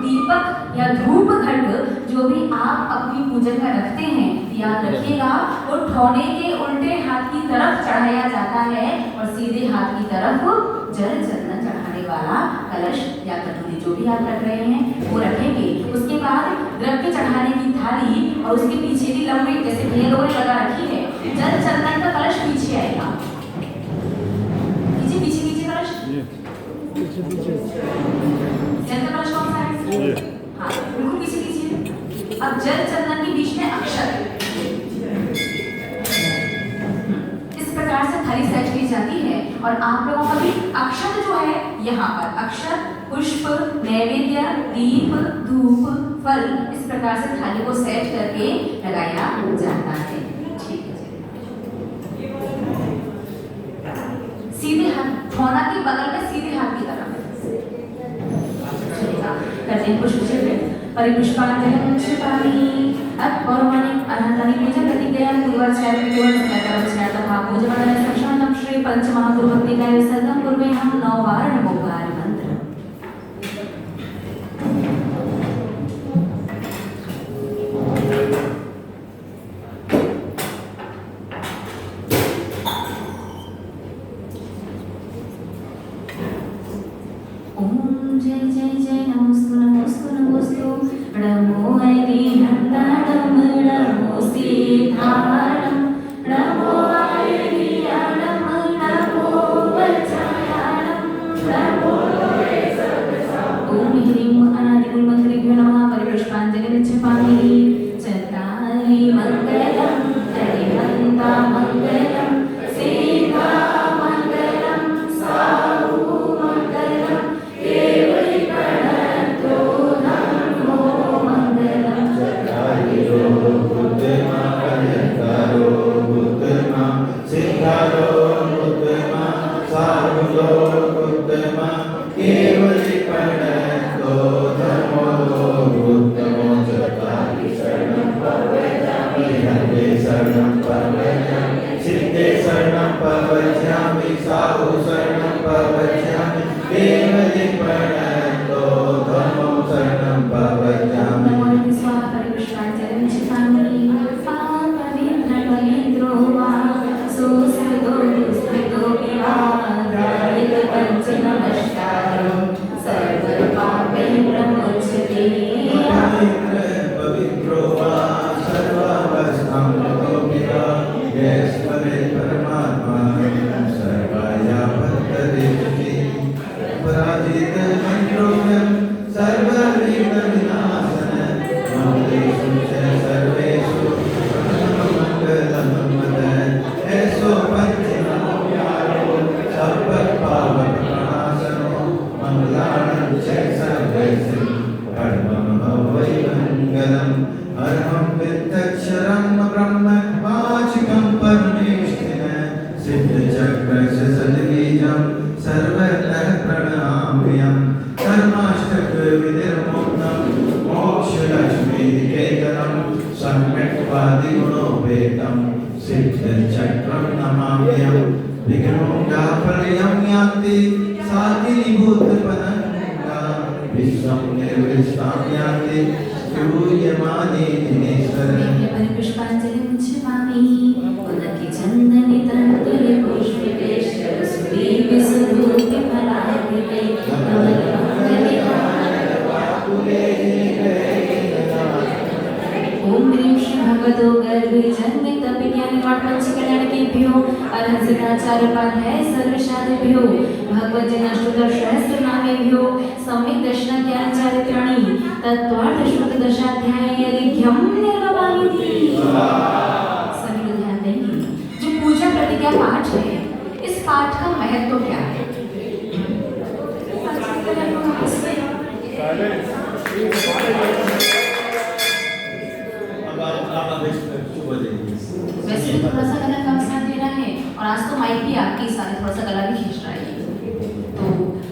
दीपक या धूप घट जो भी आप अपनी पूजन में रखते हैं याद रखिएगा, वो ठौने के उल्टे हाथ की तरफ चढ़ाया जाता है और सीधे हाथ की तरफ जल चंदन चढ़ाने वाला कलश या कटोरी जो भी आप रख रहे हैं वो रखेंगे। उसके बाद द्रव्य चढ़ाने की थाली और उसके पीछे की लंबी, जैसे भैया लोगों ने लगा रखी है, जल चंदन का कलश पीछे आएगा। पीछे पीछे पीछे कलश, जल का कलश कौन सा है? हाँ, बिल्कुल पीछे पीछे। अब जल चंदन के बीच में अक्षर, इस प्रकार से थाली सेट की जाती है। और आप लोगों का भी अक्षत जो है यहाँ पर अक्षत, पुष्प, नैवेद्य, दीप, धूप, फल, इस प्रकार से थाली को सेट करके लगाया जाता है। ठीक है, सीधे हाथ ठौना के बगल में सीधे हाथ की तरफ करते हैं पुष्प से परिपुष्पांजलिं क्षिपामि अत्पौर्वाणि अनंतानि पूजा प्रतिक्रिया पूर्वाचार्य तथा पूजन संक्षाणं श्री पंचमहागुरु भक्ति कार्य सर्वं कुर्वे हम 9 बार नमोकार मंत्र। जय जय जय नमोस्तु नमोस्तु नमोस्तु नमो हरि नंदनम नमो सीतारम नमो हरि नम नमो वज्रायणम नमो ओम ह्रीं अनादिमूल मंत्रेभ्यो नमः परिपुष्पांजलिं क्षिपामि चतारि मंगलम हरिहन्ता मंगलम सीता मंगलम साहू मंगलम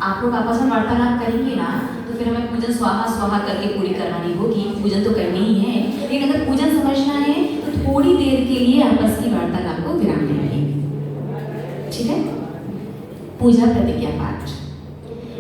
आप लोग आपस में वार्तालाप करेंगे ना, तो फिर हमें पूजन स्वाहा स्वाहा करके पूरी करवानी होगी। पूजन तो करनी ही है, लेकिन अगर पूजन समझना है तो थोड़ी देर के लिए आपस की वार्तालाप को विराम देंगे। ठीक है। पूजा प्रतिज्ञा पाठ,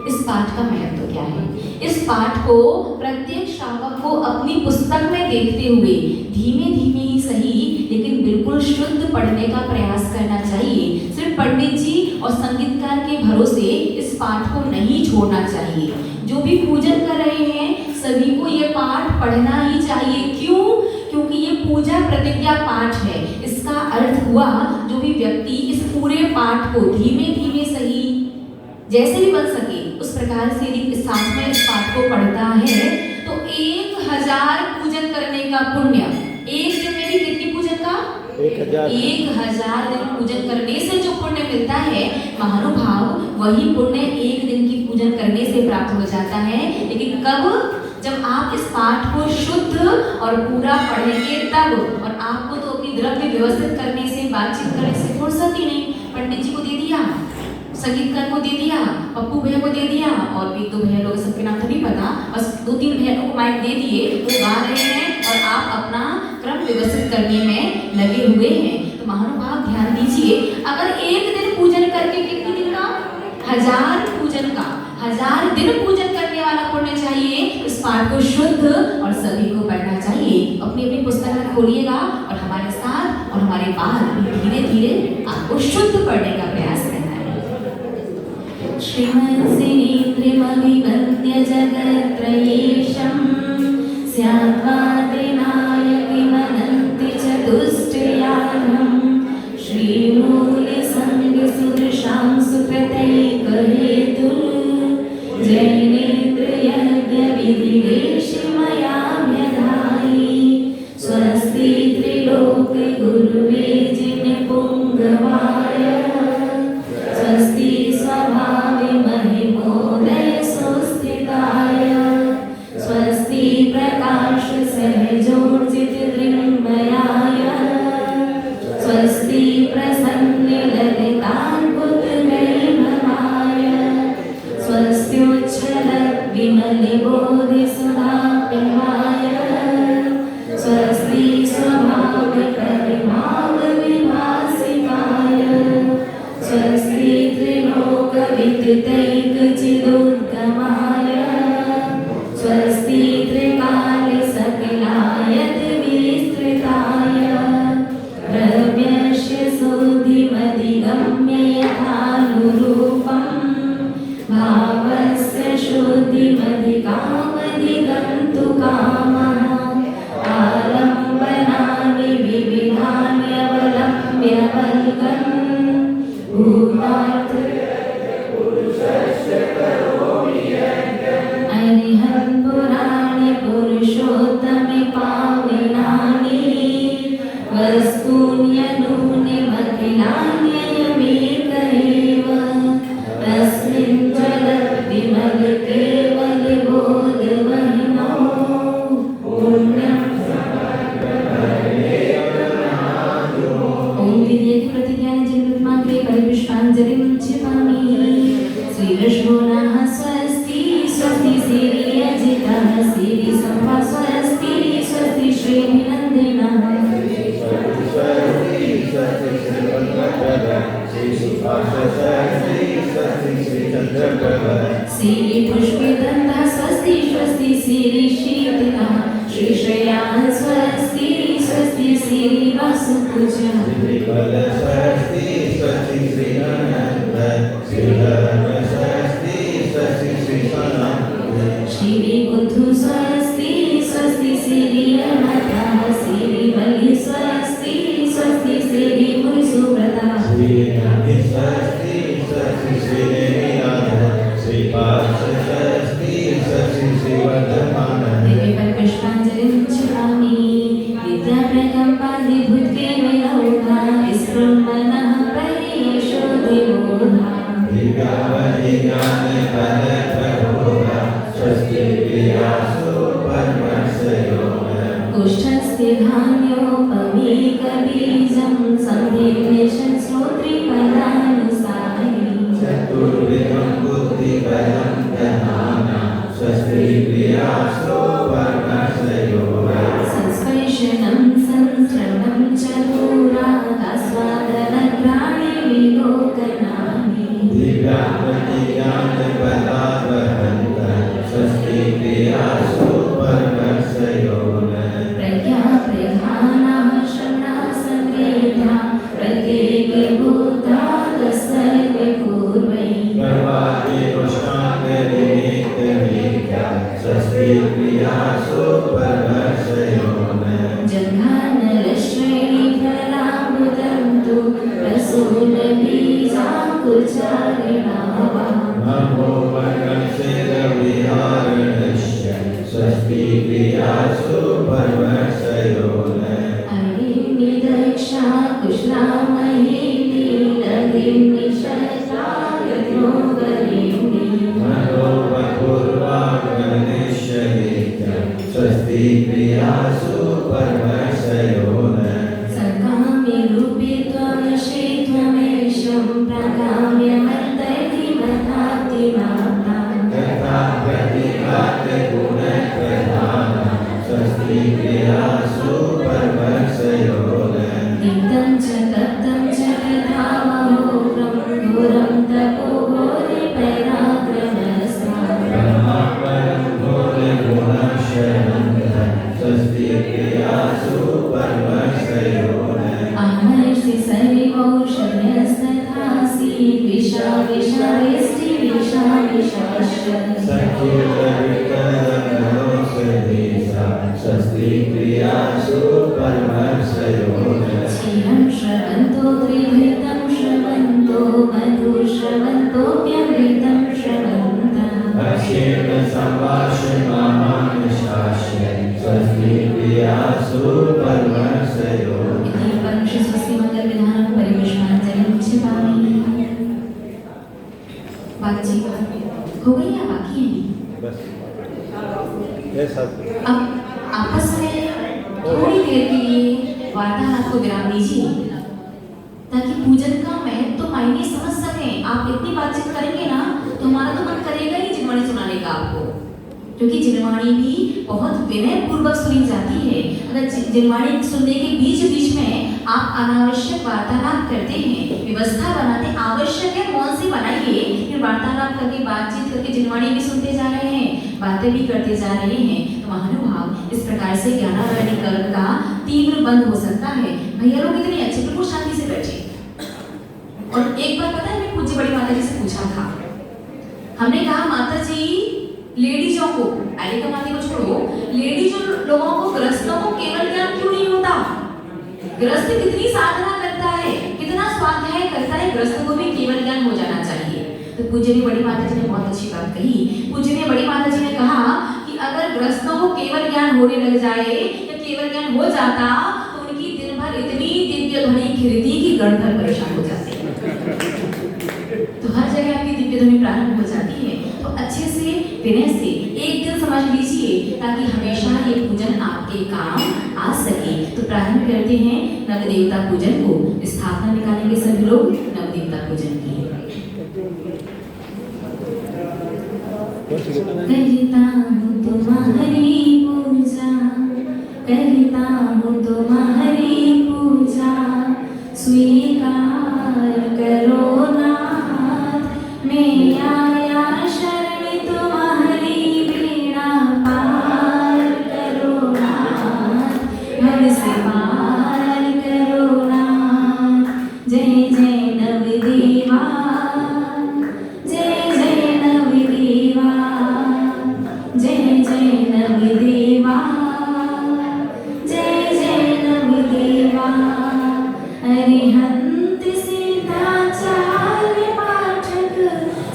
इस पाठ का महत्व क्या है? इस पाठ को प्रत्येक श्रावक को अपनी पुस्तक में देखते हुए धीमे धीमे ही सही लेकिन बिल्कुल शुद्ध पढ़ने का प्रयास करना चाहिए। सिर्फ पंडित जी और संगीतकार के भरोसे इस पाठ को नहीं छोड़ना चाहिए। जो भी पूजन कर रहे हैं सभी को ये पाठ पढ़ना ही चाहिए। क्यों? क्योंकि ये पूजा प्रतिज्ञा पाठ है। इसका अर्थ हुआ जो भी व्यक्ति इस पूरे पाठ को धीमे धीमे सही जैसे भी बन सके उस प्रकार से यदि साथ में इस पाठ को पढ़ता है तो 1000 पूजन करने का पुण्य, एक दिन में भी कितनी पूजन का 1000 दिन पूजन करने से जो पुण्य मिलता है महानुभाव वही पुण्य एक दिन की पूजन करने से प्राप्त हो जाता है। लेकिन कब? जब आप इस पाठ को शुद्ध और पूरा पढ़ेंगे तब। और आपको तो अपनी द्रव्य व्यवस्थित करने से बातचीत करने से फुर्सत ही नहीं। पंडित जी को दे दिया, संगीतकार को दे दिया, पप्पू भैया को दे दिया और एक दो भैया लोग सबके नाम तो नहीं पता, बस 2-3 भैया को माइक दे दिए, वो गा रहे हैं और आप अपना क्रम व्यवस्थित करने में लगे हुए हैं। तो महानुभाव ध्यान दीजिए, अगर एक दिन पूजन करके कितने दिन का 1000 पूजन का 1000 दिन पूजन करने वाला पुण्य चाहिए। इस पाठ को शुद्ध और सभी को पढ़ना चाहिए। अपनी अपनी पुस्तक में खोलिएगा और हमारे साथ और हमारे बाद धीरे धीरे आपको शुद्ध पढ़ने का प्रयास करना है। श्रीमन्सिनीन्द्रिमभिवन्द्य जगत्त्रयीशं स्याद्वादिनायकिमनन्ति चतुष्टयानं श्रीमूलसङ्गसुदृशां सुकृतैकहेतुः जैनेन्द्रियज्ञविधिवेशिमया व्यधायि स्वस्ति त्रिलोकगुरुवे जिनपुङ्गवाय स्वस्ति स्वभावे महिमोदय सुस्थिताय स्वस्ति प्रकाश सहजोर्जितदृङ्मयाय स्वस्ति प्रसन्न ललिताद्भुतवैभवाय स्वस्त्योच्छल विमलबोधिसुधाप्यवाय स्वस्ति स्वभाव परिभाव विभासिकाय स्वस्ति त्रिलोकविदितैकचिदुद्गमाय स्वस्ति त्रिकाल सकलायत विस्तृताय द्रव्यस्य शुद्धिमधिगम्य यथानुरूपम् भावस्य शुद्धिमधिकामधिगन्तु कामः आलम्बनानि विविधान्यवलम्ब्य वल्गन् अरिहन् पुराणि पुरुषोत्तमे पावनानि वस्तून्यनूनिमखिलान्ययमेक एव तस्मिन् जलद्विमलकेवलबोधवहिनो पुण्यं ओम विद्ये की प्रतिज्ञा जन्ममात्रे परिपुष्पाञ्जलिं क्षिपामि। श्रीरश्मो नः स्वस्ति स्वस्ति श्रीयजितः श्री संवा स्वस्ति स्वस्ति श्रीभिनन्दिनः श्री पुष्पितन्तः स्वस्ति स्वस्ति श्रीशीतलः श्रीश्रेयान् स्वस्ति स्वस्ति श्रीवासुपूज्यः श्रीबुद्धु स्वस्ति स्वस्ति श्रीयमाताः श्रीबलि स्वस्ति स्वस्ति श्रीमुनिसुव्रतः पुष्पाञ्जलिं क्षिपामि। विद्याप्रकम्पादिभूतके विलौघा विस्पृम्बनः परेषु देवोधा कुष्ठस्थे धान्योपवीकबीजं सन्धिर्निशं श्रोत्रिपदानुसारि चतुर्विधं बुद्धिबलं दधाना स्वस्ति प्रियासो संस्पर्शनं संश्रवणं चतुरास्वादनग्राणि विलोकनानि दिव्यात्मज्ञानबलाद्वहन्तः स्वस्ति कुलचारिणावा नमो वनसिरविहारिणस्य स्वस्ति क्रियासु परमसयोने अरिणी दक्षा कुशलामयिनी लघिनी शस्त्रायुधोगरिणी मनो वपुर्वागनिष्यदित्य स्वस्ति क्रियासु परमसयोने सकामि रूपे त्वमसि त्वमेषं प्रकाम्य मत्तैति मताति माता तथा प्रतिभात गुणप्रधान स्वस्ति क्रियासु परमसयोने दीप्तं च तप्तं च तथा महोग्रं घोरं तपो घोरे पराक्रमस्त्वम् ब्रह्मापरं घोरगुणशरणः स्वस्ति क्रियासु परमसयोने अहर्षि सरिवौषधस्तथासि विषाविषावेष्टि विषाविषाश्च सख्युतवितरनोषधीशा स्वस्ति क्रियासु परमसयोने क्षीरं श्रवन्तो त्रिभृतं श्रवन्तो मधुश्रवन्तोऽप्यमृतं श्रवन्तः अक्षेण संभाषमानशास्य स्वस्ति क्रियासु परमसयोने इति परमश्रीस्वस्तिमङ्गलविधानं परिवेशनाञ्जलिं क्षिपामि। बातचीत हो गई या बाकी है? बस ऐसा अब आपस में थोड़ी देर के लिए वार्तालाप को विराम दीजिए ताकि पूजन का महत्व तो मायने समझ सकें। आप इतनी बातचीत करेंगे ना तो हमारा तो मन करेगा ही जिनवाणी सुनाने का आपको, क्योंकि जिनवाणी भी बहुत विनय पूर्वक सुनी जाती है। अगर जिनवाणी सुनने के बीच बीच में आप अनावश्यक वार्तालाप करते हैं, व्यवस्था बनाते आवश्यक है मौन से बनाइए, फिर वार्तालाप करके बातचीत करके जिनवाणी भी सुनते जा रहे हैं, बातें भी करते जा रहे हैं, तो महानुभाव इस प्रकार से ज्ञानावरणी कर्म का तीव्र बंद हो सकता है। भैया लोग इतने अच्छे, बिल्कुल शांति से बैठे। और एक बार पता है, मैं पूज्य बड़ी माता जी से पूछा था, हमने कहा माता जी लेडीजों को, आगे कमाती को छोड़ो, लेडीज लोगों को, गृहस्थों को केवल ज्ञान क्यों नहीं होता? गृहस्थ कितनी साधना करता है, कितना स्वाध्याय करता है, गृहस्थ को भी केवल ज्ञान हो जाना चाहिए। तो पूज्य बड़ी माता जी ने बहुत अच्छी बात कही। पूज्य बड़ी माता जी ने कहा कि अगर गृहस्थों को केवल ज्ञान होने लग जाए या केवल ज्ञान हो जाता तो उनकी दिन भर इतनी दिव्य ध्वनि खिलती कि गणधर परेशान हो जाते। तो हर जगह आपकी दिव्य ध्वनि प्रारंभ हो जाती है। तो अच्छे से विनय से एक दिन समझ लीजिए ताकि हमेशा ये पूजन आपके काम आ सके। तो प्रारंभ करते हैं नवदेवता पूजन को। स्थापना निकालेंगे सभी लोग नवदेवता पूजन की। करता हूँ तुम्हारी पूजा, करता हूँ तुम्हारी पूजा, स्वीकार करो नाथ, मैं आया शरण तुम्हारी बीड़ा पार करो नाथ, हमसे पार करो नाथ। जय जय नवदेवा, जय जय नवदेवा, जय जय नवदेवा, जय जय नवदेवा। अरिहंत सीताचार्य पाठक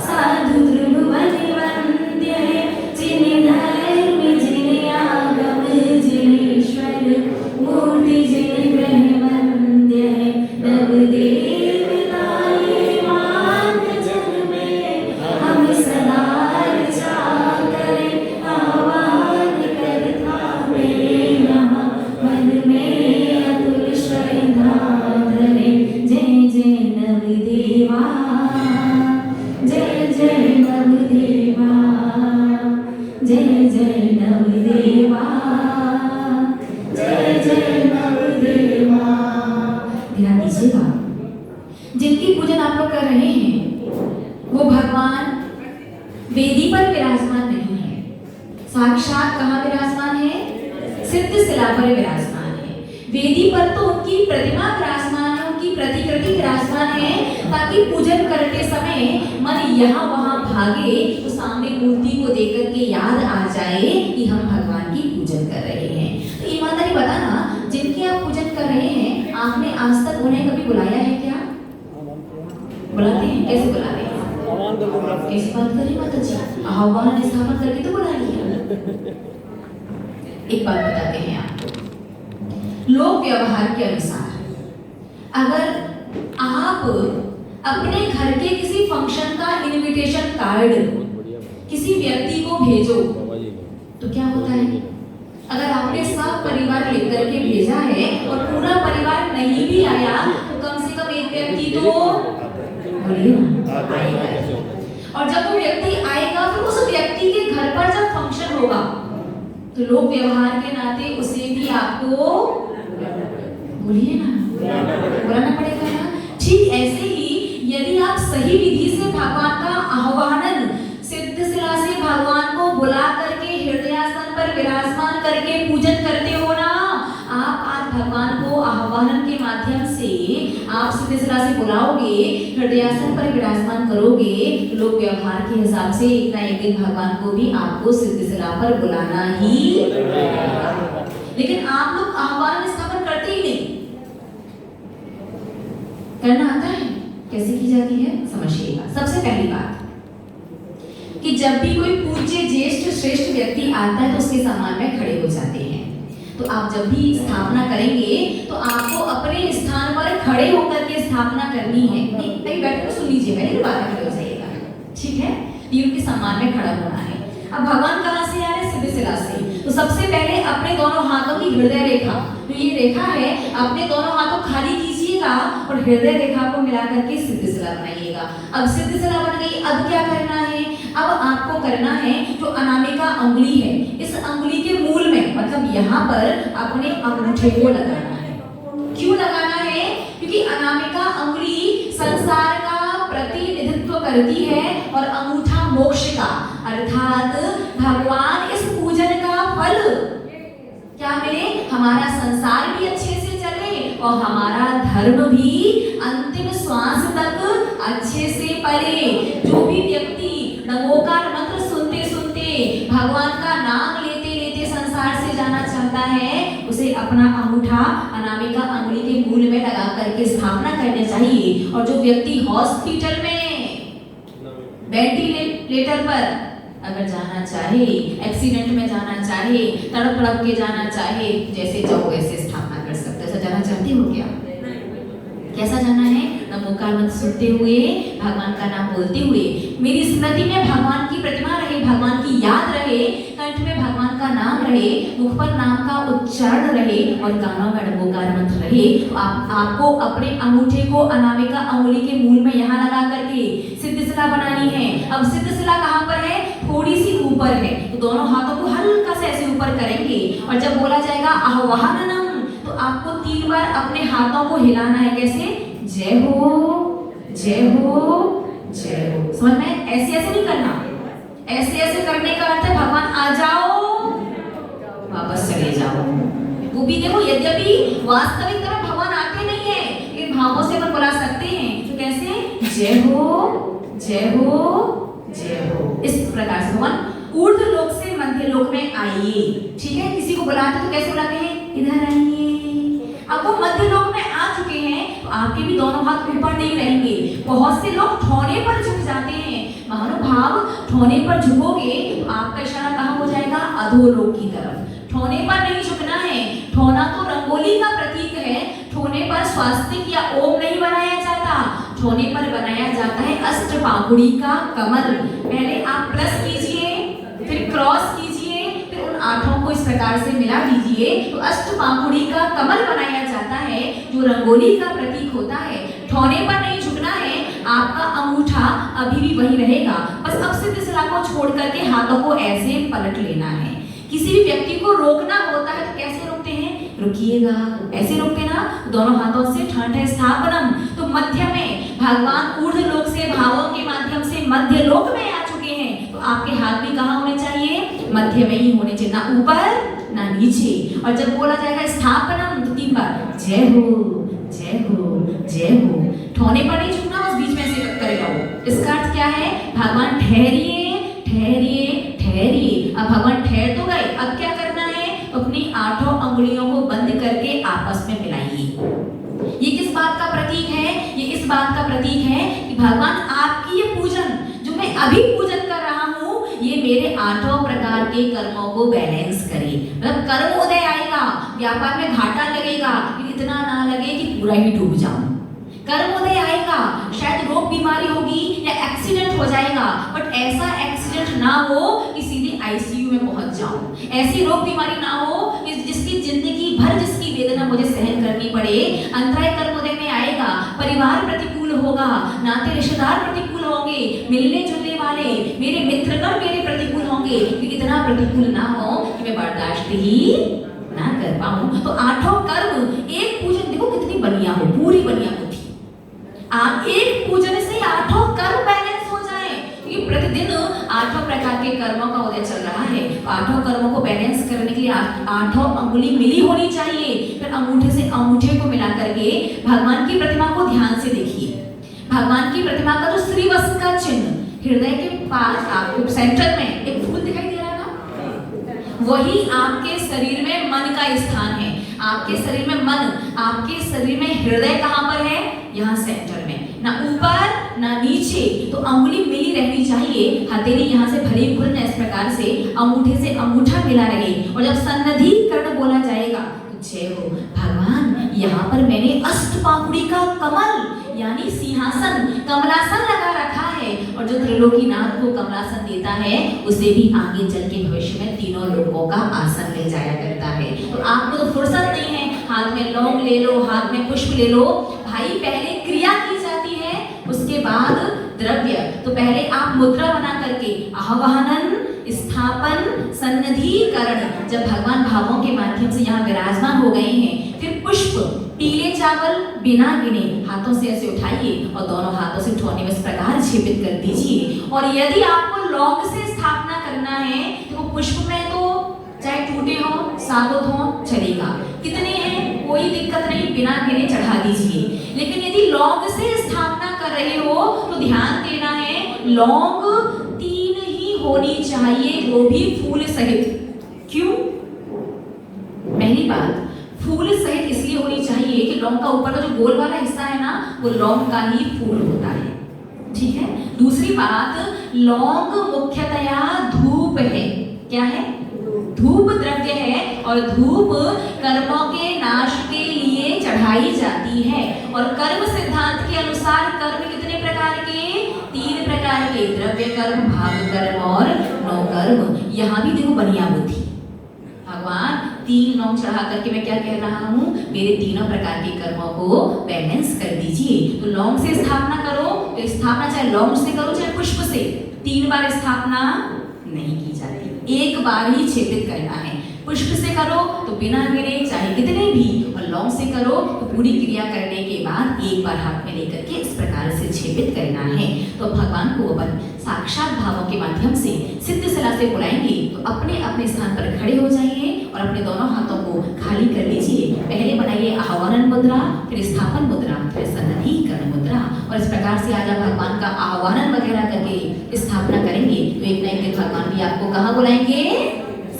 साधु ध्रुवन वंद्य है, जिन्हें धर्म जिन्हें आगम जिनेश्वर मूर्ति जिन्हें ग्रह वंद्य है। नवदेवताये मान जग में हम सदा अर्चा करें, आह्वान करता मैं यहाँ मन में अतुल श्रद्धा धरे। जय जय नवदेवा, जय जय नवदेवा, जय जय नवदेवा, जय जय नवदेवा। ध्यान दीजिएगा, जिनकी पूजन आप लोग कर रहे हैं वो भगवान वेदी पर विराजमान नहीं है, साक्षात कहाँ विराजमान है? सिद्ध शिला पर विराजमान है। वेदी पर तो उनकी प्रतिमा विराजमान है, उनकी प्रतिकृति विराजमान है, ताकि पूजन करते समय मन यहाँ वहाँ भागे तो सामने मूर्ति को देख करके याद आ जाए कि हम भगवान की पूजन कर रहे हैं। तो ईमानदारी बताना, जिनकी आप पूजन कर रहे हैं आपने आज तक उन्हें कभी बुलाया है क्या? बुलाते हैं, कैसे बुलाते हैं? कैसे बात करें माता जी? आह्वान स्थापन करके तो बुला लिया। एक बात बताते हैं आपको, लोक व्यवहार के अनुसार अगर आप अपने घर के किसी फंक्शन का इनविटेशन कार्ड किसी व्यक्ति को भेजो तो क्या होता है? अगर आपने सब परिवार लेकर के भेजा है और पूरा परिवार नहीं भी आया तो कम से कम एक व्यक्ति तो आएगा। और जब वो व्यक्ति आएगा फिर उस व्यक्ति के घर पर जब फंक्शन होगा तो लोक व्यवहार के नाते उसे भी आपको बोलिए ना, बुलाना पड़ेगा ना। ठीक ऐसे ही यदि आप सही विधि से भगवान का आह्वान सिद्ध शिला से भगवान को बुला करके हृदयासन पर विराजमान करके पूजन करते हो ना, आप आज भगवान को आह्वान के माध्यम से आप सिद्ध शिला से बुलाओगे, हृदयासन पर विराजमान करोगे, लोक व्यवहार के हिसाब से एक ना एक दिन भगवान को भी आपको सिद्ध शिला पर बुलाना ही। लेकिन आप लोग आह्वान स्थापन करते ही नहीं। करना आता है? कैसे की जाती है समझिएगा। सबसे पहली बात कि जब भी कोई पूज्य ज्येष्ठ श्रेष्ठ व्यक्ति आता है तो उसके सम्मान में खड़े हो जाते हैं। तो आप जब भी स्थापना करेंगे तो आपको अपने स्थान पर खड़े होकर के स्थापना करनी है। नहीं बैठ कर सुन लीजिए, मेरी बात में खड़े हो जाइएगा, ठीक है? ये उनके सम्मान में खड़ा होना है। अब भगवान कहाँ से आ रहे? सिद्ध शिला से। तो सबसे पहले अपने दोनों हाथों की हृदय रेखा, तो ये रेखा है, अपने दोनों हाथों खाली कीजिएगा और हृदय रेखा को मिला करके सिद्ध शिला बनाइएगा। अब सिद्ध शिला बन गई, अब क्या करना है? अब आपको करना है जो अनामिका अंगुली है, इस अंगुली के मूल में मतलब यहाँ पर अपने अंगूठे को लगाना है। क्यों लगाना है? क्योंकि अनामिका अंगुली संसार का प्रतिनिधित्व करती है और अंगूठा मोक्ष का, अर्थात भगवान इस पूजन का फल क्या मिले? हमारा संसार भी अच्छे से चले और हमारा धर्म भी अंतिम श्वास तक अच्छे से पले। जो भी व्यक्ति नमोकार मंत्र सुनते सुनते भगवान का नाम लेते लेते संसार से जाना चाहता है, उसे अपना अंगूठा अनामिका अंगुली के मूल में लगा करके स्थापना करनी चाहिए। और जो व्यक्ति हॉस्पिटल में वेंटिलेटर पर अगर जाना चाहे, एक्सीडेंट में जाना चाहे, तड़प तड़प के जाना चाहे, जैसे जाओ वैसे स्थापना कर सकते। ऐसा जाना चाहते हो क्या? कैसा जाना है? नमोकार मंत्र सुनते हुए, भगवान का नाम बोलते हुए, मेरी स्मृति में भगवान की प्रतिमा रहे, भगवान की याद रहे, कंठ में भगवान का नाम रहे, मुख पर नाम का उच्चारण रहे और कानों में नमोकार मंत्र रहे। तो आपको अपने अंगूठे को अनामिका अंगुली के मूल में यहाँ लगा करके सिद्ध शिला बनानी है। अब सिद्ध शिला कहाँ पर है? थोड़ी सी ऊपर है। तो दोनों हाथों को हल्का से ऐसे ऊपर करेंगे और जब बोला जाएगा आह्वानम तो आपको 3 बार अपने हाथों को हिलाना है। कैसे? जय हो, जय हो, जय हो। समझ में? ऐसे ऐसे नहीं करना। ऐसे ऐसे करने का अर्थ है भगवान आ जाओ, वापस चले जाओ। वो भी देखो, यद्यपि वास्तविकता में भगवान आते नहीं है, इन भावों से अपन बुला सकते हैं। तो कैसे? जय हो, जय हो, जय हो। इस प्रकार से भगवान ऊर्ध्व लोक से मध्य लोक में आइए। ठीक है? किसी को बुलाते तो कैसे बुलाते हैं? इधर आइए। अब वो मध्य लोक में आ चुके हैं तो आपके भी दोनों हाथ ऊपर नहीं रहेंगे। बहुत से लोग ठोने पर झुक जाते हैं। महानुभाव, ठोने पर झुकोगे तो आपका इशारा कहाँ हो जाएगा? अधोलोक की तरफ। ठोने पर नहीं झुकना है। ठोना तो रंगोली का प्रतीक है। ठोने पर स्वास्तिक या ओम नहीं बनाया जाता। ठोने पर बनाया जाता है अष्टपाखुड़ी का कमल। पहले आप प्लस कीजिए, फिर क्रॉस कीजिए, फिर उन आठों को इस प्रकार से मिला दीजिए तो अष्टपाखुड़ी का कमल बनाया जाता है, जो रंगोली का प्रतीक होता है। ठोने पर नहीं झुकना है, आपका अंगूठा अभी भी वही रहेगा। बस अब सिद्ध शिला को छोड़ करके हाथों को ऐसे पलट लेना है। किसी भी व्यक्ति को रोकना होता है तो कैसे रोकते हैं? रुकिएगा, ऐसे रोकते ना, दोनों हाथों से ठंड स्थापनम। तो मध्य में भगवान ऊर्ध्व लोक से भावों के माध्यम से मध्य लोक में आ चुके हैं। तो आपके हाथ भी कहाँ होने चाहिए? मध्य में ही होने चाहिए, ना ऊपर ना नीचे। और जब बोला जाएगा स्थापनम तो 3 बार जय हो, जय हो, जय हो। ठोने पर नहीं झुकना, बस बीच में से करेगा वो। इसका अर्थ क्या है? भगवान ठहरिए, ठहरिए, ठहरिए। अब भगवान ठहर तो गए, अब क्या करना है? अपनी 8 अंगुलियों को बंद करके आपस में मिलाइए। ये किस बात का प्रतीक है? ये इस बात का प्रतीक है कि भगवान आपकी ये पूजन जो मैं अभी पूजन कर रहा हूँ ये मेरे 8 प्रकार के कर्मों को बैलेंस करे। मतलब कर्म उदय आएगा, व्यापार में घाटा लगेगा, इतना ना लगे कि पूरा ही डूब जाऊं। कर्म उदय आएगा, शायद रोग बीमारी होगी या एक्सीडेंट हो जाएगा, बट ऐसा एक्सीडेंट ना हो कि सीधे आईसीयू में पहुंच जाऊं। ऐसी रोग बीमारी ना हो कि जिसकी जिंदगी भर जिसकी वेदना मुझे सहन करनी पड़े। अंतराय कर्म उदय में आएगा, परिवार प्रतिकूल होगा, नाते रिश्तेदार प्रतिकूल होंगे, मिलने जुलने वाले मेरे मित्रगण मेरे प्रतिकूल होंगे, इतना प्रतिकूल ना हो कि मैं बर्दाश्त ही ना कर पाऊं। तो 8 कर्म एक पूजन, देखो कितनी बनिया हो, पूरी बनिया होती। आप एक पूजन से 8 कर्म बैलेंस हो जाए, क्योंकि प्रतिदिन 8 प्रकार के कर्मों का उदय चल रहा है। 8 कर्मों को बैलेंस करने के लिए 8 अंगुली मिली होनी चाहिए। फिर अंगूठे से अंगूठे को मिला करके भगवान की प्रतिमा को ध्यान से देखिए। भगवान की प्रतिमा का जो श्रीवत्स का चिन्ह हृदय के पास आपको सेंटर में एक फूल दिखाई दे रहा है ना, वही आपके शरीर में मन का स्थान है। आपके शरीर में मन, आपके शरीर में हृदय कहाँ पर है? यहाँ सेंटर में, ना ऊपर ना नीचे। तो अंगुली मिली रहनी चाहिए, हथेली यहाँ से भली खुल इस प्रकार से अंगूठे से अंगूठा मिला रहे। और जब सन्निधि कर्ण बोला जाएगा तो जय हो भगवान, यहाँ पर मैंने अष्टपापुड़ी का कमल यानी सिंहासन कमलासन लगा रखा है। और जो त्रिलोकीनाथ को कमलासन देता है उसे भी आगे चल के भविष्य में तीनों लोगों का आसन ले जाया करता है। तो आपको तो फुर्सत नहीं है, हाथ में लौंग ले लो, हाथ में पुष्प ले लो। भाई पहले क्रिया की जाती है, उसके बाद द्रव्य। तो पहले आप मुद्रा बना करके आवाहन, स्थापन, सन्निधिकरण, जब भगवान भावों के माध्यम से यहाँ विराजमान हो गए हैं, फिर पुष्प, पीले चावल बिना गिने हाथों से ऐसे उठाइए और दोनों हाथों से उठौने में इस प्रकार छेपित कर दीजिए। और यदि आपको लौंग से स्थापना करना है तो पुष्प में तो चाहे टूटे हो साबुत हो चलेगा, कितने हैं कोई दिक्कत नहीं, बिना गिने चढ़ा दीजिए। लेकिन यदि लौंग से स्थापना कर रहे हो तो ध्यान देना है, लौंग 3 ही होनी चाहिए, वो भी फूल सहित। क्यों? पहली बात, फूल सहित इसलिए होनी चाहिए कि लौंग का ऊपर का जो गोल वाला हिस्सा है ना, वो लौंग का ही फूल होता है। ठीक है। दूसरी बात, लौंग मुख्यतया धूप है। क्या है? धूप द्रव्य है, और धूप कर्मों के नाश के लिए चढ़ाई जाती है। और कर्म सिद्धांत के अनुसार कर्म कितने प्रकार के? 3 प्रकार के, द्रव्य कर्म, भाग कर्म और नौ कर्म। यहाँ भी देखो बनिया बुद्धि, भगवान 3 लौंग चढ़ा करके मैं क्या कह रहा हूँ, मेरे तीनों प्रकार के कर्मों को बैलेंस कर दीजिए। तो लौंग से स्थापना करो तो स्थापना चाहे लौंग से करो चाहे पुष्प से, 3 बार स्थापना नहीं की जाती, एक बार ही छेपित करना है। पुष्प से करो तो बिना गिरे चाहे कितने भी, और लौंग से करो तो पूरी क्रिया करने के बाद एक बार हाथ में लेकर के इस प्रकार से छेपित करना है। तो भगवान को अपन साक्षात भावों के माध्यम से सिद्ध सलाह से बुलाएंगे। तो अपने अपने स्थान पर खड़े हो जाइए और अपने दोनों हाथों को खाली कर लीजिए। पहले बनाइए आह्वान मुद्रा, फिर स्थापन मुद्रा, फिर सन्निधिकरण मुद्रा। और इस प्रकार से आज आप भगवान का आह्वान वगैरह करके स्थापना करेंगे तो एक ना एक दिन भगवान भी आपको कहाँ बुलाएंगे?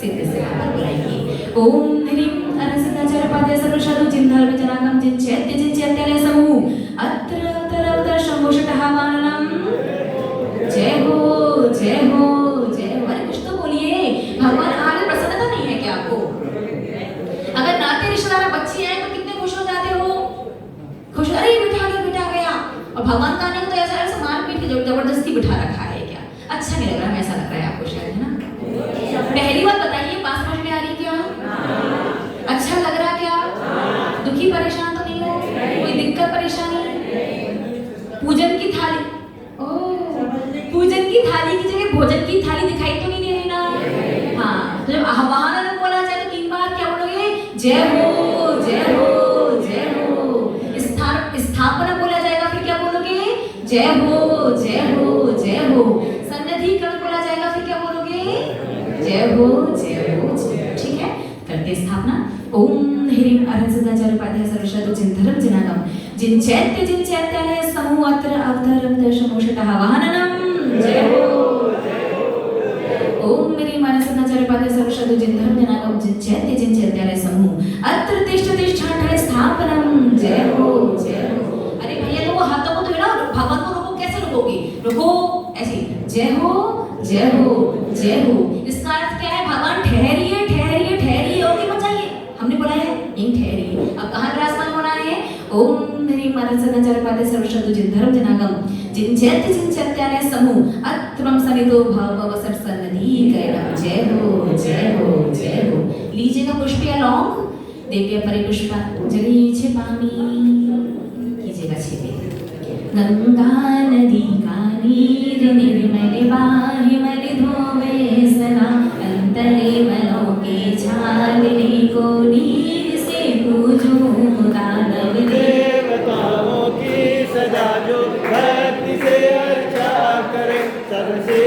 सिद्ध सलाह पर बुलाएंगे। ओम ह्रीं अनसदाचारपादे सर्वशरु जिन्धर्म जनागम जिनचैत्य जिनचैत्यालय समूह अत्र अवतर अवतर शंभुषटः वाननम। जय हो जय हो जय हो। अरे कुछ तो बोलिए, भगवान आगे प्रसन्नता नहीं है क्या आपको? अगर नाते रिश्तेदार बच्चे आए तो कितने खुश हो जाते हो? खुश, अरे बिठा गया। और भगवान का आने को तो ऐसा मार पीट के जबरदस्ती बिठा रखा है क्या? अच्छा नहीं लग रहा, ऐसा लग रहा है आपको शायद, है ना? पहली बात बताइए, बात समझ में आ रही क्या? अच्छा लग रहा क्या? दुखी परेशान तो नहीं हो? कोई दिक्कत परेशानी? पूजन की थाली, पूजन की थाली की जगह भोजन की थाली दिखाई तो नहीं दे रही ना? हाँ, तो जब आह्वान में बोला जाए तो 3 बार क्या बोलोगे? जय हो जय हो जय हो। स्थापना बोला जाएगा फिर क्या बोलोगे? जय हो जय हो जय हो। सन्निधिकरण बोला जाएगा फिर क्या बोलोगे? जय हो जय हो जय हो। ठीक है, करते स्थापना। ओम ह्रीं अरहंसदाचार्यपादे सर्वशरु जिन्धर्म जनागम जिनचैत्य जिनचैत्यालय समूह अत्र अवतर अवतर शंभुषटः वाहननम। जय हो। ओम ह्रीं अरहंसदाचार्यपादे सर्वशरु जिन्धर्म जनागम जिनचैत्य जिनचैत्यालय समूह अत्र तिष्ठ तिष्ठाठः स्थापनम। जय हो जय हो। अरे भैया लोग हाथों को तो ना, भगवान को रोको कैसे रुकोगे, रुको ऐसे, जय हो जय हो जय हो। इसका अर्थ क्या है? भगवान ठहरिए ठहरिए ठहरिए और क्यों चाहिए? हमने बुलाया है, यहीं ठहरिए। अब कहाँ विराजमान होना है? ओम ह्रीं मरसना चरपाते सर्वशत्रु जिनधर्म जनागम जिनचैत्य जिनचैत्यालय समूह अत्रम सनिधो भव सरसन्नधि कैरम। जय हो जय हो जय हो। लीजिएगा पुष्प या लौंग, देव्य परे पुष्पांजलि छिपामी, कीजिएगा छेदे। गंगा नदी का नीर निर्मल बाहि मल धोवे सना, अंतरे मनों के छानने को नीर से पूजो दानव देवताओं की सदा जो भक्ति से अर्चा करे, सबसे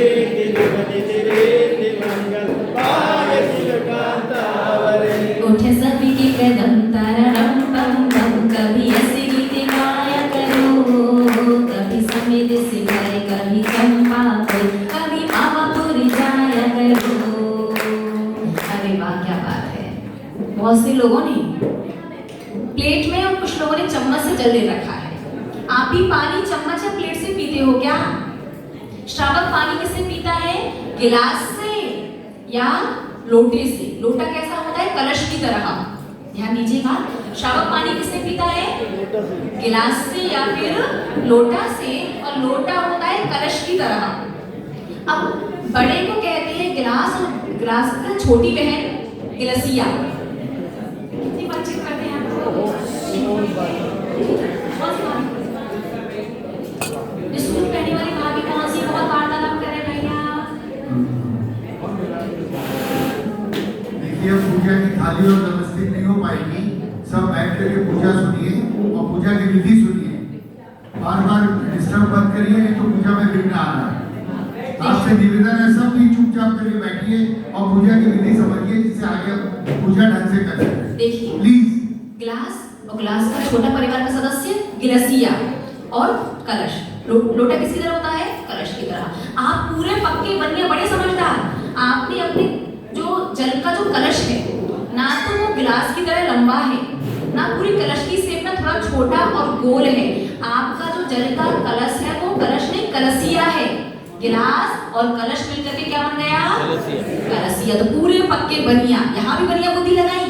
मंगल पाए शिव कांतावरे। उठे सभी के कदम तररम पम पम, कभी ऐसे गीत गाया करो, कभी समित सिखाए, कभी चंपा फूल, कभी पावापुर जाया करो। अरे वाह क्या बात है। बहुत से लोगों ने प्लेट में और कुछ लोगों ने चम्मच से जल ले रखा है। आप भी पानी चम्मच या प्लेट से पीते हो क्या? श्रावक पानी किससे पीता है? गिलास से या लोटे से। लोटा कैसा होता है? कलश की तरह। ध्यान दीजिएगा, श्रावक पानी किससे पीता है? गिलास से या फिर लोटा से, और लोटा होता है कलश की तरह। अब बड़े को कहते हैं गिलास, और गिलास का छोटी बहन गिलसिया। कितनी बातचीत करते हैं आप? स्कूल पहने वाली भाभी कौन सी? बहुत वार्तालाप कर रहे भैया। देखिए, पूजा की थाली और व्यवस्थित नहीं हो पाएगी। सब बैठ करके पूजा सुनिए और पूजा की विधि सुनिए। बार बार डिस्टर्ब बंद करिए, नहीं तो पूजा में विघ्न आ रहा है। आपसे निवेदन है, सब भी चुपचाप करके बैठिए और पूजा की विधि समझिए, जिससे आगे पूजा ढंग से कर सकें। देखिए, प्लीज। गिलास और गिलास का छोटा परिवार का सदस्य गिलसिया, और कलश। लोटा किसकी तरह होता है? कलश की तरह। आप पूरे पक्के बनिए, बड़े समझदार। आपने अपने जो जल का जो कलश है, ना तो वो गिलास की तरह लंबा है, ना पूरी कलश की शेप में थोड़ा छोटा और गोल है। आपका जो जल का कलश है वो कलश नहीं कलसिया है। गिलास और कलश मिलकर के क्या बन गया? कलसिया। तो पूरे पक्के बनिया। यहाँ भी बनिया बुद्धि लगाई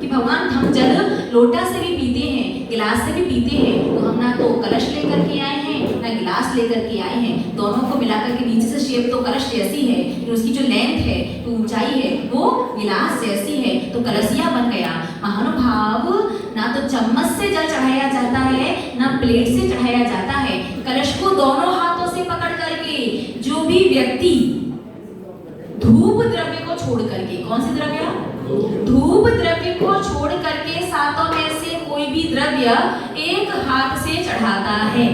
कि भगवान हम जल लोटा से भी पीते हैं, गिलास से भी पीते हैं, तो हम ना तो कलश लेकर के आए हैं ना गिलास लेकर के आए हैं। दोनों को मिलाकर के नीचे से शेप तो कलश जैसी है, लेकिन उसकी जो लेंथ है, तो ऊंचाई है, वो गिलास जैसी है, तो कलसिया बन गया। महानुभाव, ना तो चम्मच से जल चढ़ाया जाता है, ना प्लेट से चढ़ाया जाता है। कलश को दोनों हाथों से पकड़ करके जो भी व्यक्ति धूप द्रव्य को छोड़ करके, कौन से द्रव्य? धूप द्रव्य को छोड़ करके सातों में से कोई भी द्रव्य एक हाथ से चढ़ाता है,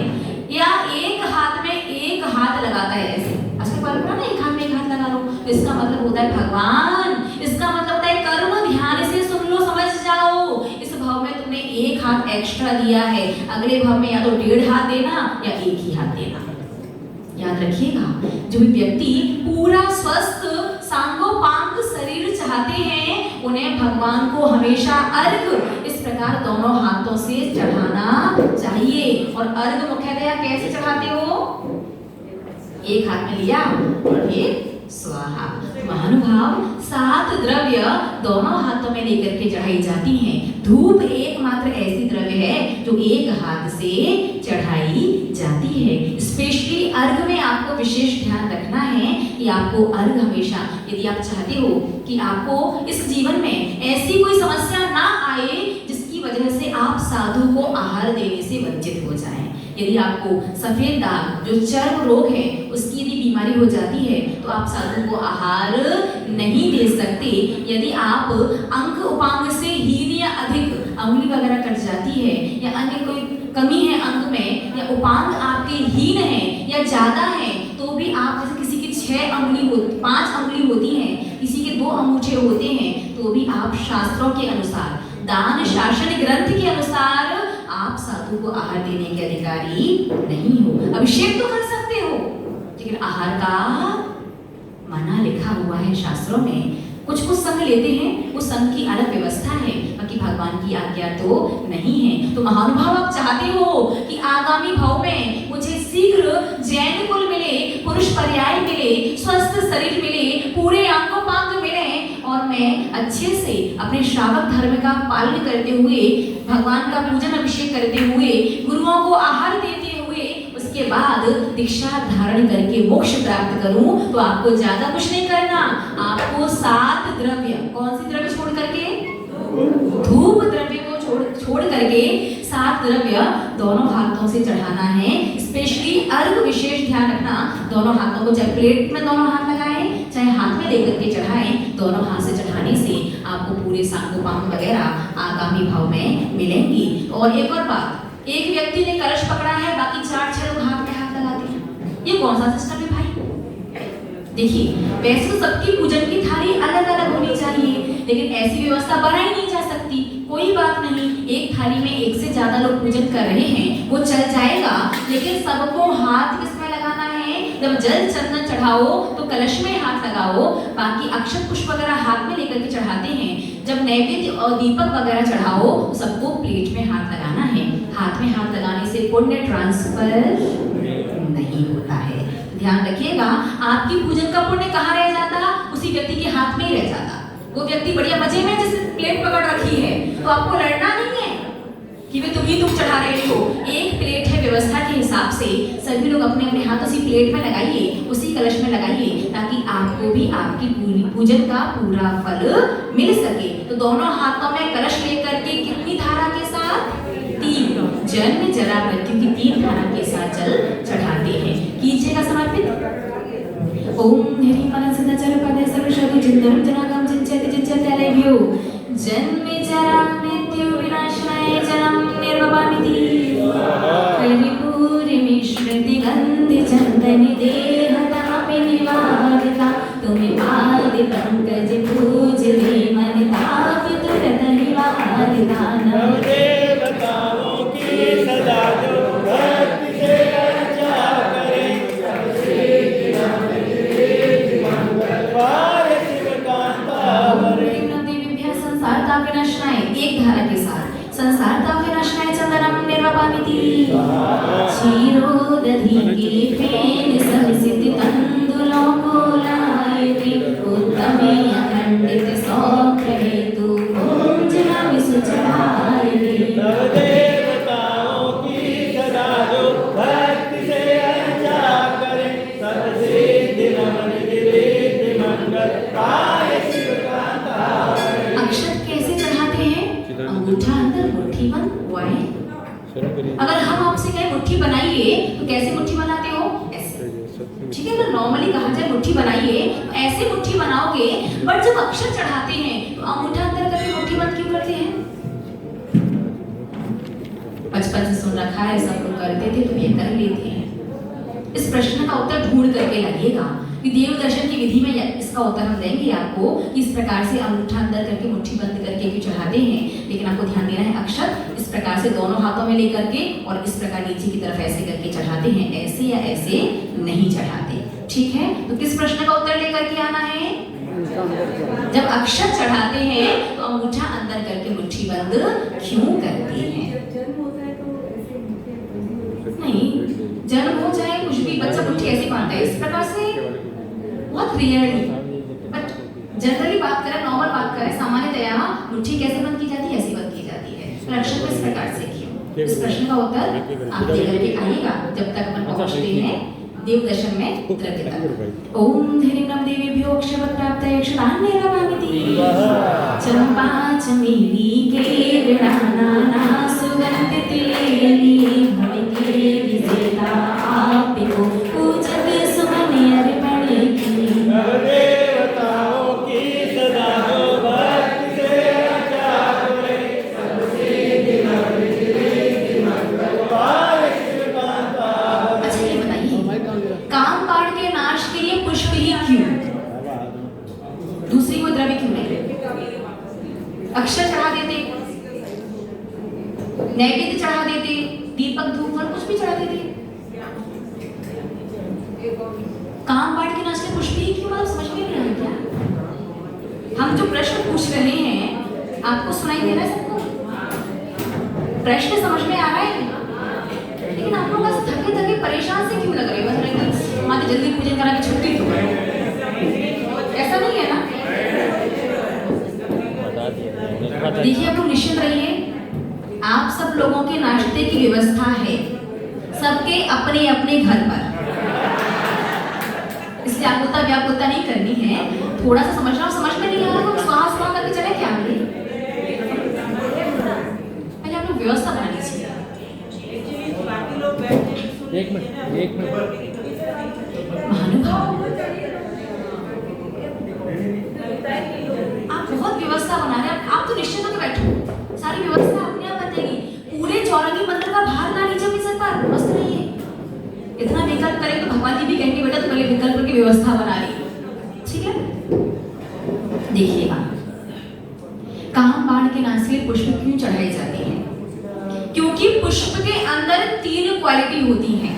या एक हाथ में एक हाथ लगाता है। ऐसे आजकल परंपरा ना, एक हाथ में एक हाथ लगा लो, तो इसका मतलब होता है भगवान। इसका मतलब होता है कर्म। ध्यान से सुन लो, समझ जाओ। इस भाव में तुमने एक हाथ एक्स्ट्रा दिया है, अगले भाव में या तो 1.5 हाथ देना या एक ही हाथ देना। याद रखिएगा, जो भी व्यक्ति पूरा स्वस्थ सांगोपांग शरीर चाहते हैं, उन्हें भगवान को हमेशा अर्घ इस प्रकार दोनों हाथों से चढ़ाना चाहिए। और अर्घ मुख्यतया कैसे चढ़ाते हो? एक हाथ में लिया और फिर स्वाहा। महानुभाव, 7 द्रव्य दोनों हाथों में लेकर के चढ़ाई जाती हैं। धूप एकमात्र ऐसी द्रव्य है जो एक हाथ से चढ़ाई जाती है। स्पेशली अर्घ में आपको विशेष ध्यान रखना है कि आपको अर्घ हमेशा, यदि आप चाहते हो कि आपको इस जीवन में ऐसी कोई समस्या ना आए जिसकी वजह से आप साधु को आहार देने से वंचित हो जाएं, यदि आपको सफेद दाग जो चर्म रोग है उसकी यदि बीमारी हो जाती है, तो आप साधु को आहार नहीं दे सकते। यदि आप अंग उपांग से हीन या अधिक, अंगुली वगैरह कट जाती है, या अन्य कोई कमी है अंग में, या उपांग आपके हीन है या ज्यादा है, तो भी आप, जैसे किसी की 6 अंगुली हो, 5 अंगुली होती है, किसी के 2 अंगूठे होते हैं, तो भी आप शास्त्रों के अनुसार, दान शासन ग्रंथ के अनुसार आप साधु को आहार देने के अधिकारी नहीं हो। अभिषेक तो कर सकते हो, लेकिन आहार का मना लिखा हुआ है शास्त्रों में। कुछ संघ लेते हैं, उस संघ की अलग व्यवस्था है। बाकी भगवान की आज्ञा तो नहीं है। तो महानुभाव आप चाहते हो कि आगामी भाव में मुझे शीघ्र जैन कुल मिले, पुरुष पर्याय मिले, स्वस्थ शरीर मिले, पूरे अंगोपांग मिले और मैं अच्छे से अपने श्रावक धर्म का पालन करते हुए, भगवान का पूजन अभिषेक करते हुए, गुरुओं को आहार देते हुए, उसके बाद दीक्षा धारण करके मोक्ष प्राप्त करूं, तो आपको ज्यादा कुछ नहीं करना। आपको 7 द्रव्य, कौन सी द्रव्य छोड़ करके? धूप द्रव्य को छोड़ करके 7 द्रव्य दोनों हाथों से चढ़ाना है। स्पेशली अर्घ विशेष ध्यान रखना, दोनों हाथों को चाहे प्लेट में दोनों हाथ लगाएं, चाहे हाथ में लेकर के चढ़ाएं, दोनों हाथ से चढ़ाने से आपको पूरे सांगोपांग वगैरह आगामी भाव में मिलेंगी। और एक और बात, एक व्यक्ति ने कलश पकड़ा है, बाकी 4-6 लोग हाथ में हाथ लगाते हैं, ये कौन सा सिस्टम है भाई? देखिए, वैसे तो सबकी पूजन की थाली अलग अलग होनी चाहिए, लेकिन ऐसी व्यवस्था बनाई नहीं जा सकती। कोई बात नहीं, एक थाली में एक से ज्यादा लोग पूजन कर रहे हैं, वो चल जाएगा, लेकिन सबको हाथ किसमें लगाना है? जब जल चंदन चढ़ाओ तो कलश में हाथ लगाओ, बाकी अक्षत पुष्प वगैरह हाथ में लेकर के चढ़ाते हैं। जब नैवेद्य और दीपक वगैरह चढ़ाओ, सबको प्लेट में हाथ लगाना है। हाथ में हाथ लगाने से पुण्य ट्रांसफर नहीं होता है। ध्यान रखिएगा, आपकी पूजन का पुण्य कहाँ रह जाता? उसी व्यक्ति के हाथ में ही रह जाता। वो व्यक्ति बढ़िया मजे में जिसने प्लेट पकड़ रखी है, तो आपको लड़ना नहीं है कि वे तुम चढ़ा रहे हो। एक प्लेट है, व्यवस्था के हिसाब से सभी लोग अपने अपने हाथ उसी प्लेट में लगाइए, उसी कलश में लगाइए, ताकि आपको भी आपकी पूजन का पूरा फल मिल सके। तो दोनों हाथों में कलश लेकर के कितनी धारा के साथ? 3, जन्म जरा मृत्यु की 3 धारा के साथ जल चढ़ाते हैं। कीजिएगा समर्पित। ओम हरि मन सिद्धचर पदे सर्वशक्ति चिंतन जनागम चिंचत चिंचतलेभ्यो जन्म जरा मृत्यु विनाशाय जन्म निर्वपामिति कलिपूरि स्मृति गंधि चंदन देहतापि निवारिता तुम्हें पाद पंकज पूजले मन तापि तुरत निवारिता नमो देवताओं की सदा जो भक्ति से अर्चा करें, पार शिव कांता वरे। संसारता विनाशनाय, एक धारा के साथ संसारता विनाशनाय चंदनम निर्वपामिति क्षीरोदधि के फेन सविसित तंदुलों को लायते उत्तमे अखंडित सौख्य हेतु भोजना विसु चढ़ायते। देवताओं की सदा जो भक्ति से अर्चा करें, सर्वसिद्धि नमन गिरिधि मंगल पाय शिव कांता। अक्षत कैसे चढ़ाते हैं? अंगूठा अंदर, मुट्ठी बंद, वाएं। अगर हम आपसे कहें मुट्ठी बनाइए, तो कैसे मुट्ठी बनाते हो? ऐसे, ठीक है। अगर नॉर्मली कहा जाए मुट्ठी बनाइए, तो ऐसे मुट्ठी बनाओगे, बट जब अक्षत चढ़ाते हैं तो अंगूठा अंदर करके मुट्ठी बंद क्यों करते हैं? बचपन से सुन रखा है, सब लोग करते थे तो ये कर लेते हैं। इस प्रश्न का उत्तर ढूंढ करके लाइएगा कि देव दर्शन की विधि में इसका उत्तर हम देंगे आपको कि इस प्रकार से अंगूठा अंदर करके मुट्ठी बंद करके भी चढ़ाते हैं। लेकिन आपको ध्यान देना है, अक्षत इस प्रकार से दोनों हाथों में लेकर के और इस प्रकार नीचे की तरफ ऐसे करके चढ़ाते हैं, ऐसे या ऐसे नहीं चढ़ाते। ठीक है, तो किस प्रश्न का उत्तर लेकर के आना है? जब अक्षत चढ़ाते हैं तो अंगूठा अंदर करके मुट्ठी बंद क्यों करते हैं? नहीं, जन्म हो चाहे कुछ भी, बच्चा मुट्ठी ऐसे बांधता है इस प्रकार से, बहुत रियरली, बट जनरली बात करें, नॉर्मल बात करें, सामान्यतया मुट्ठी कैसे बंद की जाती है? ऐसी बंद की जाती है। रक्षक को इस प्रकार से क्यों? इस प्रश्न का उत्तर आप लेकर के आइएगा जब तक अपन पहुंचते हैं देव दर्शन में द्रव्य तक। ओम धैर्य नम देवीभ्यो अक्षवत् प्राप्तये अक्षतान्य रवामिति चंपा चमेली के विणानाना सुगंधित लेली भविके विजेता आपको पूजक सुमन अर्पण की। देवताओं की सदा जो भक्ति से अर्चा करें, सर्वसिद्धि नमन गिरिधि मंगल पाय शिव कांता। अच्छा ये बताइए, काम काट के नाश के लिए पुष्प ही क्यों? दूसरी कोई द्रव्य क्यों नहीं? अक्षर चढ़ा देते, नैवेद्य चढ़ा देते, दीपक धूप और कुछ भी चढ़ा देते। काम काट के नाश के लिए पुष्प ही क्यों? मतलब समझ में नहीं आ रहा क्या? हम जो प्रश्न पूछ रहे हैं आपको सुनाई दे रहा है सबको? प्रश्न समझ में आ रहा है? लेकिन आप लोग बस थके थके परेशान से क्यों लग रहे हो? बस माँ जल्दी पूजन करा के छुट्टी दो, ऐसा नहीं है ना? देखिए आप लोग निश्चिंत रहिए, आप सब लोगों के नाश्ते की व्यवस्था है सबके अपने अपने घर पर, इसलिए आकुलता व्याकुलता नहीं करनी है। थोड़ा सा समझना, समझ में नहीं आ रहा तो स्वाहा स्वाहा करके चले क्या? पहले आप लोग व्यवस्था बना लीजिए। एक मिनट महानुभाव, आप बहुत व्यवस्था बना रहे हैं, आप तो निश्चित होकर बैठो, सारी व्यवस्था अपने आप बन जाएगी। पूरे चौरंगी मंदिर का भार ना नीचे अपनी सर पर, मस्त रहिए। इतना विकल्प करें तो भगवान जी भी कहेंगे बेटा तो पहले विकल्प की व्यवस्था बना रही, ठीक है? देखिएगा, काम बाण के नाम से पुष्प क्यों चढ़ाए जाते हैं? क्योंकि पुष्प के अंदर 3 क्वालिटी होती हैं,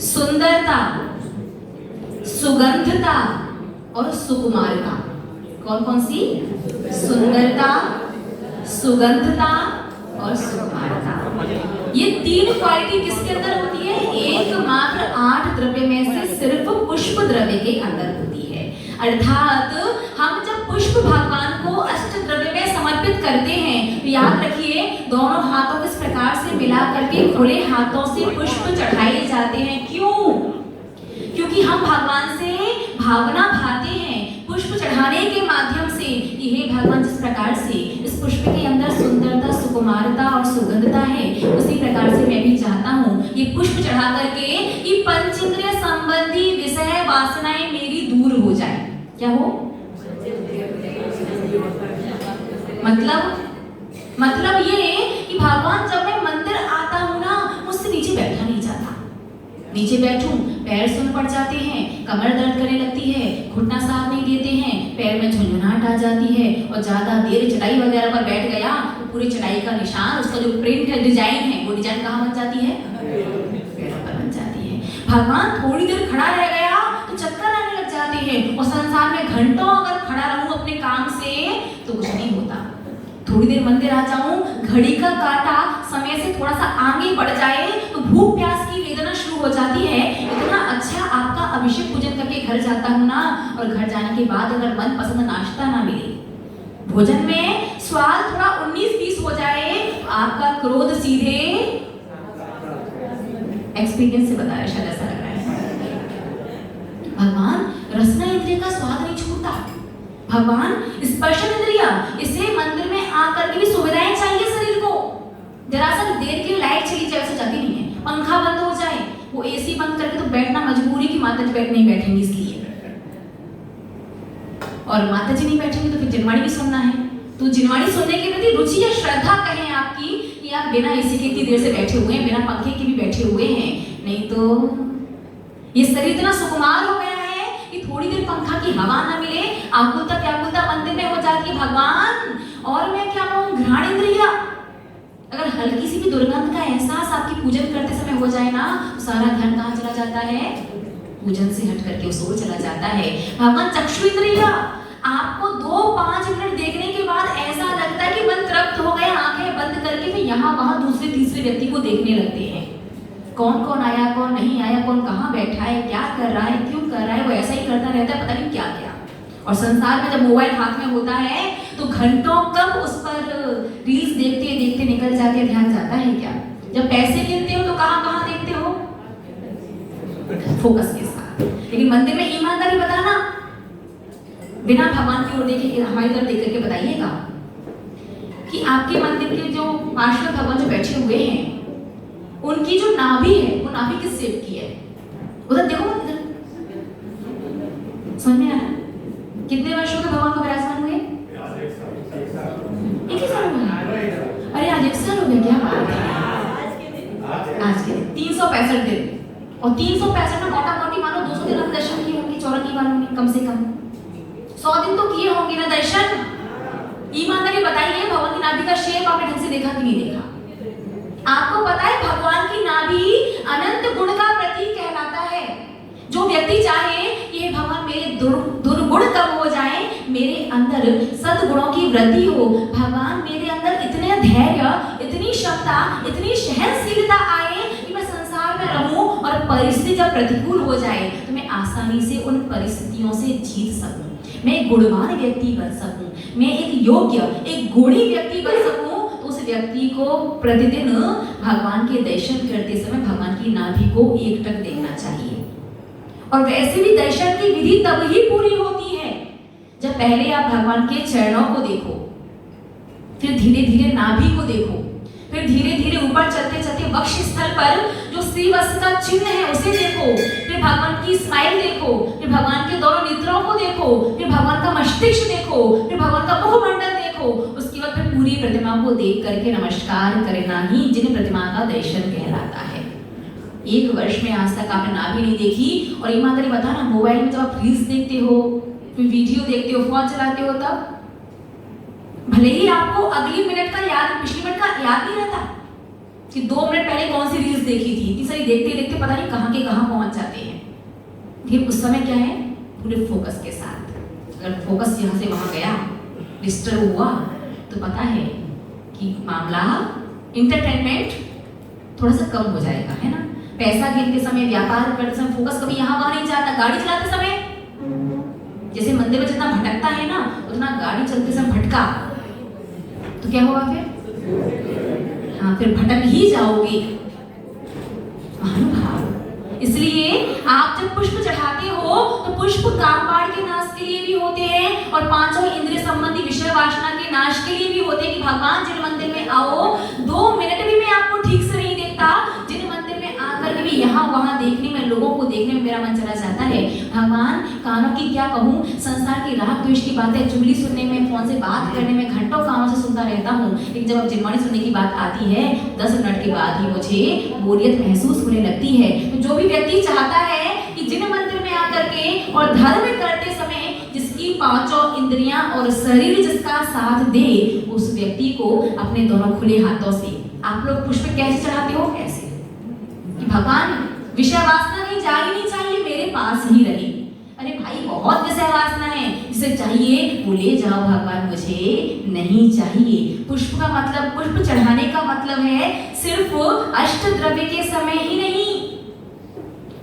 सुंदरता, सुगंधता और सुकुमारता। कौन कौन सी? सुंदरता, सुगंधता और सुकुमारता। ये 3 क्वालिटी किसके अंदर होती है? एकमात्र 8 द्रव्य में से सिर्फ पुष्प द्रव्य के अंदर होती है। अर्थात हम जब पुष्प भगवान को अष्ट द्रव्य में समर्पित करते हैं तो याद रखिए दोनों हाथों को इस प्रकार से मिला करके खुले हाथों से पुष्प चढ़ाए जाते हैं। क्यों? क्योंकि हम भगवान से भावना भाते हैं पुष्प चढ़ाने के माध्यम से। यह भगवान जिस प्रकार से इस पुष्प के अंदर सुंदरता, सुकुमारता और सुगंधता है, उसी प्रकार से मैं भी चाहता हूँ ये पुष्प चढ़ा करके ये पंचेंद्रिय संबंधी विषय वासनाएं मेरी दूर हो जाए। क्या हो? मतलब ये कि भगवान जब मैं मंदिर आता हूँ ना, मुझसे नीचे बैठा नहीं जाता। नीचे बैठूं पैर सुन पड़ जाते हैं, कमर दर्द करने लगती है, घुटना साथ नहीं देते हैं, पैर में झुंझुनाहट आ जाती है और ज्यादा देर चटाई वगैरह पर बैठ गया तो पूरी चटाई का निशान, उसका जो प्रिंट है, डिजाइन है, वो डिजाइन कहाँ बन जाती है? पैरों पर बन जाती है। भगवान थोड़ी देर खड़ा रह गया तो चक्कर आने लग जाते हैं, और संसार में घंटों अगर खड़ा रहूं अपने काम से तो कुछ नहीं होता। थोड़ी देर मंदिर आ जाऊं, घड़ी का कांटा समय से थोड़ा सा आगे बढ़ जाए तो भूख प्यास की वेदना शुरू हो जाती है। इतना अच्छा आपका अभिषेक पूजन करके घर जाता हूं ना, और घर जाने के बाद अगर मन पसंद नाश्ता ना मिले, भोजन में स्वाद थोड़ा 19-20 हो जाए तो आपका क्रोध सीधे, एक्सपीरियंस से बताया शायद ऐसा लग रहा है। भगवान रसना इंद्रिय का स्वाद नहीं छोड़ता। भगवान स्पर्श इंद्रिय, इसे मंदिर में आकर के भी सुविधाएं चाहिए शरीर को। जरा सा देर के लाइट चली जाए ऐसा जाती नहीं है, पंखा बंद हो जाए, वो एसी बंद करके तो बैठना मजबूरी की, माता जी बैठ नहीं बैठेंगी इसलिए, और माता जी नहीं बैठेंगे तो फिर जिनवाणी भी सुनना है। तो जिनवाणी सुनने के प्रति रुचि या श्रद्धा कहें आपकी कि आप बिना एसी के इतनी देर से बैठे हुए हैं, बिना पंखे के भी बैठे हुए हैं, नहीं तो ये शरीर इतना सुकुमार हो गया है कि थोड़ी देर पंखा की हवा ना मिले, आकुलता व्याकुलता मंदिर में हो जाती है। भगवान, और मैं क्या कहूँ, घ्राण इंद्रिय, अगर हल्की सी भी दुर्गंध का एहसास आपकी पूजन करते समय हो जाए ना, तो सारा ध्यान कहाँ चला जाता है? पूजन से हट करके उस ओर चला जाता है। भगवान चक्षु इंद्रिय, आपको 2-5 मिनट देखने के बाद ऐसा लगता है कि मन तृप्त हो गया, आंखें बंद करके फिर यहाँ वहां दूसरे तीसरे व्यक्ति को देखने लगते हैं। कौन कौन आया, कौन नहीं आया, कौन कहाँ बैठा है, क्या कर रहा है, क्यों कर रहा है, वो ऐसा ही करता रहता है, पता नहीं क्या क्या। और संसार में जब मोबाइल हाथ में होता है तो घंटों कब उस पर रील्स देखते देखते निकल जाते, ध्यान जाता है क्या? जब पैसे गिनते हो तो कहाँ कहाँ देखते हो? फोकस के साथ। लेकिन मंदिर में ईमानदारी बताना, बिना भगवान की ओर देखे हमारी तरफ देख करके बताइएगा कि आपके मंदिर के जो पार्षद भगवान जो बैठे हुए हैं, उनकी जो नाभि है वो नाभि किस शेप की है? उधर देखो, इधर समझ में आ रहा है? कितने वर्षों के भगवान को विराजमान हुए? 1 ही साल हुआ। अरे आज 1 साल हो गया, क्या बात है। आज के 365 दिन, और 365 में मोटा मोटी मानो 200 दिन हम दर्शन किए होंगे चौरंगी वालों ने, कम से कम 100 दिन तो किए होंगे ना दर्शन। ईमानदारी बताइए, भगवान की नाभि का शेप आपने ढंग से देखा कि नहीं देखा? आपको पता है भगवान की नाभि अनंत गुण का प्रतीक कहलाता है। जो व्यक्ति चाहे कि भगवान मेरे दुर्गुण कम हो जाए, मेरे अंदर सद्गुणों की वृद्धि हो। भगवान मेरे अंदर इतने धैर्य, इतनी क्षमता, इतनी सहनशीलता आए कि मैं संसार में रहूं और परिस्थिति जब प्रतिकूल हो जाए तो मैं आसानी से उन परिस्थितियों से जीत सकूं, मैं एक गुणवान व्यक्ति बन सकूं, मैं एक योग्य, एक गुणी व्यक्ति बन सकूं। तो उस व्यक्ति को प्रतिदिन भगवान के दर्शन करते समय भगवान की नाभि को एकटक देखना चाहिए। और वैसे भी दर्शन की विधि तब ही पूरी होती है जब पहले आप भगवान के चरणों को देखो, फिर धीरे धीरे नाभि को देखो, फिर धीरे धीरे ऊपर चलते चलते वक्ष स्थल पर जो श्रीवत्स का चिन्ह है उसे देखो, फिर भगवान की स्माइल देखो, फिर भगवान के दोनों नेत्रों को देखो, फिर भगवान का मस्तिष्क देखो, फिर भगवान का मुखमंडल देखो। उसके बाद फिर पूरी प्रतिमा को देख करके नमस्कार करना ही जिन प्रतिमा का दर्शन कहलाता है। एक वर्ष में आज तक आपने नाभि नहीं देखी और ईमानदारी बता ना, मोबाइल में जब आप रील्स देखते हो, फिर वीडियो देखते हो, फोन चलाते हो, तब भले ही आपको अगली मिनट का याद, पिछली मिनट का याद नहीं रहता कि 2 मिनट पहले कौन सी रील्स देखी थी, इतनी सारी देखते देखते पता नहीं कहाँ के कहाँ पहुंच जाते हैं। फिर उस समय क्या है, पूरे फोकस के साथ, अगर फोकस यहाँ से वहां गया, डिस्टर्ब हुआ, तो पता है कि मामला इंटरटेनमेंट थोड़ा सा कम हो जाएगा, है ना। पैसा गिनते समय, व्यापार करते समय फोकस कभी यहाँ वहां नहीं जाता। गाड़ी चलाते समय जैसे मंदिर में जितना भटकता है ना, उतना गाड़ी चलते समय भटका तो क्या होगा फिर? हाँ, फिर भटक ही जाओगे। महानुभाव, इसलिए आप जब पुष्प चढ़ाते हो तो पुष्प कामबाड़ के नाश के लिए भी होते हैं और 5 इंद्रिय संबंधी विषय वासना के नाश के लिए भी होते हैं। कि भगवान जिन मंदिर में आओ 2 मिनट भी मैं आपको ठीक से नहीं देखता, जिन मंदिर में आकर के भी यहाँ वहाँ देखने में, लोगों को देखने में मेरा मन चला जाता है। भगवान कानों की क्या कहूँ, संसार की राग द्वेष की बातें, चुगली सुनने में, फोन से बात करने में घंटों कानों से सुनता रहता हूँ, लेकिन जब अब जिनवाणी सुनने की बात आती है 10 मिनट के बाद ही मुझे बोरियत महसूस होने लगती है। तो जो भी व्यक्ति चाहता है कि जिन मंदिर में आकर के और धर्म करते समय जिसकी 5 इंद्रियां और शरीर जिसका साथ दे, उस व्यक्ति को अपने दोनों खुले हाथों से आप लोग पुष्प कैसे चढ़ाते हो? ऐसे कि भगवान विषय वासना नहीं जानी चाहिए, मेरे पास ही रहे। अरे भाई, बहुत विषय वासना है, जिसे चाहिए वो ले जाओ, भगवान मुझे नहीं चाहिए। पुष्प का मतलब, पुष्प चढ़ाने का मतलब है सिर्फ अष्ट द्रव्य के समय ही नहीं।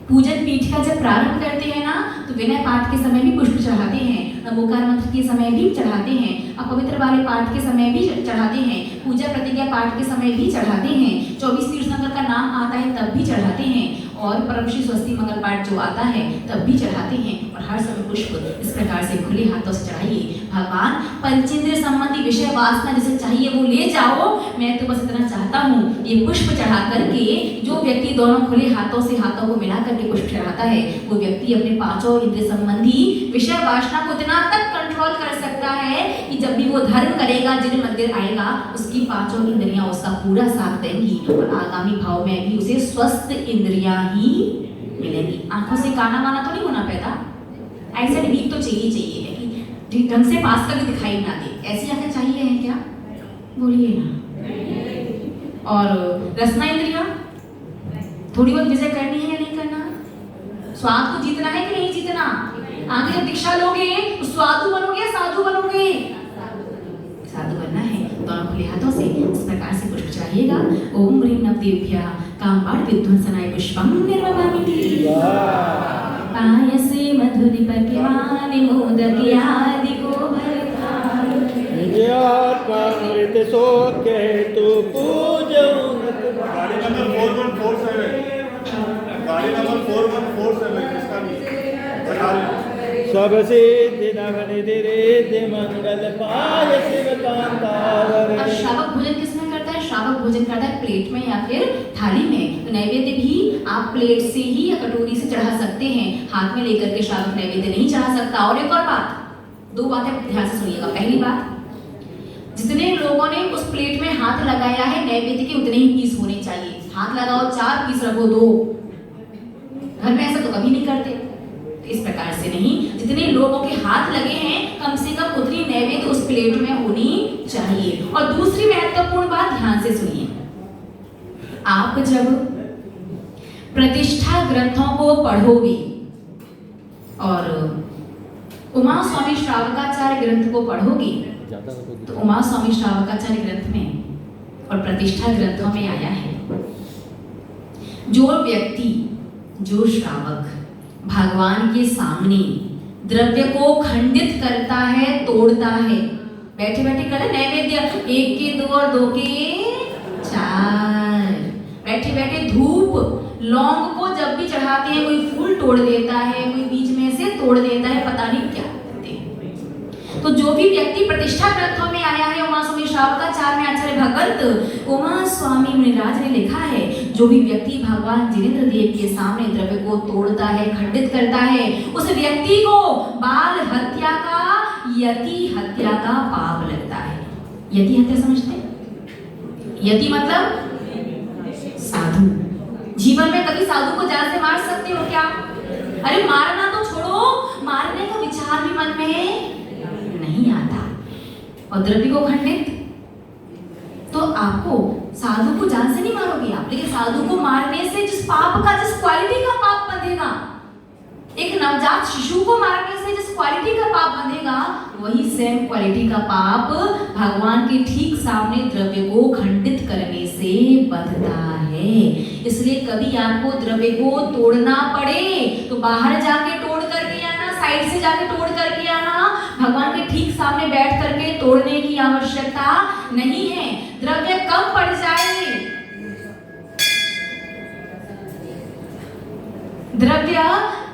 पूजन पीठ का जब प्रारंभ करते हैं ना, तो विनय पाठ के समय भी पुष्प चढ़ाते हैं, नमोकार मंत्र के समय भी चढ़ाते हैं, अपवित्र वाले पाठ के समय भी चढ़ाते हैं, पूजा प्रतिज्ञा पाठ के समय भी चढ़ाते हैं, 24 तीर्थंकर का नाम आता है तब भी चढ़ाते हैं, और परम श्री स्वस्ति मंगल पाठ जो आता है तब भी चढ़ाते हैं। और हर समय पुष्प इस प्रकार से खुले हाथों से चढ़ाइए। भगवान पंचेंद्रिय संबंधी विषय वासना जिसे चाहिए वो ले जाओ, मैं तो बस इतना चाहता हूँ। ये पुष्प चढ़ा करके जो व्यक्ति दोनों खुले हाथों से हाथों को मिला करके पुष्प चढ़ाता है, वो व्यक्ति अपने 5 इंद्रिय संबंधी विषय वासना को इतना तक कंट्रोल कर सकता है कि जब भी वो धर्म करेगा, जिन मंदिर आएगा, उसकी 5 इंद्रियां उसका पूरा साथ देंगी और आगामी भाव में भी उसे स्वस्थ इंद्रियां ही मिलेंगी। आंखों से काना माना तो नहीं होना पैदा, ऐसा वीक तो चाहिए है कि ढंग से पास का भी दिखाई ना दे, ऐसी आंखें चाहिए है क्या? बोलिए ना। और रसना इंद्रियां थोड़ी बहुत विजय करनी है या नहीं करना? स्वाद को जीतना है कि नहीं जीतना? आगे जब दीक्षा लोगे तो स्वादु बनोगे या साधु बनोगे? साधु बनना है। दोनों खुले हाथों से इस प्रकार से पुष्प चढ़ाइएगा। ओम ह्रीं नवदेभ्यः कामबाण विध्वंसनाय पुष्पं निर्वपामि। पायसे मधुरिपक्वानि मोदकयादि गोभरकानि। नित्यात्मा अमृत शोक हेतु पूजो। गाड़ी नंबर 4147, गाड़ी नंबर 4147 इसका भी बता रहे। सब सिद्धि नव निधि रिद्धि मंगल पाय शिव कांतावर। अब श्रावक भोजन किसमें करता है? श्रावक भोजन करता है प्लेट में या फिर थाली में। तो नैवेद्य भी आप प्लेट से ही या कटोरी से चढ़ा सकते हैं, हाथ में लेकर के श्रावक नैवेद्य नहीं चढ़ा सकता। और एक और बात, 2 बातें ध्यान से सुनिएगा। पहली बात, जितने लोगों ने उस प्लेट में हाथ लगाया है, नैवेद्य के उतने ही पीस होने चाहिए। हाथ लगाओ 4 पीस रखो 2, घर में ऐसा तो कभी नहीं करते। इस प्रकार से नहीं, जितने लोगों के हाथ लगे हैं कम से कम उतनी नैवेद्य उस प्लेट में होनी चाहिए। और दूसरी महत्वपूर्ण बात ध्यान से सुनिए, आप जब प्रतिष्ठा ग्रंथों को पढ़ोगे और उमा स्वामी श्रावकाचार्य ग्रंथ को पढ़ोगे तो उमा स्वामी श्रावकाचार्य ग्रंथ में और प्रतिष्ठा ग्रंथों में आया है, जो व्यक्ति, जो श्रावक भगवान के सामने द्रव्य को खंडित करता है, तोड़ता है, बैठे बैठे करे नैवेद्य 1 के 2 और 2 के 4, बैठे बैठे धूप लौंग को जब भी चढ़ाते हैं कोई फूल तोड़ देता है, कोई बीच में से तोड़ देता है, पता नहीं क्या करते हैं। तो जो भी व्यक्ति प्रतिष्ठा ग्रंथों में आया है, उमा स्वामी श्रावकाचार्य में आचार्य भगवंत उमा स्वामी मुनिराज ने लिखा है, जो भी व्यक्ति भगवान जिनेंद्र देव के सामने द्रव्य को तोड़ता है, खंडित करता है, उस व्यक्ति को बाल हत्या का, यति हत्या का पाप लगता है। यति हत्या समझते हैं? यति मतलब साधु। जीवन में कभी साधु को जान से मार सकते हो क्या? अरे मारना तो छोड़ो, मारने का विचार भी मन में नहीं आता। और द्रव्य को खंडित, तो आपको साधु को जान से नहीं मारोगे आप, लेकिन साधु को मारने से जिस पाप का, जिस क्वालिटी का पाप बंधेगा, एक नवजात शिशु को मारने से जिस क्वालिटी का पाप बंधेगा, वही सेम क्वालिटी का पाप भगवान के ठीक सामने द्रव्य को खंडित करने से बंधता है। इसलिए कभी आपको द्रव्य को तोड़ना पड़े तो बाहर जाके तोड़ करके आना, साइड से जाके तोड़ करके आना, भगवान के ठीक सामने बैठ करके तोड़ने की आवश्यकता नहीं है। द्रव्य कम पड़ जाए, द्रव्य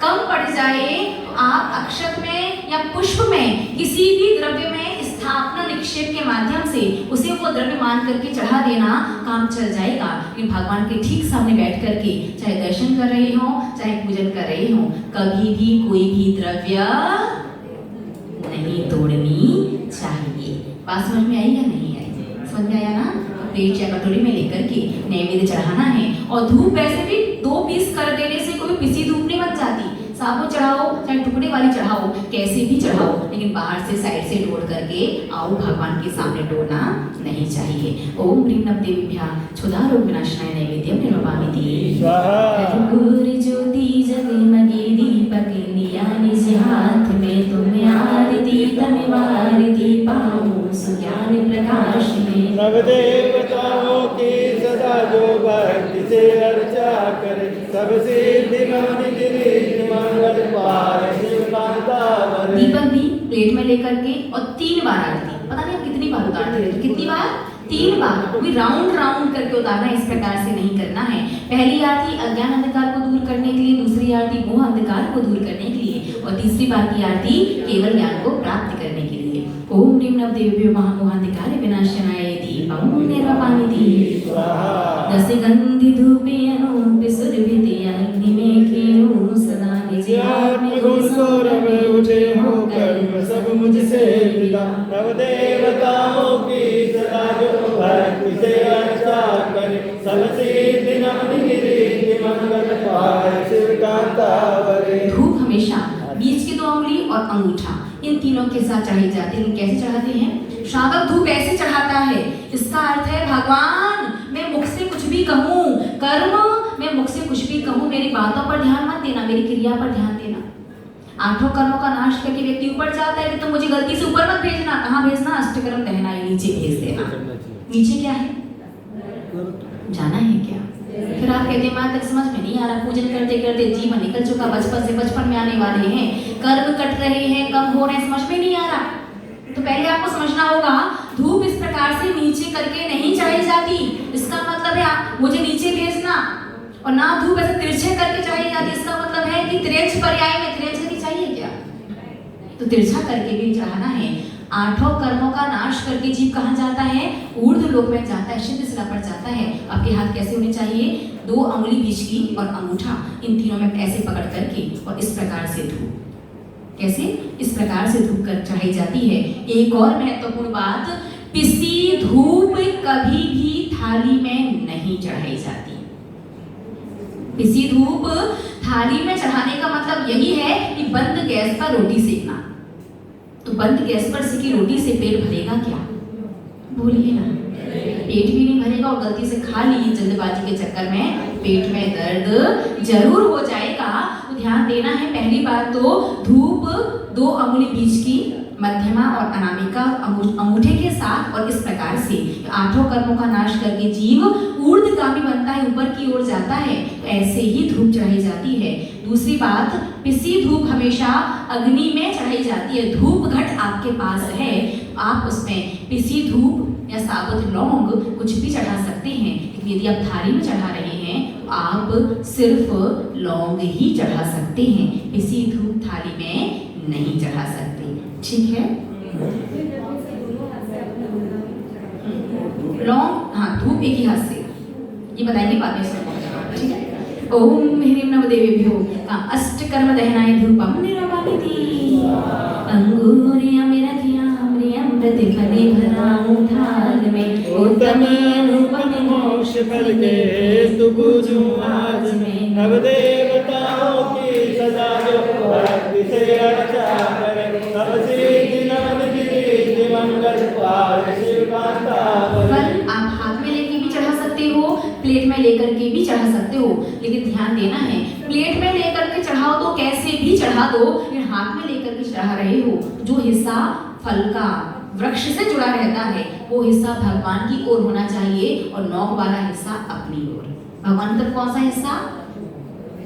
कम पड़ जाए तो आप अक्षत में या पुष्प में, किसी भी द्रव्य में स्थापना निक्षेप के माध्यम से उसे वो द्रव्य मान करके चढ़ा देना, काम चल जाएगा। लेकिन भगवान के ठीक सामने बैठ करके चाहे दर्शन कर रहे हो, चाहे पूजन कर रहे हो, कभी भी कोई भी द्रव्य नहीं तोड़नी चाहिए। बात समझ में आई या नहीं आई? समझ में आया ना? प्लेट या कटोरी में लेकर के नैवेद्य चढ़ाना है। और धूप वैसे भी 2 पीस कर देने से कोई पिसी धूप नहीं बच जाती। साबुन चढ़ाओ चाहे टुकड़े वाली चढ़ाओ, कैसे भी चढ़ाओ, लेकिन बाहर से साइड से तोड़ करके आओ, भगवान के सामने तोड़ना नहीं चाहिए। ओम ह्रीं नम देवीभ्यः क्षुधा रोग विनाशनाय नैवेद्यं निर्वपामि स्वाहा। गुरु ज्योति जगमगे दीपक लिया निज हाथ में, तुम आरती तम आरती पाऊं सुज्ञान प्रकाश में। सब देवताओं की सदा जो भक्ति से अर्चा करे, सब सिद्धि मंगल पाए शिव कांता वरे। दीपक भी प्लेट में लेकर के और 3 बार आरती, पता नहीं आप कितनी बार उतारते हैं, कितनी बार? 3 बार। कोई राउंड राउंड करके उतारना, इस प्रकार से नहीं करना है। पहली आरती अज्ञान अंधकार को दूर करने के लिए, दूसरी आरती मोह अंधकार को दूर करने के लिए, और तीसरी बार की आरती केवल ज्ञान को प्राप्त करने के लिए। ओम ह्रीं नम देवीभ्यो महामोहांधकार विनाशनाय दीपं निर्वपामि स्वाहा। दस गंधि धूपे अनूप सुरभिति अग्नि में खेलूं सदा निज आत्म गुण गौरव उठे होकर सब मुझसे विदा। नव देवताओं की सदा जो भक्ति से अर्चा करे, सब सिद्धि मंगल पाए शिव कांता वरे। धूप हमेशा बीच की 2 उंगली और अंगूठा, इन तीनों के साथ चढ़ाई जाती है। कैसे चढ़ाते हैं? श्रावक धूप ऐसे चढ़ाता है, इसका अर्थ है भगवान मैं मुख से कुछ भी कहूँ, कर्म मैं मुख से कुछ भी कहूँ, मेरी बातों पर ध्यान मत देना, मेरी क्रिया पर ध्यान देना। 8 कर्मों का नाश करके व्यक्ति ऊपर जाता है कि तुम मुझे गलती से ऊपर मत भेजना। कहाँ भेजना? अष्टकर्म दहना, नीचे भेज देना। नीचे क्या है? जाना है क्या? फिर आप कहते हैं माँ तक समझ में नहीं आ रहा, पूजन करते करते जीवन निकल चुका, बचपन से बचपन में आने वाले हैं, कर्म कट रहे हैं, कम हो रहे हैं, समझ में नहीं आ रहा। तो पहले आपको समझना होगा धूप इस प्रकार से नीचे करके नहीं चढ़ाई जाती। इसका मतलब है मुझे नीचे भेजना, और ना धूप ऐसे तिरछे करके चढ़ाई जाती। इसका मतलब है कि तिरछ पर्याय में तिरछ नहीं चाहिए क्या? तो तिरछा करके भी चढ़ाना है। 8 कर्मों का नाश करके जीव कहाँ जाता है? ऊर्ध्व लोक में जाता है, सिद्ध शिला पर जाता है। आपके हाथ कैसे होने चाहिए? 2 उंगली बीच की और अंगूठा, इन तीनों में ऐसे पकड़ करके, और इस प्रकार से धूप, कैसे? इस प्रकार से धूप कर चढ़ाई जाती है। एक और महत्वपूर्ण बात, पिसी धूप कभी भी थाली में नहीं चढ़ाई जाती। पिसी धूप थाली में चढ़ाने का मतलब यही है कि बंद गैस पर रोटी सेकना। तो बंद गैस पर सेकी रोटी से पेट भरेगा क्या? बोलिए ना, पेट भी नहीं भरेगा, और गलती से खा ली जल्दबाजी के चक्कर में पेट में दर्द जरूर हो जाएगा। तो ध्यान देना है। पहली बात तो धूप 2 अंगुली बीच की, मध्यमा और अनामिका अंगूठे के साथ, और इस प्रकार से 8 कर्मों का नाश करके जीव ऊर्ध्वगामी बनता है, ऊपर की ओर जाता है। तो ऐसे ही धूप चढ़ाई जाती है। दूसरी बात, पिसी धूप हमेशा अग्नि में चढ़ाई जाती है। धूप घट आपके पास है, आप उसमें पिसी धूप या साबुत लौंग कुछ भी चढ़ा सकते हैं। लेकिन यदि आप थाली में चढ़ा रहे हैं तो आप सिर्फ लौंग ही चढ़ा सकते हैं, पिसी धूप थाली में नहीं चढ़ा सकते। ठीक है, लौंग, हाँ, धूप एक ही हाथ से, ये बताएंगे बाद में। ठीक है, ओम ह्रीं नमः देवेभ्यो अष्टकर्म दहनाय धूपम निरवामिति अंगूरियं रखियाम्रियं प्रतिफले भराऊं थाल में उत्तम अनुपम मोक्ष फल के हेतु पूजूं आज मैं। नव देवताओं की सदा जो भक्ति से अर्चा करे, सब सिद्धि नवनिधि रिद्धि मंगल पार शिव कांता फल आप हाथ में लेके भी चढ़ा सकते हो, प्लेट में लेकर के भी चढ़ा सकते हो। लेकिन ध्यान देना है, प्लेट में लेकर के चढ़ाओ तो कैसे भी चढ़ा दो, लेकिन हाथ में लेकर के चढ़ा रहे हो, जो हिस्सा फल का वृक्ष से जुड़ा रहता है वो हिस्सा भगवान की ओर होना चाहिए, और नोक वाला हिस्सा अपनी ओर। भगवान की तरफ कौन सा हिस्सा?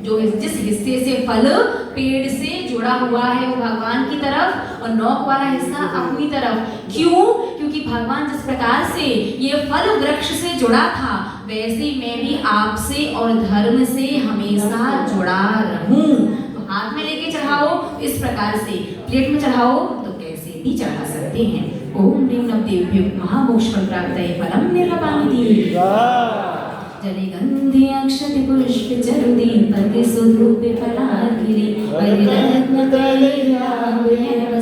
जो जिस हिस्से से फल पेड़ से जुड़ा हुआ है वो भगवान की तरफ, और नोक वाला हिस्सा अपनी तरफ। क्यों? क्योंकि भगवान जिस प्रकार से ये फल वृक्ष से जुड़ा था, वैसे ही मैं भी आपसे और धर्म से हमेशा जुड़ा रहूं। तो हाथ में लेके चढ़ाओ इस प्रकार से, प्लेट में चढ़ाओ तो कैसे भी चढ़ा सकते हैं। ओम ह्रीं नमः देवेभ्यो महामोक्ष फल प्राप्तये फलं निर्वापयति जले गंधे अक्षत पुष्प चरु दीपक सुधूप फलार्घ्रि परिरत्न तैलव्य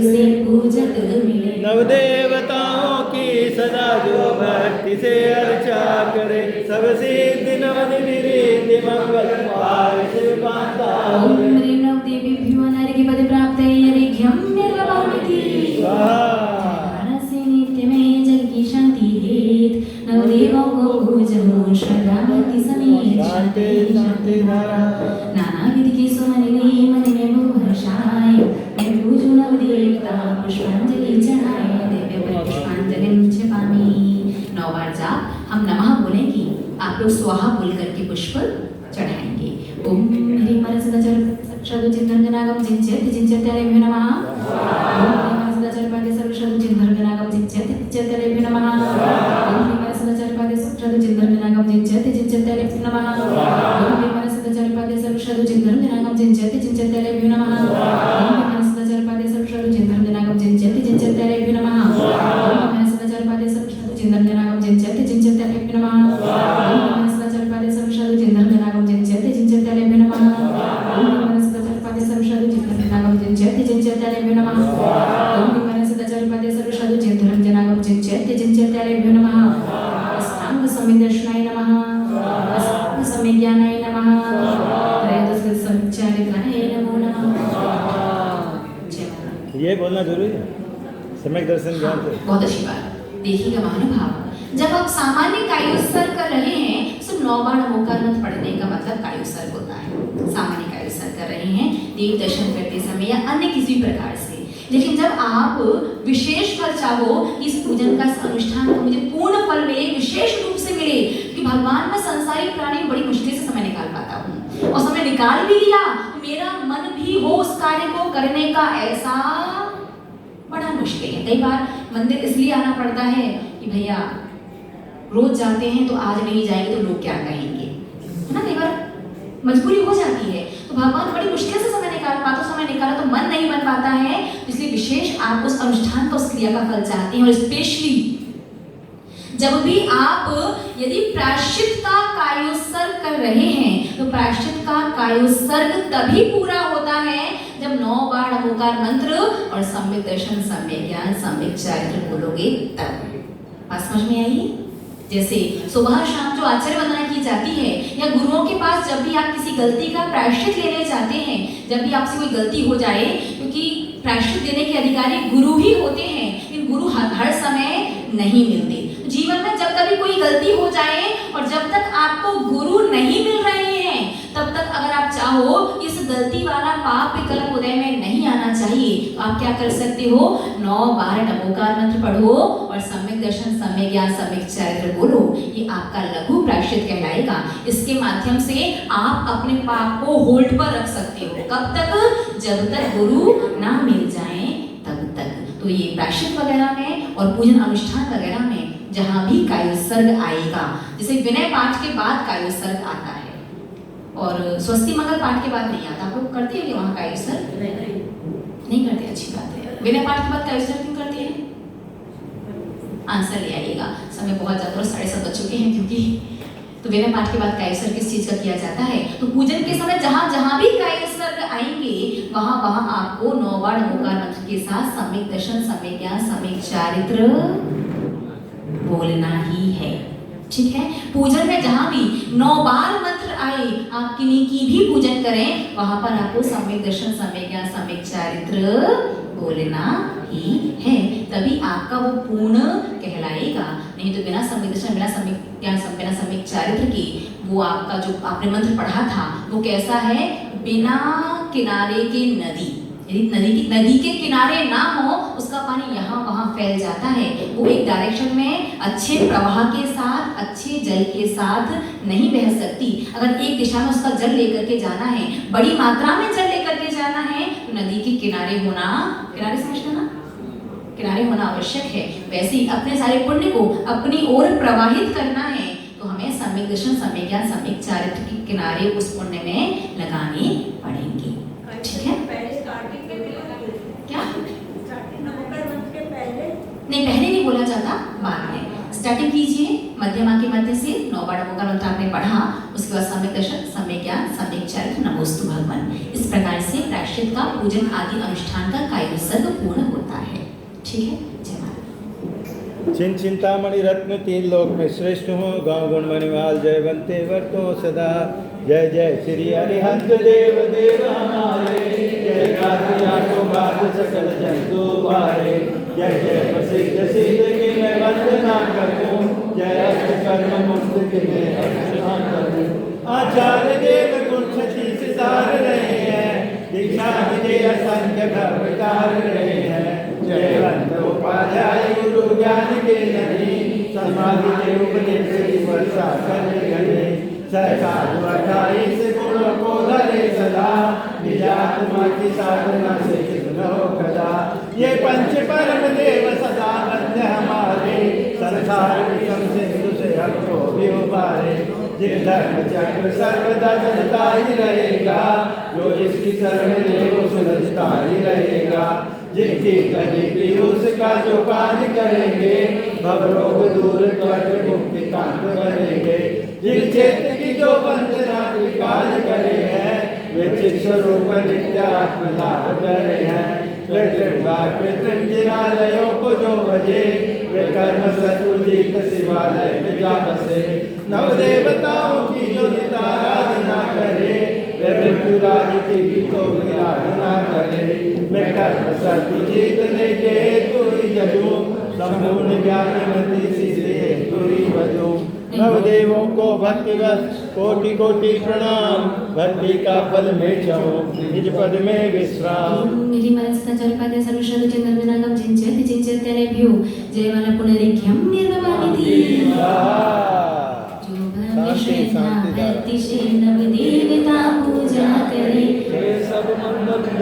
से पूजत मिले। नव देवताओं की सदा जो भक्ति से अर्चा करे, सब सिद्धि नवनिधि रिद्धि मंगल पार शिव कांता। ओम ह्रीं नमः देवेभ्यो अनार्घ्य पद प्राप्तये अर्घ्यं निर्वापयति नित्यमय जल की शांति हेत नवदेवों को पूजो श्रद्धावती समेत शांति शांति धारा नाना विधि की सुमनि मन में मोह हर्षाय मैं पूजू नवदेवता पुष्पांजलि चढ़ाए दिव्य पुष्पांजलि छिपामी। 9 बार जाप हम नमः बोलेंगे, आप लोग स्वाहा बोल करके पुष्प चढ़ाएंगे। ओम ह्रीं परसदचर शब्द चिंतनागम जिंचेत जिंचत्यालेभ्यो नमः। ओम परसदचरपादे सर्वशब्द चिंतनागम जिंचेत जिंचत्यालेभ्यो नमः। ओम परसदचरपादे सर्वशब्द चिंतनागम जिंचेत जिंचत्यालेभ्यो नमः। ओम परसदचरपादे सर्वशब्द चिंतनागम जिंचेत जिंचत्यालेभ्यो नमः। ओम परसदचरपादे सर्वशब्द चिंतनागम जिंचेत जिंचत्यालेभ्यो नमः। ओम परसदचरपादे सर्वशब्द चिंतनागम जिंचेत जिंचत्यालेभ्यो नमः। ओम परसदचरपादे सर्वशब्द चिंतनागम जिंचेत जिंचत्यालेभ्यो नमः। ओम परसदचरपादे सर्वशब्द चिंतनागम जिंचेत जिंचत्यालेभ्यो नमः। ओम परसदचरपादे सर्वशब्द चिंतनागम जिंचेत जिंचत्यालेभ्यो नमः। अष्टांग समिदर्शनाय नमः। अष्टांग समिज्ञानाय नमः। त्रयोदश संचारित्राय नमो नमः। ये बोलना जरूरी है, सम्यक दर्शन ज्ञान से। बहुत अच्छी बात। देखिएगा महानुभाव, जब आप सामान्य कायोत्सर्ग कर रहे हैं तो 9 बार नमोकार मत पढ़ने का मतलब कायोत्सर्ग होता है। सामान्य कायोत्सर्ग कर रहे हैं देव दर्शन करते समय या अन्य किसी प्रकार से। लेकिन जब आप विशेष फल चाहो, इस पूजन का अनुष्ठान को मुझे पूर्ण फल मिले, विशेष रूप से मिले, कि भगवान में संसारिक प्राणी बड़ी मुश्किल से समय निकाल पाता हूँ, और समय निकाल भी लिया तो मेरा मन भी हो उस कार्य को करने का, ऐसा बड़ा मुश्किल है। कई बार मंदिर इसलिए आना पड़ता है कि भैया रोज जाते हैं तो आज नहीं जाएंगे तो लोग क्या कहेंगे, है ना। कई बार मजबूरी हो जाती है, तो भगवान बड़ी मुश्किल से समय निकाल पाता, समय निकाला तो मन नहीं बन पाता है। इसलिए विशेष आप उस अनुष्ठान का, उस क्रिया का फल चाहते हैं। और स्पेशली जब भी आप यदि प्रायश्चित का कायोत्सर्ग कर रहे हैं, तो प्रायश्चित का कायोत्सर्ग तभी पूरा होता है जब 9 बार नमोकार मंत्र और सम्यक दर्शन, सम्यक ज्ञान, सम्यक चरित्र बोलोगे तब। बात समझ में आई? जैसे सुबह शाम जो आचार्य वंदना की जाती है, या गुरुओं के पास जब भी आप किसी गलती का प्रायश्चित लेने जाते हैं, जब भी आपसे कोई गलती हो जाए, क्योंकि प्रायश्चित देने के अधिकारी गुरु ही होते हैं, लेकिन गुरु हर समय नहीं मिलते। जीवन में जब कभी कोई गलती हो जाए और जब तक आपको गुरु नहीं मिल रहे हैं, तब तक तक अगर आप चाहो इस गलती वाला पाप विकल्प उदय में नहीं आना चाहिए तो आप क्या कर सकते हो, 9 बार नमोकार मंत्र पढ़ो और सम्यक दर्शन, सम्यक ज्ञान, सम्यक चरित्र बोलो। ये आपका लघु प्रायश्चित कहलाएगा। इसके माध्यम से आप अपने पाप को होल्ड पर रख सकते हो। कब तक? जब तक गुरु ना मिल जाए तब तक। तो ये प्रायश्चित वगैरह में और पूजन अनुष्ठान वगैरह में जहाँ भी कायोत्सर्ग आएगा, जैसे विनय पाठ के बाद कायोत्सर्ग आता है और स्वस्ति मंगल पाठ के बाद नहीं आता। आप लोग करते हैं कि वहाँ कायोत्सर्ग नहीं करते? अच्छी बात है। विनय पाठ के बाद कायोत्सर्ग क्यों करते हैं? आंसर ले आइएगा। समय बहुत ज्यादा और 7:30 बज चुके हैं क्योंकि तो विनय पाठ के बाद कायोत्सर्ग किस चीज का किया जाता है? तो पूजन के समय जहाँ जहाँ भी कायोत्सर्ग आएंगे वहाँ वहाँ आपको 9 बार नमोकार मंत्र के साथ सम्यक दर्शन, सम्यक ज्ञान, सम्यक चारित्र बोलना ही है। ठीक है। पूजन में जहाँ भी 9 बार मंत्र आए, आप किन्हीं की भी पूजन करें वहां पर आपको सम्यक दर्शन, सम्यक ज्ञान, सम्यक चारित्र बोलना ही है। तभी आपका वो पूर्ण कहलाएगा। नहीं तो बिना सम्यक दर्शन, बिना सम्यक ज्ञान, बिना सम्यक चारित्र की वो आपका जो आपने मंत्र पढ़ा था वो कैसा है? बिना किनारे के नदी। यदि नदी के किनारे ना हो, उसका पानी यहाँ वहाँ फैल जाता है। वो एक डायरेक्शन में अच्छे प्रवाह के साथ, अच्छे जल के साथ नहीं बह सकती। अगर एक दिशा में उसका जल लेकर के जाना है, बड़ी मात्रा में जल लेकर के जाना है, तो नदी के किनारे होना, किनारे समझना ना, किनारे होना आवश्यक है। वैसे ही अपने सारे पुण्य को अपनी ओर प्रवाहित करना है तो हमें सम्यक दर्शन, सम्यक ज्ञान, सम्यक चारित्र के किनारे उस पुण्य में लगाने पड़ेंगे। ठीक है। क्या? नहीं, पहले नहीं बोला जाता, बाद में। स्टार्टिंग कीजिए मध्यमा के मध्य से 9 बार नमोकार मंत्र आपने पढ़ा, उसके बाद सम्यक दर्शन, सम्यक ज्ञान, सम्यक चारित्र, नमोस्तु भगवान। इस प्रकार से प्रायश्चित का, पूजन आदि अनुष्ठान का कायोत्सर्ग पूर्ण होता है। ठीक है। जय माता। चिन चिंतामणि रत्न 3 लोक में श्रेष्ठ हो, गाँव गुण मणिमाल जयवंते वर्तो सदा। जय जय श्री अरिहंत देव देव हमारे, जय गातिया को गात सकल जंतु वारे। जय जय प्रसिद्ध सिद्ध की मैं वंदना करूं, जय अष्ट कर्म मुक्त की मैं अर्चना करूं। आचार्य देव गुण सती सितार रहे हैं, दीक्षा विजय असंख्य भ्रमकार रहे हैं। जयवंत उपाध्याय गुरु ज्ञान के नदी, समाधि के उपदेश वर्षा कर गए। सहसा 28 गुण को धरे सदा, निजात्मा की साधना से कितना हो कदा। ये पंच परम देव सदा बंद हमारे, संसार विषम सिंधु से हमको भी उबारे। जिन धर्म चक्र सर्वदा चलता ही रहेगा, जो जिसकी शरण ले वो सुलझता ही रहेगा। जिनकी गरीबी उसका जो कार्य करेंगे, भवरोग दूर कर मुक्ति कांत करेंगे। जिन क्षेत्र की जो वंदना कार्य करे हैं, वे चित स्वरूप नित्यात्म लाभ करे हैं। वे कृतृंजनालयों को जो बजे, वे कर्म शत्रुजीत शिवालय में जा बसे। नव देवताओं की जो आराधना करे, वे मृत्युराज की गीतों की आराधना करे। मैं कर्म शत्रुजीतने के हेतु ही जजू, संपूर्ण ज्ञानमती सीधे हेतु ही बजू। नवदेवों को भक्तिवश कोटि कोटि प्रणाम, भक्ति का फल में चाहो निज पद में विश्राम। मेरी मनस्ता चरपादे सर्वशद चंद्रनागम चिंचत चिंचत्यनेभ्यो जयमाला पुनरिक्यम निर्ममानिधि। जो भक्ति नवदेवता पूजा करे,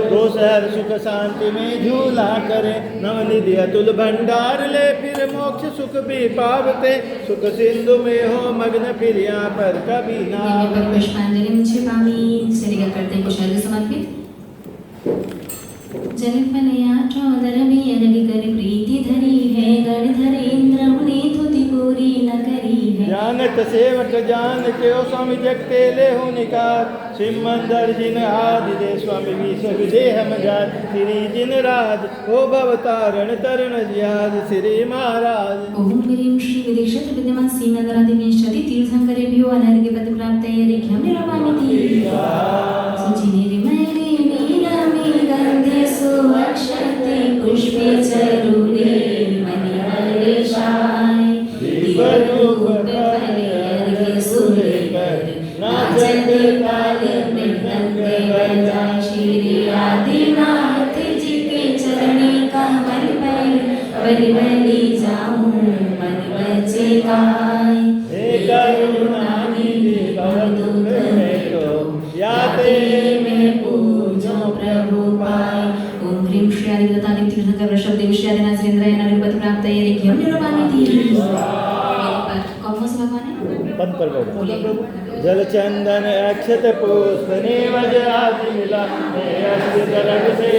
तो सहर सुख शांति में झूला करे। नवनिधि अतुल भंडार ले, फिर मोक्ष सुख भी पावते। सुख सिंधु में हो मग्न, फिर यहाँ पर कभी ना। पुष्पांजलि छिपामी शरीर करते हैं कुशल समर्पित। जलफलया चौदर में अलग कर प्रीति धरी है, गणधर इंद्र मुनि तुति पूरी न करी है। जानत सेवक जान के ओ स्वामी जगते ले हो निकार, सिमंदर जिन आदि दे स्वामी विश्व विदेह मजार। श्री जिन राज हो भवतारण तरण जियाद श्री महाराज। ओम ह्रीं श्री विदेशत्र विद्यमान सीमंदरादि में शति तीर्थंकरेभ्यो अनर्घ्य पद प्राप्तये ऋख्यं निरमामिति। सुचिनि रिमैरि मीनामि गन्धे सुअक्षते पुष्पे चरुले मणिमल्लेशाय। दीपधूप फले अर्घ्य सुलेकर नाचते ताल बलि बलि जाऊं मन बचे काय। हे करुणा निधि भव दुख हेतु या ते मैं पूजो प्रभु पाय। ओम ह्रीं श्री आदिदत्तादि तीर्थंकर वृषभ देव श्री आदिनाथ सुरेंद्राय नरपति प्राप्त ये रिक्यम निरूपानी थी। कौन से भगवान है? पद पर बोलो। जल चंदन अक्षत पुष्प निवजाति मिला हे अस्य दरग से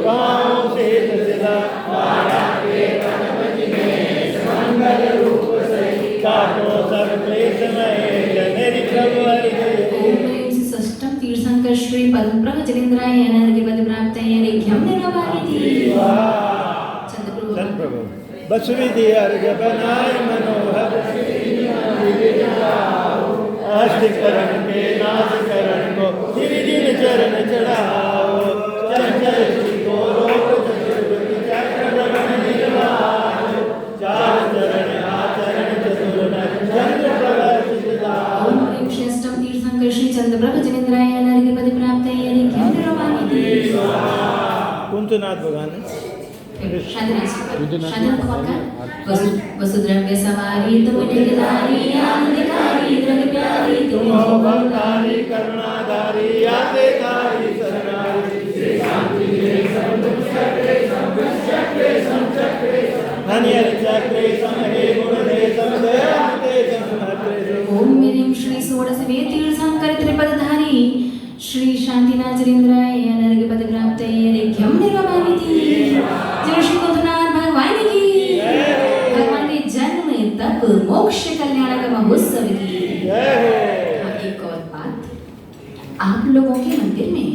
पाँव से सिला मारा के गणपति में मंगल रूप से काटो सब क्लेश में जनरी प्रभु हरि ओम ह्रीं श्री षष्ठम तीर्थंकर श्री पद्मप्रभ जलेंद्राय नरपति प्राप्त ये रिक्यम निरूपानी थी। प्रभु बसुविधि अर्घ बनाय मनोहर अष्टकरण के नाश करण को दिन चरण चढ़ाओ चंचल चित्त को रोक चतुर्भुज चक्र भ्रमण निर्वाहो चार चरण आचरण चतुर्नयन चंद्र प्रवर्तित दाओ। ओम ह्रीं श्री अष्टम तीर्थंकर श्री चंद्रप्रभ जलेंद्राय नरपति प्राप्त ये रिक्यम निरूपानी थी। कुंतुनाथ भगवान वसुद्रव्य सवारी तुम जगदारी आनंदकारी द्रव्य प्यारी तुम हो भवतारी करुणाधारी आते तारी शरणारी श्री शांति चक्रे समहे गुणधे समदयाते समहते। ओम ह्रीं श्री षोडशवे तीर्थंकर त्रिपदधारी श्री शांतिनाथ जलेंद्राय नरपति प्राप्त ये रिक्यम निरूपानी थी। जय श्री कुंतुनाथ भगवान की। भगवान के जन्म तक मोक्ष कल्याण का महोत्सव की। हाँ, एक और बात, आप लोगों के मंदिर में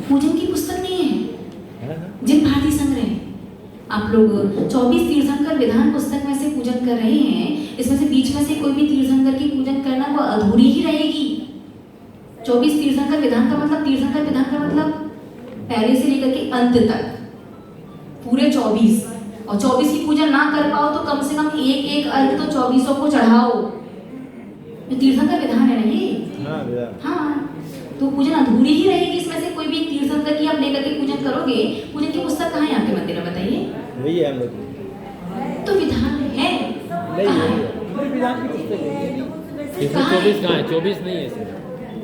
पूजन की पुस्तक नहीं है। जिन भारतीय संग्रह आप लोग 24 तीर्थंकर विधान पुस्तक में से पूजन कर रहे हैं, इसमें से बीच में से कोई भी तीर्थंकर की पूजन करना वो अधूरी ही रहेगी। 24 तीर्थंकर विधान का मतलब, तीर्थंकर विधान का मतलब पहले से लेकर के अंत तक पूरे 24, और 24 की पूजा ना कर पाओ तो कम से कम एक एक अर्घ तो 24 को चढ़ाओ। ये तीर्थंकर विधान है ना ये। हाँ, तो पूजन अधूरी ही रहेगी। इसमें से कोई भी तीर्थंकर की आप लेकर के पूजन करोगे, पूजन की पुस्तक कहाँ है आपके मंदिर में बताइए? वही है हम लोग। तो विधान है कहाँ है? 24 कहाँ है? 24 नहीं है इसमें।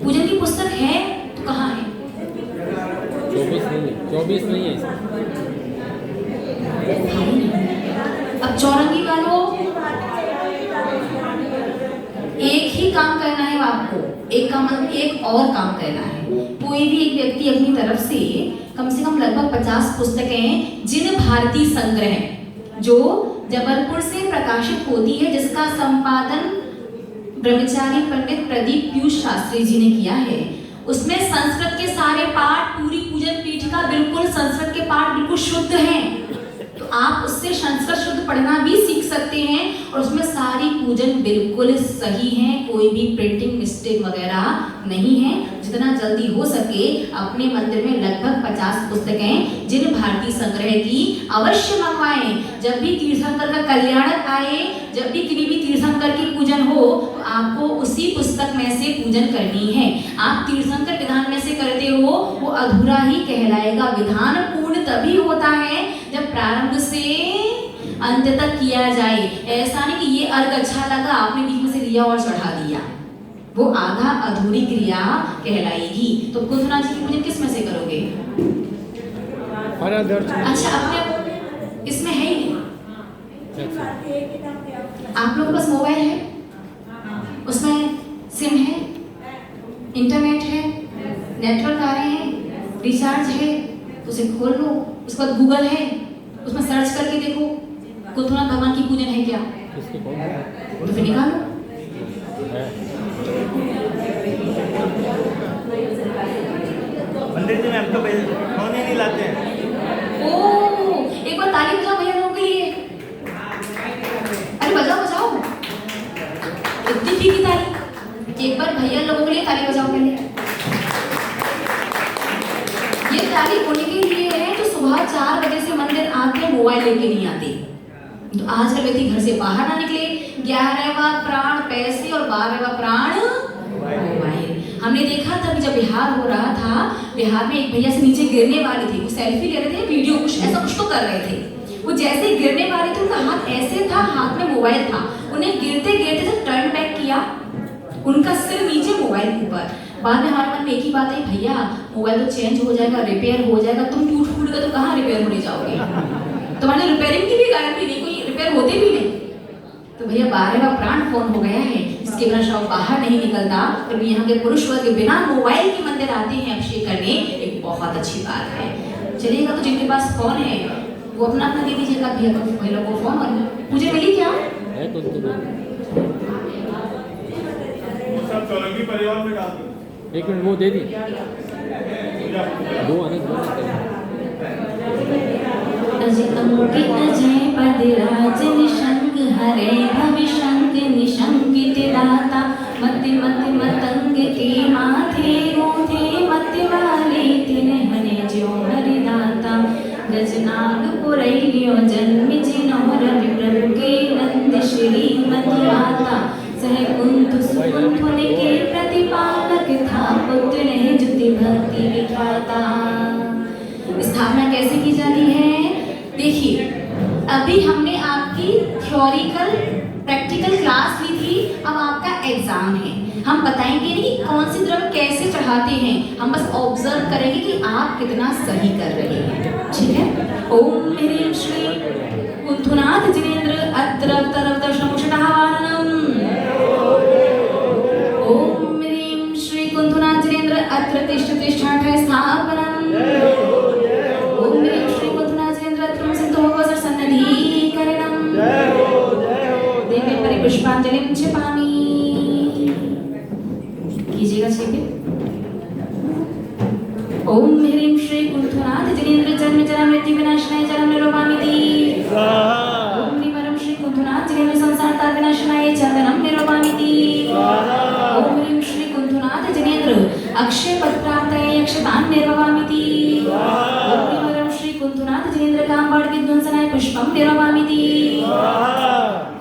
पूजन की पुस्तक है तो कहाँ है? 24 नहीं है इसमें। अब चौरंगी वालों, एक ही काम करना है आपको, एक और काम करना है। कोई भी एक व्यक्ति अपनी तरफ से कम लगभग 50 पुस्तकें जिन भारतीय संग्रह जो जबलपुर से प्रकाशित होती है, जिसका संपादन ब्रह्मचारी पंडित प्रदीप पीयूष शास्त्री जी ने किया है, उसमें संस्कृत के सारे पाठ, पूरी पूजन पीठिका बिल्कुल संस्कृत के पाठ बिल्कुल शुद्ध हैं। तो आप उससे संस्कृत शुद्ध पढ़ना भी सीख सकते हैं, और उसमें सारी पूजन बिल्कुल सही है, कोई भी प्रिंटिंग मिस्टेक वगैरह नहीं है। जितना जल्दी हो सके अपने मंदिर में लगभग 50 पुस्तकें जिन भारतीय संग्रह की अवश्य मंगवाएं। जब भी तीर्थंकर का कल्याण आए, जब भी किसी भी तीर्थंकर की पूजन हो, तो आपको उसी पुस्तक में से पूजन करनी है। आप तीर्थंकर विधान में से करते हो, वो अधूरा ही कहलाएगा। विधान पूर्ण तभी होता है जब प्रारंभ से अंत तक किया जाए। ऐसा नहीं कि ये अर्घ अच्छा लगा, आपने बीच में से लिया और चढ़ा दिया, वो आधा अधूरी क्रिया कहलाएगी। तो कुंतुनाथ जी की पूजन किस में से करोगे? अच्छा, अपने इसमें है ही नहीं। आप लोगों के पास मोबाइल है, उसमें सिम है, इंटरनेट है, नेटवर्क आ रहे हैं, रिचार्ज है, उसे खोल लो। उसके बाद गूगल है, उसमें सर्च करके देखो कुंतुनाथ भगवान की पूजन है क्या, तो फिर निकालो। मंदिर जी में हम तो फोन ही नहीं लाते हैं। ओह, एक बार ताली बजाओ भैया लोगों के लिए। अरे बजाओ बजाओ, इतनी फीकी ताली। एक बार भैया लोगों के लिए ताली बजाओ पहले। ये ताली होने के लिए है जो सुबह 4 बजे से मंदिर आते, मोबाइल लेके नहीं आते। तो आज का व्यक्ति घर से बाहर ना निकले। 11वां प्राण पैसे और 12वां प्राण मोबाइल। हमने देखा था कि जब बिहार हो रहा था बिहार में एक भैया से नीचे गिरने वाले थे, वो सेल्फी ले रहे थे, वीडियो कुछ ऐसा कुछ तो कर रहे थे। वो जैसे ही गिरने वाले थे उनका हाथ ऐसे था, हाथ में मोबाइल था, उन्हें गिरते गिरते जब टर्न बैक किया, उनका सिर नीचे मोबाइल ऊपर। बाद में हमारे मन में एक ही बात है, भैया मोबाइल तो चेंज हो जाएगा, रिपेयर हो जाएगा, तुम टूट फूट गए तो कहाँ रिपेयर होने जाओगे, तुम्हारे रिपेयरिंग की भी गारंटी नहीं, कोई रिपेयर होते भी नहीं। तो भैया 12वां प्राण फोन हो गया है, इसके बिना शव बाहर नहीं निकलता। तो यहाँ के पुरुष वर्ग बिना मोबाइल के मंदिर आते हैं अभिषेक करने, एक बहुत अच्छी बात है। चलिएगा तो जिनके पास फोन है वो अपना अपना दे दीजिएगा भैया को फोन। और मुझे मिली क्या है तो सब चौरंगी परिवार में डाल दो। एक मिनट वो दे दी दो आने अंकित जय पदराज निशंक हरे भविशंक निशंकित दाता मति मति मतंग के माथे गोथे मति वाले तिन हरे जो हरिदाता गजनाग पुरैलियो जन्म जिनोर विप्रभु के नंद श्री मति माता सह कुंत सुकुंठ के प्रतिपालक था पुत्र ने जुति भक्ति विख्याता। स्थापना कैसे की जाती है? देखिए, अभी हमने आपकी थ्योरिकल प्रैक्टिकल क्लास ली थी, अब आपका एग्जाम है। हम बताएंगे नहीं कौन सी द्रव्य कैसे चढ़ाते हैं, हम बस ऑब्जर्व करेंगे कि आप कितना सही कर रहे हैं। ठीक है। ओम ह्रीं श्री कुंथुनाथ जिनेन्द्र अत्र तरव दर्शनमुषटावाहनम। ओम ह्रीं श्री कुंथुनाथ जिनेन्द्र अत्र तिष्ठ तिष्ठाठ स्थापनम। ओम ह्रीं श्री कुंथुनाथ जिनेन्द्र अत्र सिद्धोपसर सन्निधिकरणम। देवे परिपुष्पांजलिं क्षिपामि। कीजिएगा छेपे। ओम ह्रीं श्री कुंथुनाथ जिनेन्द्र जन्म जरा मृत्यु विनाशनाय जन्म निरोपामिति। ओम ह्रीं परम श्री कुंथुनाथ जिनेन्द्र संसार ताप विनाशनाय चंदनम निरोपामिति। ओम ह्रीं श्री कुंथुनाथ जिनेन्द्र अक्षय पद प्राप्तये यक्षदान निर्ववामिति। ओम ह्रीं परम श्री कुंथुनाथ जिनेन्द्र कामबाण विध्वंसनाय पुष्पम निर्ववामिति।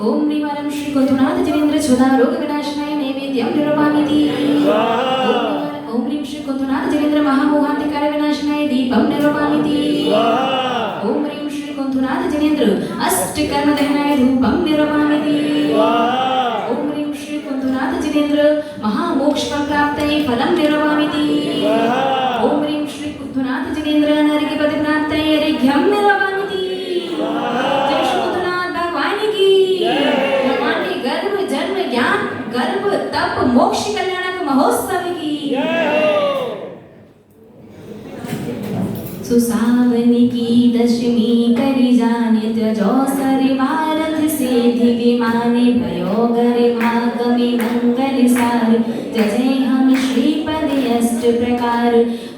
ओम ह्रीं परम श्री कुंथुनाथ जिनेन्द्र क्षुधा रोग विनाशनाय नैवेद्यम निर्ववामिति। ओम ह्रीं श्री कुंथुनाथ जिनेन्द्र महामोहांतिकार विनाशनाय दीपम निर्वपामिति। ओम ह्रीं श्री कुंथुनाथ जिनेन्द्र अष्टकर्म दहनाय धूपम निर्वपामिति। ओम ह्रीं श्री कुंथुनाथ जिनेन्द्र महामोक्ष प्राप्तये फलम निर्वपामिति। ओम ह्रीं श्री कुंथुनाथ जिनेन्द्र नरकपद प्राप्तये अर्घ्यम निर्वपामिति। जय श्री कुंथुनाथ भगवान की। भगवान के गर्भ जन्म ज्ञान गर्भ तप मोक्ष कल्याणक महोत्सव की। सुसावनी की दशमी करी जाने त्यजो सरिवारथ से दिविमाने भयो गरिमागमि मंगल सार जय हम श्रीपद अष्ट प्रकार।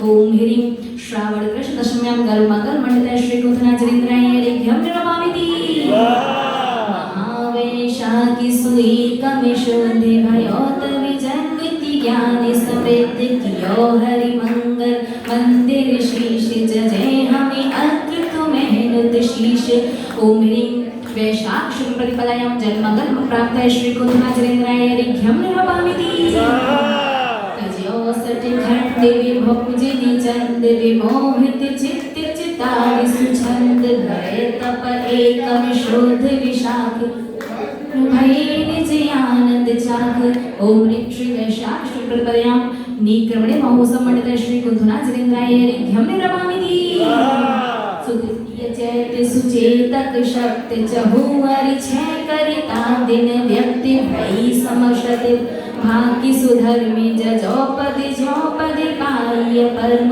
ओम ह्रीं श्रावण कृष्ण दशम्यां गर्भ मंगल मंडित श्री कुंथुनाथ जिनेन्द्राय अर्घ्यम निर्वपामिति। महावेशा सुई कमिशोधि भयोत विजन्विति ज्ञान समृद्ध कियो हरि मंगल मंदिर शीश जय हमें अत्र तुम्हें शीश। ओम ह्रीं वैशाख शुक्ल प्रतिपदायां जन्मगल प्राप्त श्री कुंथुनाथ जिनेन्द्राय अर्घ्यम निर्वपामिति। तजो सट खंड विभुजिनि चंद विमोहित चित्त चितारि सुछंद धरे तप एकम शोध विशाख भये निज आनंद चाख। ओम ह्रीं श्री वैशाख शुक्ल प्रतिपदायां निक्रमणे महोत्सव मंडित श्री कुंथुनाथ जिनेन्द्राय अर्घ्यम निर्वपामिति। सुद्धिय चैत सुचेतक शक्त चहुअरि छह करिता दिन व्यक्ति भई समशत भाग्य सुधर्मि जजोपद झोपद पाय परम।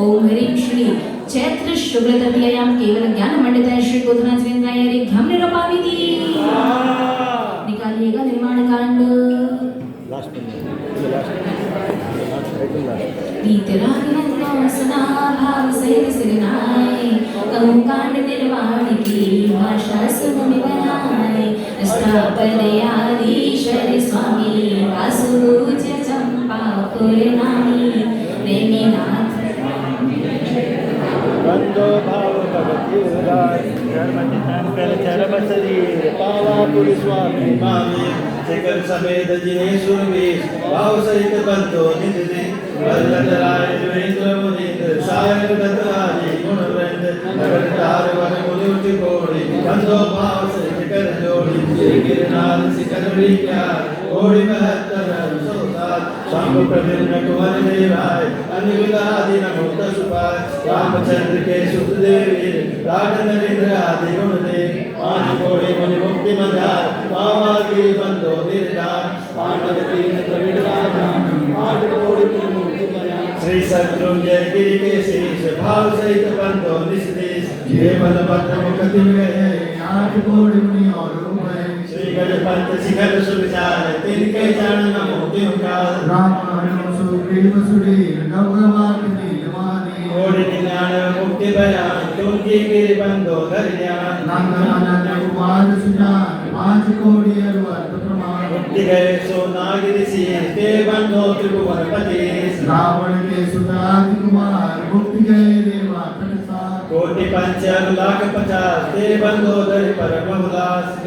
ओम ह्रीं श्री चैत्र शुक्ल तृतीयायां केवल ज्ञान मंडित श्री कुंथुनाथ जिनेन्द्राय अर्घ्यम निर्वपामिति। निकालिएगा निर्माण कांड। भाव सहित सिरनाए कहूँ कांड निर्माण की भाषा सुन बनाए। स्थापनयाधीश्वर स्वामी वासुज चंपापुर नामी प्रेमीनाथ बंदो भाव भगति उदार धर्म कर चरम शरीर पावापुर स्वामी मामी शिखर समेत जिने सुरवीर भाव सहित बंदो निधि वल्लभ राय जोगेंद्र मुनि प्रिया घोड़ी महत्तर सोता शाम प्रभिन्न कुंवर देवाय अनिरुद्धादि नमोत सुपाय रामचंद्र के सुत देवी राज नरेंद्र आदि गुण देव पांच घोड़े मुनि मुक्ति मझार बाबा की बंदो निर्धार पांडव तीन प्रवीण राम आठ घोड़े मुनि मुक्ति मझार श्री शत्रुंजय गिरि के शीश भाव सहित बंदो निस्देश ये बलभद्र मुख दिव्य आठ घोड़े मुनि और श्री गजपंत शिखर सुविचार तिनके चरण नमो तिनकार राम सुग्रीव सुधीर गौरवाग्नि नीलवाणी घोड़े ज्ञान मुक्ति बयान तुमकी गिरि बंदो धर ज्ञान नंदनंदन कुमार सुजान पांच घोड़ी अर्वत प्रमाण मुक्ति गए सो नागिरि शीर ते बंदो त्रिभुवन पति रावण के सुतादि कुमार मुक्ति गए देवा तटसार कोटि पंच लाख 50 ते बंदो धर परम उल्लास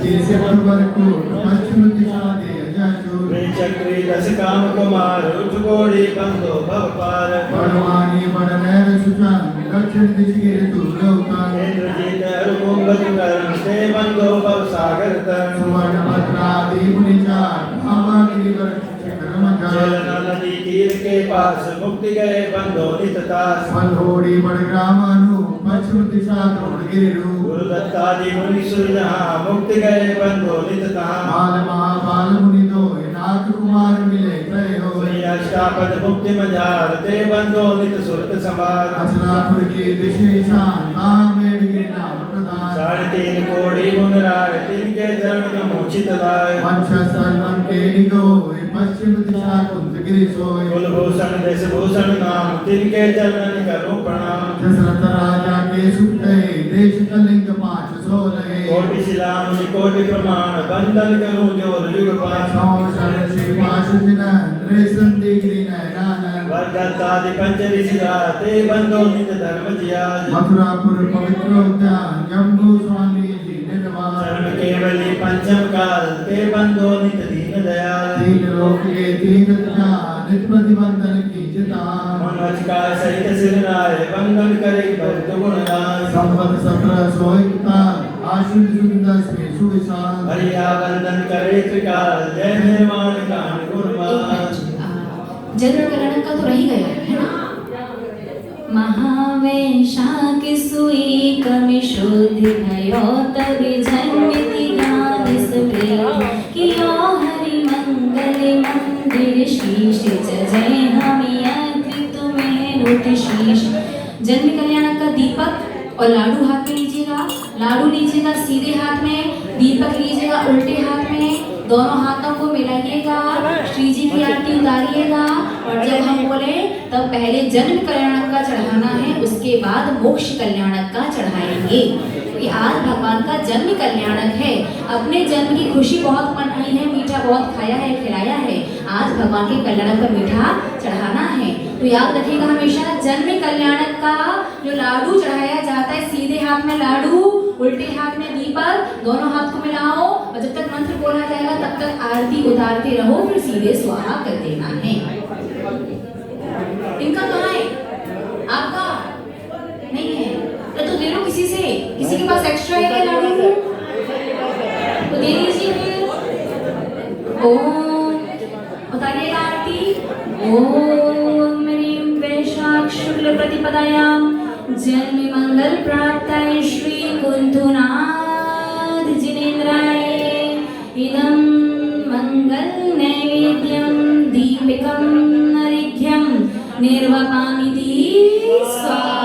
जैसे परवर को पश्चिम दिशा दे अजाचुर चक्री दस काम कुमार उठ घोड़ी बंदो भव पार बड़वानी बड़नैर सुजान दक्षिण दिश गिर दुर्गवतार इंद्रजीत कुंभ कर्ण ते बंदो भव सागर तर सुवर्ण भद्रादि मुनिचार भामा गिरिवर शिखर मझार जलना नदी तीर के पास मुक्ति गए बंदो निततास फलहोड़ी बड़ग्राम अनु पश्चिम दिशा द्रोण गिरिरु गुरु दत्तादि मुनि सुरजहा मुक्ति गए बंदो नितता बाल महाबाल मुनि दो नाथ कुमार मिले त्रय हो अष्टापद मुक्ति मझार ते बंदो नित सुरत समार असलापुर की दिशेशान नामेड़ के नाम प्रदान 3.5 कोड़ी मुनराय तिनके चरण नमोचित लाय वंशस्थल के निगो पश्चिम दिशा कुंत गिरि सोय कुलभूषण देश भूषण नाम तिनके चरण करो प्रणाम दशरथ राजा के सुते देश कलिंग 516 कोटि शिलाम कोटि प्रमाण बंदन करूं जोर युग पास शरण श्री पाशुजिन रेशन दिगरी नैनान वर्गतादि पंच ऋषिरा ते बंदो नित धर्म जिया मथुरापुर पवित्र उद्यान जम्बू स्वामी जी निर्वाण धर्म केवली पंचम काल ते बंदो नित दीन दयाल तीन लोक के तीर्थ जान नित प्रतिबंधन की चितान मनोज का सहित सिरनाय बंदन करे भक्त गुणगान संवत 1701 आश्विन शुद्ध 10 में सुविशाल हरिया वंदन करे त्रिकाल जय निर्माण कान गुणवान जन्म कल्याण का तो रह ही गया है ना। महावेशा की सुई कमि शुद्धि भयो तब जन्मति ज्ञान सवे कियो हरि मंगल मंदिर शीश जय हमिया तुम्हें रुत शीश। जन्म कल्याण का दीपक और लाडू हाथ में लीजिएगा, लाडू लीजिएगा सीधे हाथ में, दीपक लीजिएगा उल्टे हाथ में, दोनों हाथों को मिलाइएगा, श्री जी की आरती उतारिएगा और जब हम बोले तब पहले जन्म कल्याणक का चढ़ाना है, उसके बाद मोक्ष कल्याणक का चढ़ाएंगे। क्योंकि आज भगवान का जन्म कल्याणक है, अपने जन्म की खुशी बहुत मनाई है, मीठा बहुत खाया है, खिलाया है, आज भगवान के कल्याणक पर मीठा चढ़ाना है। तो याद रखिएगा हमेशा जन्म कल्याणक का जो लाडू चढ़ाया जाता है, सीधे हाथ में लाडू, उल्टे हाथ में दीपक, दोनों हाथ को मिलाओ और जब तक मंत्र बोला जाएगा तब तक आरती उतारते रहो, फिर सीधे स्वाहा कर देना है। इनका कहाँ है? आपका नहीं है तो ले लो किसी से, किसी के पास एक्स्ट्रा है क्या लाडू तो दे दीजिए फिर। ओम उतारिएगा आरती। ओम ह्रीं वैशाख शुक्ल प्रतिपदायां जन्म मंगल प्राप्ताय श्री कुंथुनाथ जिनेन्द्राय इदं मंगल नैवेद्यं दीपिकं नैवेद्यं निर्वपामिति स्वाहा।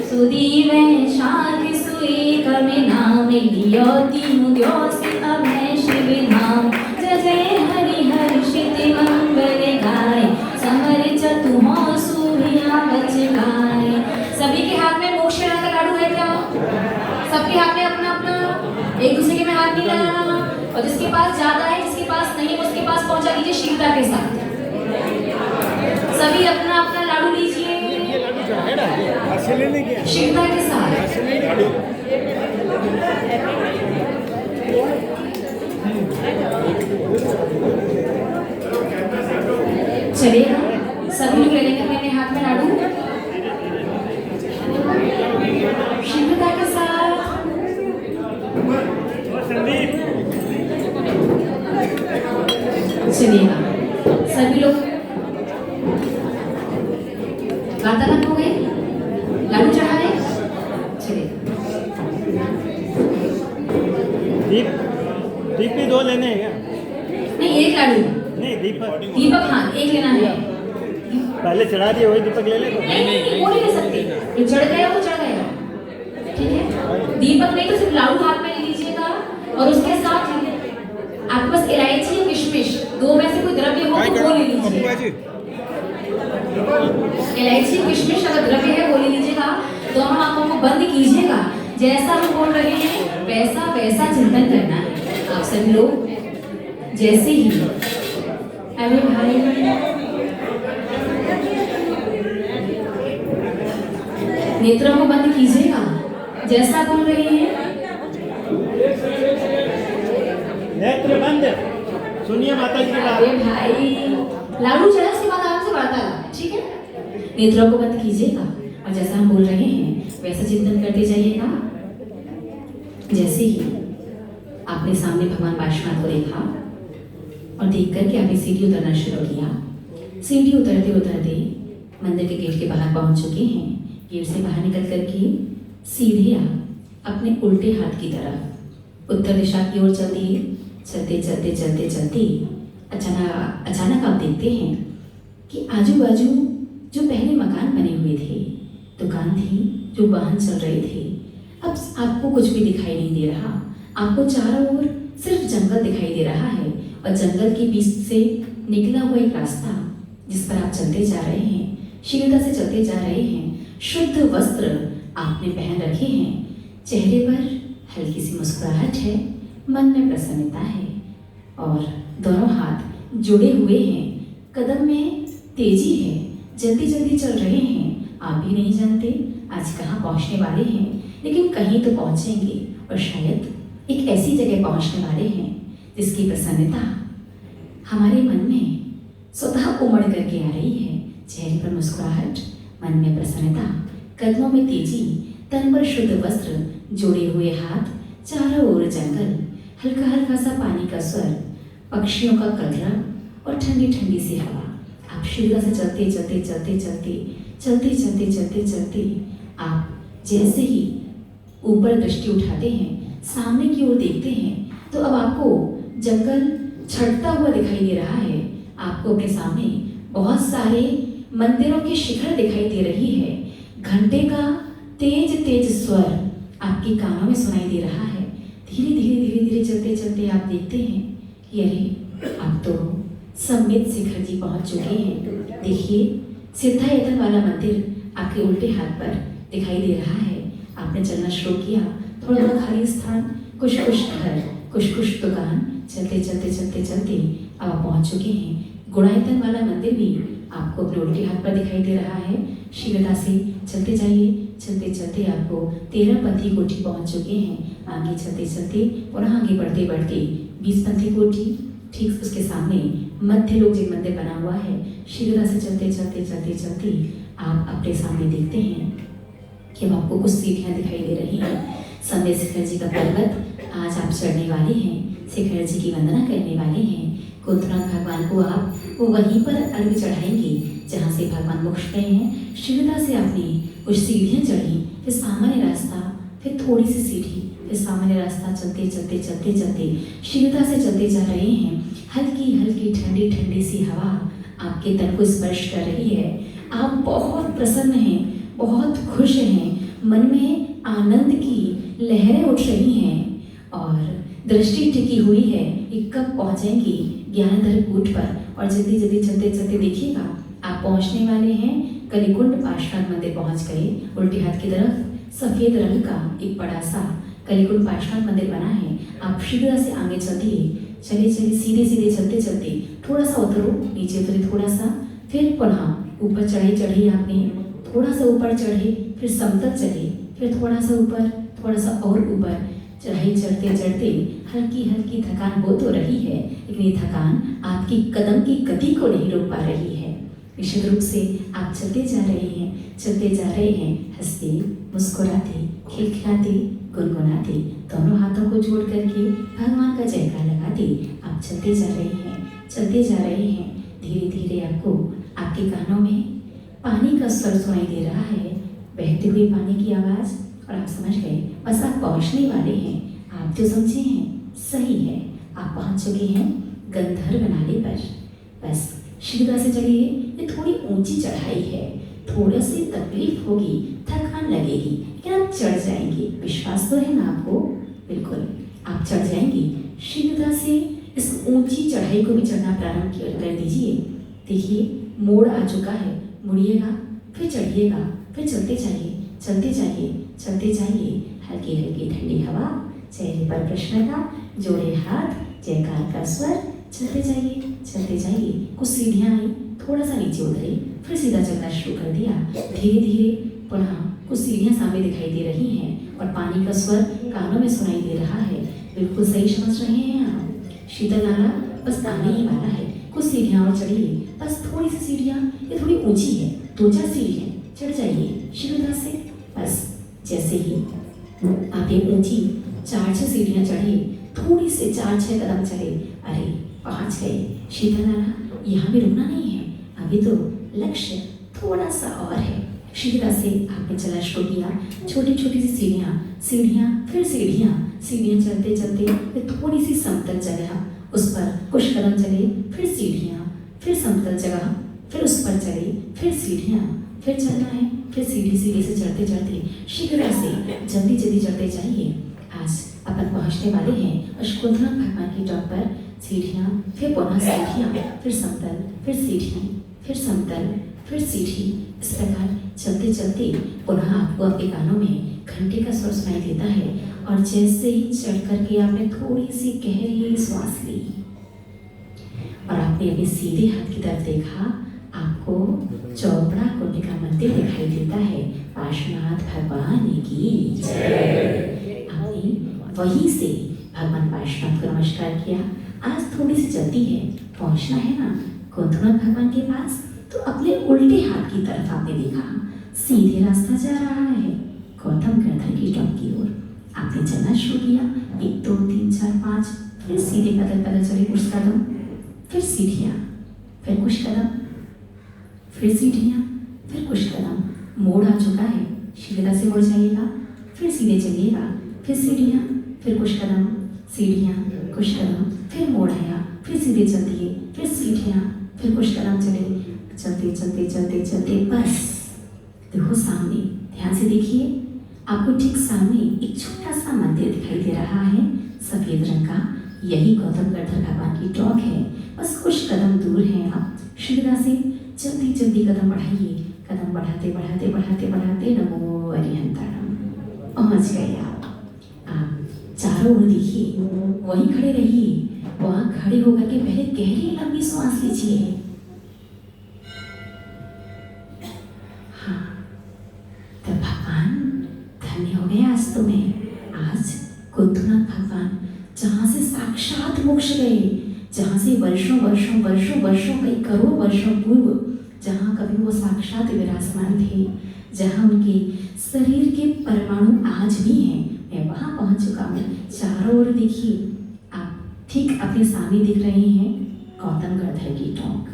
सुदीवैशाखि सुएकमे नामे लियोति मुद्योऽसि अभय शिविधाम। जय जय हरि हर्षिति मंगल गाय समर चतुहो सूर्या बच गाय। सभी के हाथ में मोक्ष का लाडू है क्या? सबके हाथ में अपना अपना, एक दूसरे के में हाथ नहीं लगाना और जिसके पास ज्यादा है जिसके पास नहीं है उसके पास पहुंचा दीजिए शीघ्रता के साथ। सभी अपना अपना लाडू लीजिए शीघ्रता के साथ। चलिए सभी लोग ले लेंगे मेरे हाथ में लाडू शीघ्रता के साथ। चलिएगा सभी लोग वार्तालाप हो गए, लाडू चढ़ा रहे, चलिए दीप भी 2 लेने हैं क्या? नहीं एक लाडू नहीं दीपक दीपक, हाँ एक लेना है। पहले चढ़ा दिए, वही दीपक ले ले तो। नहीं वो नहीं ले सकते, जो चढ़ गया वो चढ़ गया, ठीक है। दीपक नहीं तो सिर्फ लाडू हाथ में ले लीजिएगा और उसके साथ आपके पास इलायची किशमिश 2 में से कोई द्रव्य हो तो वो ले लीजिए। इलायची किशमिश अगर द्रव्य है वो ले लीजिएगा। दोनों आंखों को बंद कीजिएगा, जैसा हम बोल रहे हैं वैसा वैसा चिंतन करना है। आप सभी लोग जैसे ही, अरे भाई नेत्रों को बंद कीजिएगा, जैसा बोल रहे हैं नेत्र बंद, सुनिए माता जी की बात। अरे भाई लाडू चढ़ा, उसके बाद आराम से वार्तालाप, ठीक है। नेत्रों को बंद कीजिएगा और जैसा हम बोल रहे हैं वैसा चिंतन करते जाइएगा। जैसे ही आपने सामने भगवान पार्श्वनाथ को देखा और देख करके आपने सीढ़ी उतरना शुरू किया। सीढ़ी उतरते उतरते मंदिर के गेट के बाहर पहुंच चुके हैं। गेट से बाहर निकल करके सीधे आप अपने उल्टे हाथ की तरफ उत्तर दिशा की ओर चल दिए। चलते चलते चलते चलते अचानक आप देखते हैं कि आजू बाजू जो पहले मकान बने हुए थे, दुकान थी, जो वाहन चल रहे थे, अब आपको कुछ भी दिखाई नहीं दे रहा। आपको चारों ओर सिर्फ जंगल दिखाई दे रहा है और जंगल के बीच से निकला हुआ एक रास्ता जिस पर आप चलते जा रहे हैं, शीघ्रता से चलते जा रहे हैं। शुद्ध वस्त्र आपने पहन रखे हैं, चेहरे पर हल्की सी मुस्कुराहट है, मन में प्रसन्नता है और दोनों हाथ जुड़े हुए हैं। कदम में तेजी है, जल्दी जल्दी चल रहे हैं। आप भी नहीं जानते आज कहाँ पहुँचने वाले हैं, लेकिन कहीं तो पहुँचेंगे और शायद एक ऐसी जगह पहुँचने वाले हैं जिसकी प्रसन्नता हमारे मन में स्वतः उमड़ करके आ रही है। चेहरे पर मुस्कुराहट, मन में प्रसन्नता, कदमों में तेजी, तन पर शुद्ध वस्त्र, जोड़े हुए हाथ, चारों ओर जंगल, हल्का हल्का सा पानी का स्वर, पक्षियों का कलरव और ठंडी ठंडी सी हवा। आप शीघ्रता से चलते चलते चलते चलते चलते चलते चलते चलते आप जैसे ही ऊपर दृष्टि उठाते हैं, सामने की ओर देखते हैं, तो अब आपको जंगल छटता हुआ दिखाई दे रहा है। आपको अपने सामने बहुत सारे मंदिरों की शिखर दिखाई दे रही है। घंटे का तेज तेज स्वर आपके कानों में सुनाई दे रहा है। धीरे धीरे धीरे धीरे चलते चलते आप देखते हैं कि अरे आप तो सम्मित शिखर जी पहुंच चुके हैं। देखिए सिद्धायतन वाला मंदिर आपके उल्टे हाथ पर दिखाई दे रहा है। आपने चलना शुरू किया, थोड़ा थोड़ा खाली स्थान, कुछ कुछ घर, कुछ कुछ दुकान, चलते चलते चलते चलते अब आप पहुंच चुके हैं। गुणायतन वाला मंदिर भी आपको अपने उल्टे हाथ पर दिखाई दे रहा है। शीघ्रता से चलते जाइए, चलते चलते आपको 13 पंथी कोठी पहुंच चुके हैं। आगे चलते चलते पुनः आगे बढ़ते बढ़ते 20 पंथी कोठी, ठीक उसके सामने मध्य लोक जिन मंदिर बना हुआ है। शीघ्रता से चलते चलते चलते चलते आप अपने सामने देखते हैं कि अब आपको कुछ सीढ़ियाँ दिखाई दे रही हैं। सम्य शिखर जी का पर्वत आज आप चढ़ने वाले हैं, शिखर जी की वंदना करने वाले हैं। कुंतनाथ भगवान को आप वहीं पर अर्घ्य चढ़ाएंगे जहाँ से भगवान मोक्ष गए हैं। शीघ्रता से आपने कुछ सीढ़ियाँ चढ़ी, फिर सामान्य रास्ता, फिर थोड़ी सी सीढ़ी, फिर सामान्य रास्ता, चलते चलते चलते चलते शीघ्रता से चलते जा रहे हैं। हल्की हल्की ठंडी ठंडी सी हवा आपके तन को स्पर्श कर रही है। आप बहुत प्रसन्न हैं, बहुत खुश हैं, मन में आनंद की लहरें उठ रही हैं और दृष्टि टिकी हुई है कि कब पहुंचेंगी ज्ञानधर कूट पर। और जल्दी जल्दी चलते चलते देखिएगा आप पहुंचने वाले हैं कलिकुंड पार्श्वनाथ मंदिर पहुंच गए। उल्टे हाथ की तरफ सफेद रंग का एक बड़ा सा कलिकुंड पार्श्वनाथ मंदिर बना है। आप शीघ्र से आगे चलिए, चले चले सीधे सीधे चलते चलते थोड़ा सा उतरो, नीचे उतरे थोड़ा सा, फिर पुनः ऊपर चढ़ाई चढ़ी आपने, थोड़ा सा ऊपर चढ़े, फिर समतल चले, फिर थोड़ा सा ऊपर, थोड़ा सा और ऊपर। चढ़ाई चढ़ते चढ़ते हल्की हल्की थकान हो तो रही है, लेकिन ये थकान आपकी कदम की गति को नहीं रोक पा रही है। निश्चित रूप से आप चलते जा रहे हैं, चलते जा रहे हैं, हंसते मुस्कुराते खिलखिलाते गुनगुनाते, दोनों हाथों को जोड़ करके भगवान का जयकार लगाते आप चलते जा रहे हैं। चलते जा रहे हैं। धीरे धीरे आपको आपके कानों में पानी का स्वर सुनाई दे रहा है, बहते हुए पानी की आवाज़, और आप समझ गए बस आप पहुंचने वाले हैं। आप जो समझे हैं सही है, आप पहुंच चुके हैं गंधर्व नाले पर। बस शीघ्रता से चलिए, ये थोड़ी ऊंची चढ़ाई है, थोड़ा सी तकलीफ होगी, थकान लगेगी, लेकिन आप चढ़ जाएंगे। विश्वास तो है ना आपको? बिल्कुल आप चढ़ जाएंगी। शीघ्रता से इस ऊंची चढ़ाई को भी चढ़ना प्रारंभ कर दीजिए। देखिए मोड़ आ चुका है, मुड़िएगा, फिर चढ़िएगा, फिर चलते जाइए, चलते जाइए, चलते जाइए। हल्की हल्की ठंडी हवा, चेहरे पर प्रसन्नता, जोड़े हाथ, जयकार का स्वर, चलते जाइए, चलते जाइए। कुछ सीढ़ियाँ आई, थोड़ा सा नीचे उतरे, फिर सीधा चलना शुरू कर दिया। धीरे धीरे पुनः कुछ सीढ़ियाँ सामने दिखाई दे रही हैं और पानी का स्वर कानों में सुनाई दे रहा है। बिल्कुल सही समझ रहे हैं आप। शीतल नाला बस आने ही वाला है। कुछ सीढ़ियाँ और चढ़िए, बस थोड़ी सी सीढ़ियाँ, ये थोड़ी ऊंची है, 2-4 सीढ़ियाँ, चढ़ जाइए शीघ्रता से। बस जैसे ही आप ये ऊंची 4-6 सीढ़ियाँ चढ़े, थोड़ी से 4-6 कदम चले, अरे पहुँच गए शीतल नाला। यहाँ भी रुकना नहीं है, अभी तो लक्ष्य थोड़ा सा और है। शीघ्रता से आपने चला शुरू किया, छोटी छोटी सी सीढ़ियाँ, सीढ़ियाँ फिर सीढ़ियाँ, सीढ़ियाँ चलते चलते फिर थोड़ी सी समतल जगह, उस पर कुछ कदम चले, फिर सीढ़ियाँ, फिर समतल जगह, फिर उस पर चले, फिर सीढ़ियाँ, फिर चलना है, फिर सीढ़ी सीढ़ी से चढ़ते चढ़ते शीघ्रता से जल्दी जल्दी चढ़ते जाइए। आज अपन पहुँचने वाले हैं अशकुंतला भगवान की टॉप पर। सीढ़ियाँ, फिर पुनः सीढ़ियाँ, फिर समतल, फिर सीढ़ी, फिर समतल, फिर सीढ़ी। इस प्रकार चलते चलते पुनः आपको अपने कानों में घंटे का स्वर सुनाई देता है। और जैसे ही चढ़ करके आपने थोड़ी सी गहरी सांस ली और आपने अपने सीधे हाथ की तरफ देखा, आपको चौपड़ा कुंड का मंदिर दिखाई देता है। पार्श्वनाथ भगवान की जय। आपने वहीं से भगवान पार्श्वनाथ को नमस्कार किया। आज थोड़ी सी जल्दी है, पहुंचना है ना कुंतनाथ भगवान के पास, तो अपने उल्टे हाथ की तरफ आपने देखा, सीधे रास्ता जा रहा है गौतम गर्धन की टॉप की ओर। आपने चलना शुरू किया, 1 2 3 4 5, फिर सीधे पैदल पैदल चले कुछ कदम, फिर सीढ़ियाँ, फिर कुछ कदम, फिर सीढ़ियाँ, फिर कुछ कदम। मोड़ आ चुका है, शीघ्रता से मुड़ जाइएगा, फिर सीधे चलिएगा, फिर सीढ़ियाँ, फिर कुछ कदम, सीढ़ियाँ, कुछ कदम, फिर मोड़ आया, फिर सीधे चल दिए, फिर सीढ़ियाँ, फिर कुछ कदम चले, चलते चलते चलते चलते बस देखो सामने, ध्यान से देखिए, आपको ठीक सामने एक छोटा सा मंदिर दिखाई दे रहा है सफेद रंग का। यही गौतम गर्धन भगवान की टॉक है। बस कुछ कदम दूर हैं आप। शीघ्रता से जल्दी जल्दी कदम बढ़ाइए, कदम बढ़ाते बढ़ाते बढ़ाते बढ़ाते नमो अरिहंताणम पहुंच गए आप चारों ओर देखिए, वहीं खड़े रहिए। वहां खड़े होकर के पहले गहरी लंबी सांस लीजिए। हाँ, तो भगवान धन्य हो गए आज तुम्हें। आज कुंतनाथ भगवान जहाँ से साक्षात मोक्ष गए, जहाँ से वर्षों वर्षों वर्षों वर्षों कई करोड़ वर्षों पूर्व जहाँ कभी वो साक्षात विराजमान थे, जहाँ उनके शरीर के परमाणु आज भी हैं, मैं वहाँ पहुँच चुका हूँ। चारों ओर देखिए, आप ठीक अपने सामने दिख रहे हैं गौतम गर्धन की टॉक।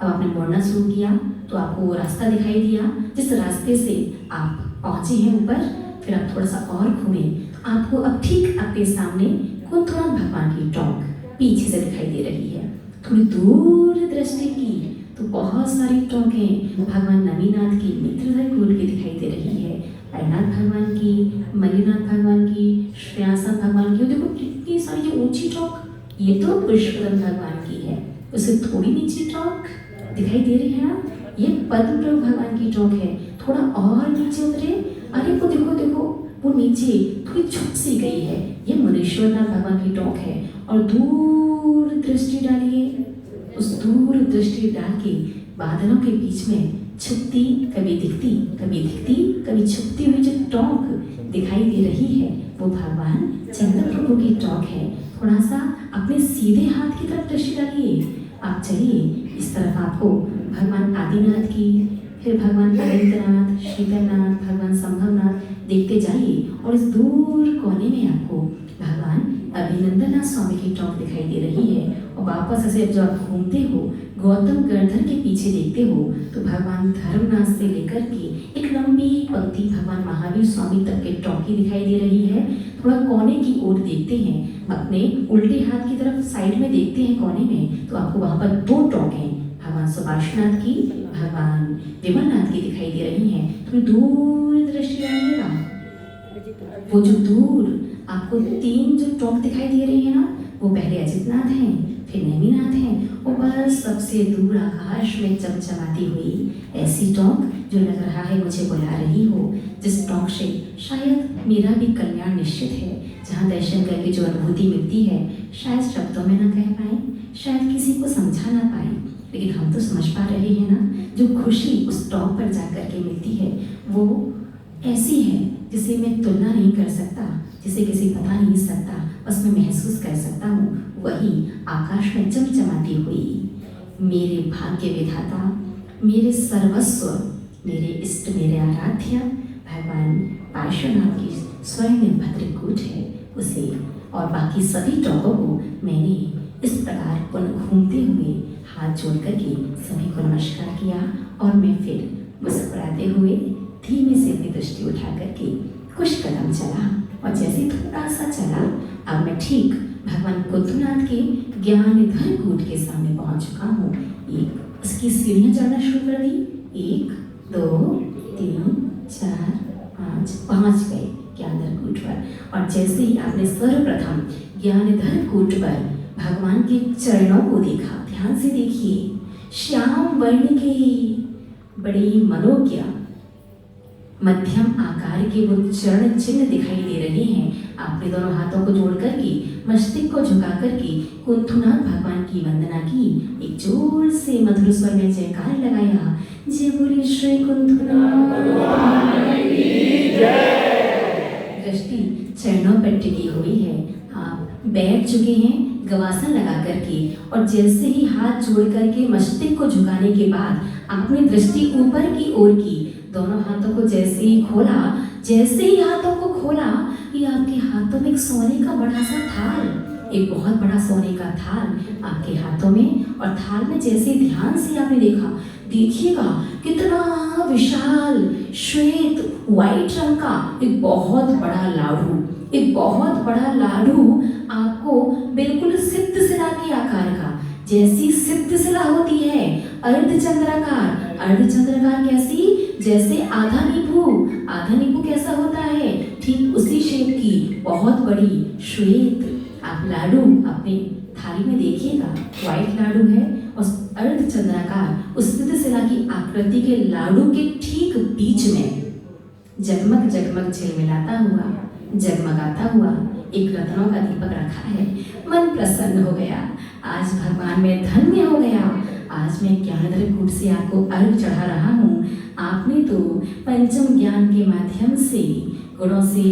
अब आपने मुड़ना शुरू किया तो आपको वो रास्ता दिखाई दिया जिस रास्ते से आप पहुँचे हैं ऊपर। फिर आप थोड़ा सा और घूमे, आपको अब ठीक अपने सामने कुंतनाथ भगवान की टॉक पीछे से दिखाई दे रही है। थोड़ी दूर दृष्टि की तो बहुत सारी टॉकें भगवान नवीनाथ की मित्रधर कुल की दिखाई दे रही है। पैनाथ भगवान की, मलिनाथ भगवान की, श्रेयासन भगवान की। देखो कितनी सारी जो ऊंची टॉक, ये तो पुष्पदन भगवान की है। उससे थोड़ी नीचे टॉक दिखाई दे रही है ना, ये पद्म प्रभु भगवान की टॉक है। थोड़ा और नीचे उतरे, अरे वो देखो देखो वो नीचे थोड़ी छुप सी गई है, ये मुनीश्वरनाथ भगवान की टॉक है। और दूर दृष्टि डालिए, उस दूर दृष्टि डाल के बादलों के बीच में छुपती कभी दिखती कभी दिखती कभी छुपती हुई जो टॉक दिखाई दे रही है, वो भगवान चंद्र प्रभु की टॉक है। थोड़ा सा अपने सीधे हाथ की तरफ दृष्टि डालिए, आप चलिए इस तरफ, आपको भगवान आदिनाथ की, फिर भगवान अनंतनाथ, शीतलनाथ, भगवान संभवनाथ देखते जाइए और इस दूर कोने में आपको भगवान अभिनंदननाथ स्वामी की टॉप दिखाई दे रही है। और वापस ऐसे जब आप घूमते हो गौतम गर्धन के पीछे देखते हो तो भगवान धर्मनाथ से लेकर के एक लंबी पंक्ति भगवान महावीर स्वामी तक के टॉप की दिखाई दे रही है। थोड़ा कोने की ओर देखते हैं, अपने उल्टे हाथ की तरफ साइड में देखते हैं कोने में, तो आपको वहाँ पर 2 टॉप हैं, भगवान सुभाषनाथ की, भगवान विमलनाथ की दिखाई दे रही हैं। थोड़ी दूर दृष्टि डालिएगा, वो जो दूर आपको 3 जो टॉप दिखाई दे रही है ना, वो पहले अजितनाथ हैं, फिर नैमिनाथ हैं, और बस सबसे दूर आकाश में चमचमाती हुई ऐसी टॉक जो लग रहा है मुझे बुला रही हो, जिस टॉक से शायद मेरा भी कल्याण निश्चित है, जहाँ दर्शन करके जो अनुभूति मिलती है शायद शब्दों में ना कह पाए, शायद किसी को समझा ना पाए, लेकिन हम तो समझ पा रहे हैं ना। जो खुशी उस टॉप पर जाकर के मिलती है वो ऐसी है जिसे मैं तुलना नहीं कर सकता, जिसे किसी बता नहीं सकता, बस मैं महसूस कर सकता हूँ। वही आकाश में चमचमाती हुई मेरे भाग्य विधाता, मेरे सर्वस्व, मेरे इष्ट, मेरे आराध्य भगवान पार्श्वनाथ की स्वर्ण भद्रकूट है उसे, और बाकी सभी टॉपों को मैंने इस प्रकार पुनः घूमते हुए हाथ जोड़ करके सभी को नमस्कार किया, और मैं फिर मुस्कुराते हुए धीमे से अपनी दृष्टि उठा करके कुछ कदम चला, और जैसे थोड़ा सा चला अब मैं ठीक भगवान बुद्धनाथ के ज्ञानधर कूट के सामने पहुंच चुका हूँ। एक उसकी सीढ़ियाँ चढ़ना शुरू कर दी, 1 2 3 4 5 पहुँच गए ज्ञानधर कूट पर। और जैसे ही आपने सर्वप्रथम ज्ञानधर कूट पर भगवान के चरणों को देखा, ध्यान से देखिए, श्याम वर्ण के बड़ी मनोज्ञ मध्यम आकार के वो चरण चिन्ह दिखाई दे रहे हैं। आपने दोनों हाथों को जोड़ करके मस्तिष्क को झुका करके कुंथुनाथ भगवान की वंदना की, एक जोर से मधुर स्वर में जयकार लगाया, जय बोले श्री कुंथुनाथ की जय। दृष्टि चरणों पर टिकी हुई है, आप बैठ चुके हैं गवासन लगा करके, और जैसे ही हाथ जोड़ करके मस्तिष्क को झुकाने के बाद आपने दृष्टि ऊपर की ओर की, दोनों हाथों को जैसे ही खोला, जैसे ही हाथों को खोला, ये आपके हाथों में एक सोने का बड़ा सा थाल, एक बहुत बड़ा सोने का थाल आपके हाथों में, और थाल में जैसे ध्यान से आपने देखा, देखिएगा कितना विशाल श्वेत व्हाइट रंग का एक बहुत बड़ा लाडू, एक बहुत बड़ा लाडू आपको बिल्कुल सिद्धशिला के आकार का, जैसी सिद्धशिला होती है अर्धचंद्राकार, अर्धचंद्राकार कैसी, जैसे आधा नींबू कैसा होता है, ठीक उसी शेप की बहुत बड़ी श्वेत आप लाडू अपने थाली में देखिएगा। व्हाइट लाडू है और अर्धचंद्राकार उस सिद्धशिला की आकृति के लाडू के ठीक बीच में जगमग जगमग झिलमिलाता हुआ, जगमगाता हुआ एक रत्नों का दीपक रखा है। मन प्रसन्न हो गया, आज भगवान में धन्य हो गया, आज मैं ज्ञानधर कूट से आपको अर्घ चढ़ा रहा हूँ। आपने तो पंचम ज्ञान के माध्यम से गुणों से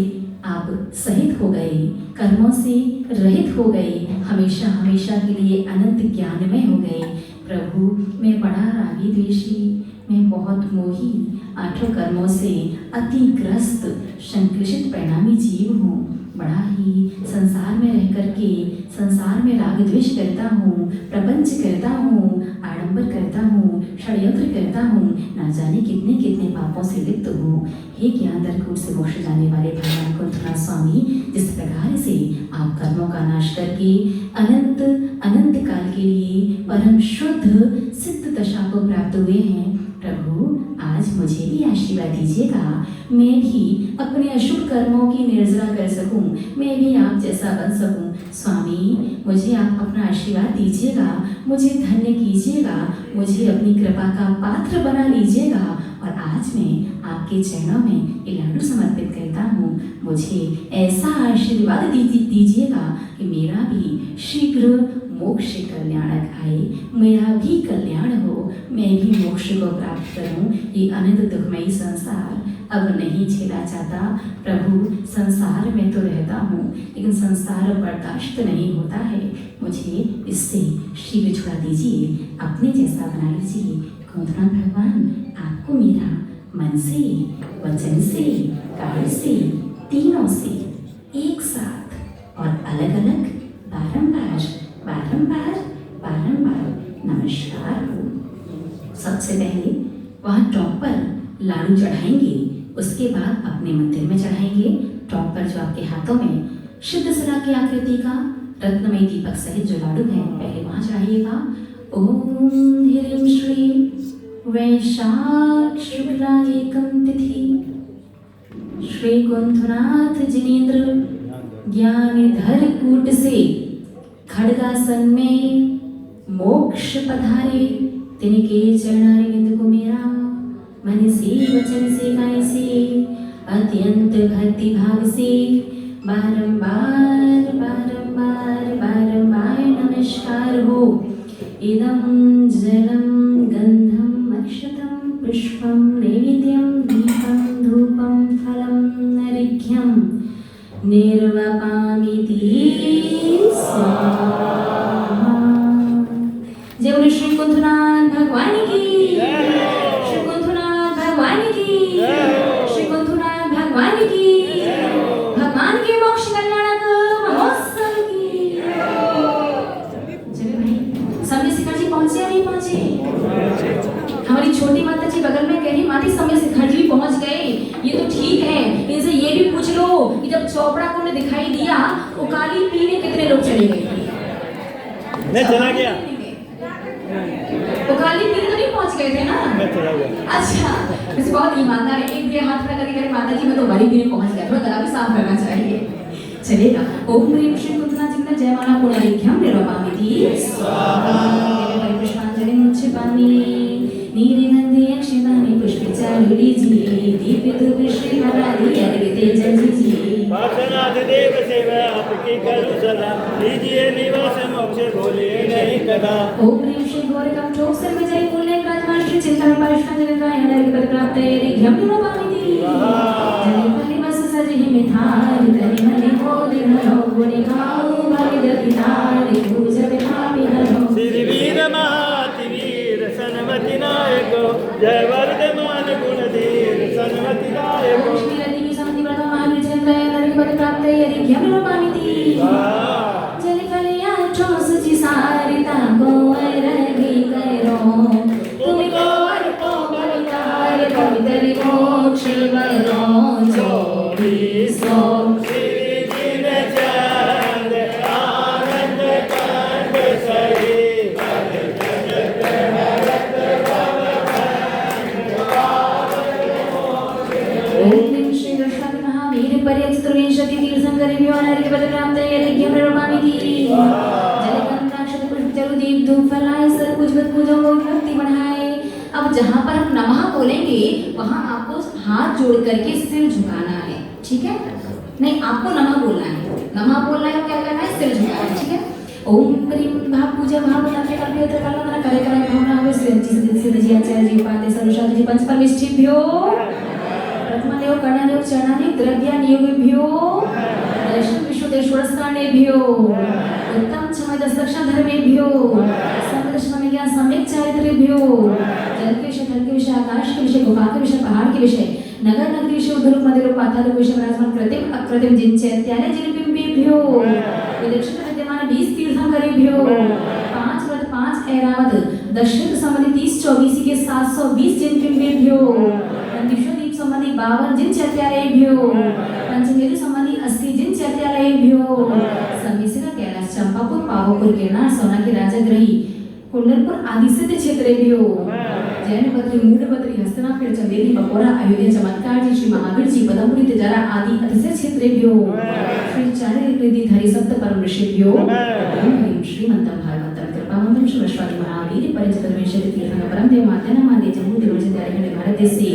आप सहित हो गए, कर्मों से रहित हो गए, हमेशा हमेशा के लिए अनंत ज्ञानमय हो गए। प्रभु मैं बड़ा रागी द्वेषी, मैं बहुत मोही, 8 कर्मों से अतिग्रस्त संकुचित परिणामी जीव हूँ, बड़ा ही संसार में रह करके संसार में राग द्वेष करता हूँ, प्रपंच करता हूँ, आडंबर करता हूँ, षड्यंत्र करता हूँ, ना जाने कितने कितने पापों से लिप्त हूँ। हे ज्ञानधर कूट से मोक्ष जाने वाले भगवान कुंथुनाथ स्वामी, जिस प्रकार से आप कर्मों का नाश करके अनंत अनंत काल के लिए परम शुद्ध सिद्ध दशा को प्राप्त हुए हैं, प्रभु आज मुझे भी आशीर्वाद दीजिएगा, मैं भी अपने अशुभ कर्मों की निर्जरा कर सकूं, मैं भी आप जैसा बन सकूं। स्वामी मुझे आप अपना आशीर्वाद दीजिएगा, मुझे धन्य कीजिएगा, मुझे अपनी कृपा का पात्र बना लीजिएगा, और आज मैं आपके चरणों में ये लाडू समर्पित करता हूँ। मुझे ऐसा आशीर्वाद दीजिएगा कि मेरा भी शीघ्र मोक्ष कल्याणक आए, मेरा भी कल्याण हो, मैं भी मोक्ष को प्राप्त करूं। ये अनंत दुखमयी संसार अब नहीं झेला जाता। प्रभु संसार में तो रहता हूँ, लेकिन संसार बर्दाश्त नहीं होता है, मुझे इससे शीघ्र छुड़ा दीजिए, अपने जैसा बना लीजिए। कुंथुनाथ भगवान आपको कुमीरा मन से, वचन से, काया से, तीनों से एक साथ और अलग अलग बारंबार बारंबार बारंबार नमस्कार हो। सबसे पहले वहाँ टॉप पर लाडू चढ़ाएंगे, उसके बाद अपने मंदिर में चढ़ाएंगे। टॉप पर जो आपके हाथों में सिद्ध सरा की आकृति का रत्नमय दीपक सहित जो लाडू है, पहले वहाँ चढ़ाइएगा। ओम ह्रीं श्री वैशाख शुक्ला एकम तिथि श्री कुंथनाथ जिनेन्द्र ज्ञानधर कूट से खड़गासन में मोक्ष पधारे, तिनके चरणारे बिंदु को मेरा मन से, वचन से, काय से, अत्यंत भक्ति भाव से बारंबार बारंबार बारंबार नमस्कार हो। इदं जलम गंधम अक्षतम पुष्पम नैवेद्यम दीपम धूपम फलम नैवेद्यम निर्वपामिति स्वाहा। जय बोलो श्री कुंथनाथ भगवान की, श्री कुंथनाथ भगवान की, श्री कुंथनाथ भगवान की, भगवान के मोक्ष कल्याणक महोत्सव की। चलिए भाई, समय शिखर जी पहुंचे या नहीं पहुंचे? हमारी छोटी माता जी बगल में कह रही, माता समय शिखर जी पहुंच गए, ये तो ठीक है। इनसे ये भी पूछ लो कि जब चोपड़ा को उन्हें दिखाई दिया, उकाली पीने कितने लोग चले गए? मैं चला गया, उकाली पीने तो नहीं पहुंच गए थे ना? मैं चला गया। अच्छा, वैसे बहुत ईमानदार है। एक भी हाथ खड़ा करके कहे, माता जी मैं तो उकाली पीने पहुंच गया, थोड़ा गला भी साफ करना चाहिए। चलेगा। ओम ह्रीं श्री कुंथनाथ जी का जयमाला पुनरीभ्यम निरोपामिति स्वाहा। पुष्पांजलि मुच्छपामि नीलगंधे अक्षतानि पुष्पचारुलीजिए दीपित श्री हरादि अर्घ्य जलीजिए। पार्श्वनाथ देव सेवा आपकी करूं सदा, लीजिए निवास मोक्ष भूले नहीं कदा। ओम ह्रीं श्री गौरकम चौसर विजय मूल्य विराजमान श्री चिंतन पार्श्वनाथ हृदय पद प्राप्त अर्घ्यम निरोपामिति। जय फले बस सजहि मिथार तनि मनि मोद हरो गुणि गाओ भगवति तारि पूजत पापि हरो। श्री वीर महाति वीर सन्मति नायक, जय वर्धमान गुणधीर सन्मति नायक। श्री रति समति वर्धमान विजेंद्र हृदय पद प्राप्त अर्घ्यम निरोपामिति। जय फले आठों सचि सारिता को अर्घि करो, तुम को अर्पो बलिदार पवित्र मोक्ष बरो। अब जहाँ पर हम नमः बोलेंगे वहाँ आपको हाथ जोड़ करके सिर झुकाना है, ठीक है? नहीं, आपको नमः बोलना है। नमः बोलना है, क्या करना है? सिर झुकाना है, ठीक है? ओम ह्रीं भाव पूजा भाव तंत्र कल्पित कलमना करे करे भावना वे सिद्ध जी आचार्य जी पाते सर्वशास्त्र जी पंच परमेष्ठिभ्यो प्रथमदेव कर्णदेव चरणानि द्रव्यानियोगेभ्यो दर्शन विश्वदेश्वरस्थानेभ्यो उत्तम छमय दशलक्षण धर्मेभ्यो समदर्शन ज्ञान सम्यक चारित्र्यभ्यो जल के विषय, थल के विषय, आकाश के विषय, गुफा के विषय, पहाड़ के विषय, नगर नगरी विषय, उद्धरूप मध्यरूप पाताल विषय विराजमान कृत्रिम अकृत्रिम जिन चैत्यालय जिन बिंबेभ्यो विदक्षिण विद्यमान 20 तीर्थंकरेभ्यो 5 व्रत 5 ऐरावत दशरथ संबंधी 30-24 के 720 जिन बिंबेभ्यो विश्वदीप संबंधी 52 जिन चैत्यालयभ्यो पंचमेरु संबंधी 80 जिन चैत्यालयभ्यो सम्मिश्र कैलाश चंपापुर पावापुर गिरनार सोना की राजगृही कुंडलपुर आदि सिद्ध क्षेत्रेभ्यो जैन बद्री मूड बद्री हस्तनापुर चंदेरी बकोरा अयोध्या चमत्कार जी श्री महावीर जी पदमपुरी तिजारा आदि अतिशय क्षेत्रेभ्यो श्री चार्य रिद्धि धरि सप्त परम ऋषिभ्यो ओम ह्रीं श्रीमंतम भागवतम कृपावंतम श्री विश्वादि महावीर परिचित विशेष तीर्थंकर परम देव माता नमादि जम्मू देवजन भारत देश से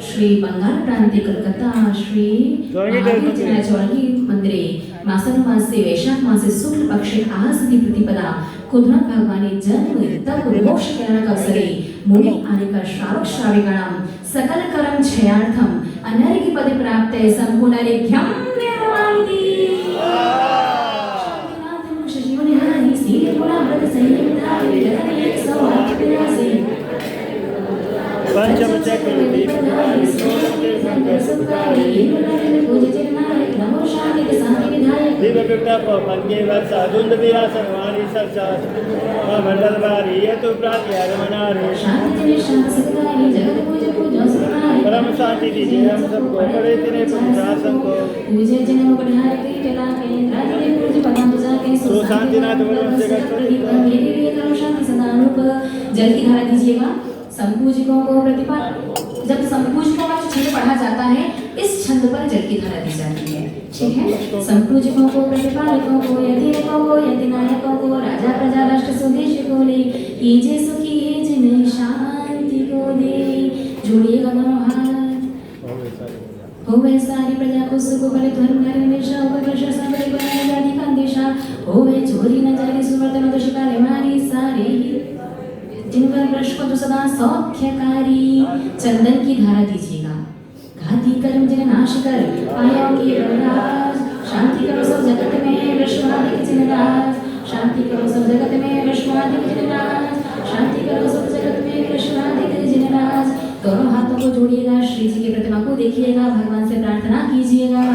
श्री बंगाल प्रांत कलकत्ता श्री महावीर चौरंगी मंदिरे मासन मासे वैशाख मासे शुक्ल पक्षे आहस्ति प्रतिपदा कुंथनाथ भगवानी जन्म तप मोक्ष कल्याणक अवसरे मुनि आनेकर श्रावक श्राविकाणां सकल कर्म क्षयार्थम अनर्घ्य पद प्राप्त संपूर्ण अर्घ्यम निरोपामिति। शांतिनाथं शशिवनि हरि श्री गुणा व्रत संयुक्ता विदधने सौभाग्यविलासे पंचम चक्र दीपकारी शंकर सुखारी दिव्य विपटा पंगे वर्षा धुंध विरा सर्वाणी सर्चा मंडल बारी ये तो प्रात्यार मनारे परम शांति दीजिए हम सबको बड़े तेरे पुरुषासन को तो शांतिनाथ जल की धारा दीजिएगा। संपूजिकों को प्रतिपा जब संपूजिकों का छंद पढ़ा जाता है इस छंद पर जल की धारा दी जाती है। ठीक है, संपूजिकों को प्रतिपालकों को यतिकों को यतिनायकों को राजा प्रजा राष्ट्र स्वदेश को ले कीजिए सुखी है जिन शांति को दे। जोड़िएगा दोनों हाथ। हो वह सारी प्रजा को सुख बड़े धर्म घर हमेशा होकर वर्षा साबरे बनाए जाति का अंदेशा हो वह चोरी न जारी सुवर्तन दुष्काले मारी सारे जिन पर वृक्ष को जो सदा सौख्यकारी चंदन की धारा दीजिएगा। घाती कर्म जिन नाश कर पायों की राज शांति करो सब जगत में विश्वाधिक जिन राज शांति करो सब जगत में विश्वाधिक जिन राज शांति करो सब जगत में विश्वाधिक जिन राज। दोनों हाथों को जोड़िएगा, श्री जी की प्रतिमा को देखिएगा, भगवान से प्रार्थना कीजिएगा।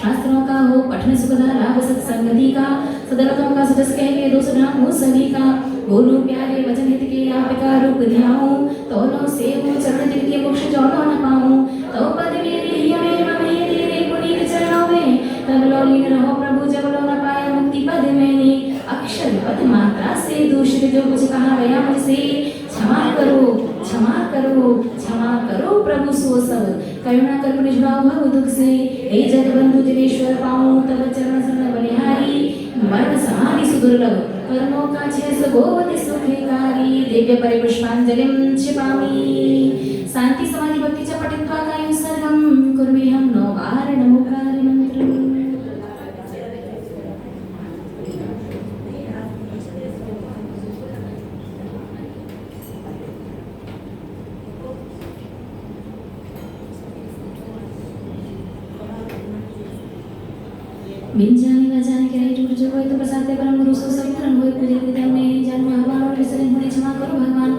शास्त्रों का हो पठन सुखदा लाभ सत्संगति का सदरतों का सजस कह के दोष नाम हो सभी का बोलो प्यारे वचन हित के आपका रूप ध्याऊं तोलो से हो चरण जिन के मोक्ष जोड़ो न पाऊं तो पद मेरे हमें ममे तेरे पुनीत चरणों में तब लो लीन रहो प्रभु जब लो न पाया मुक्ति पद मैंने अक्षर पद मात्रा से दूषित जो कुछ कहा गया मुझसे क्षमा करो क्षमा करो क्षमा करो प्रभु सो सब करुणा कर निज भाव भव दुख से हे जगबंधु जनेश्वर पाऊं तब चरण शरण बलिहारी मरण समाधि सुदुर्लभ कर्मों का छेस गोवति सुखकारी दिव्य परिपुष्पांजलिं क्षिपामि। शांति समाधि भक्ति च पठित्वा कायं सर्वं कुर्वेऽहं नौकार नमोकार मंत्रम्। बिन जाने का जाने के रही टूट जो कोई तो प्रसाद दे परम गुरु सो सब पूर्ण होए पूजे विद्या में जन्म भगवान और विसर्जन होने क्षमा करो भगवान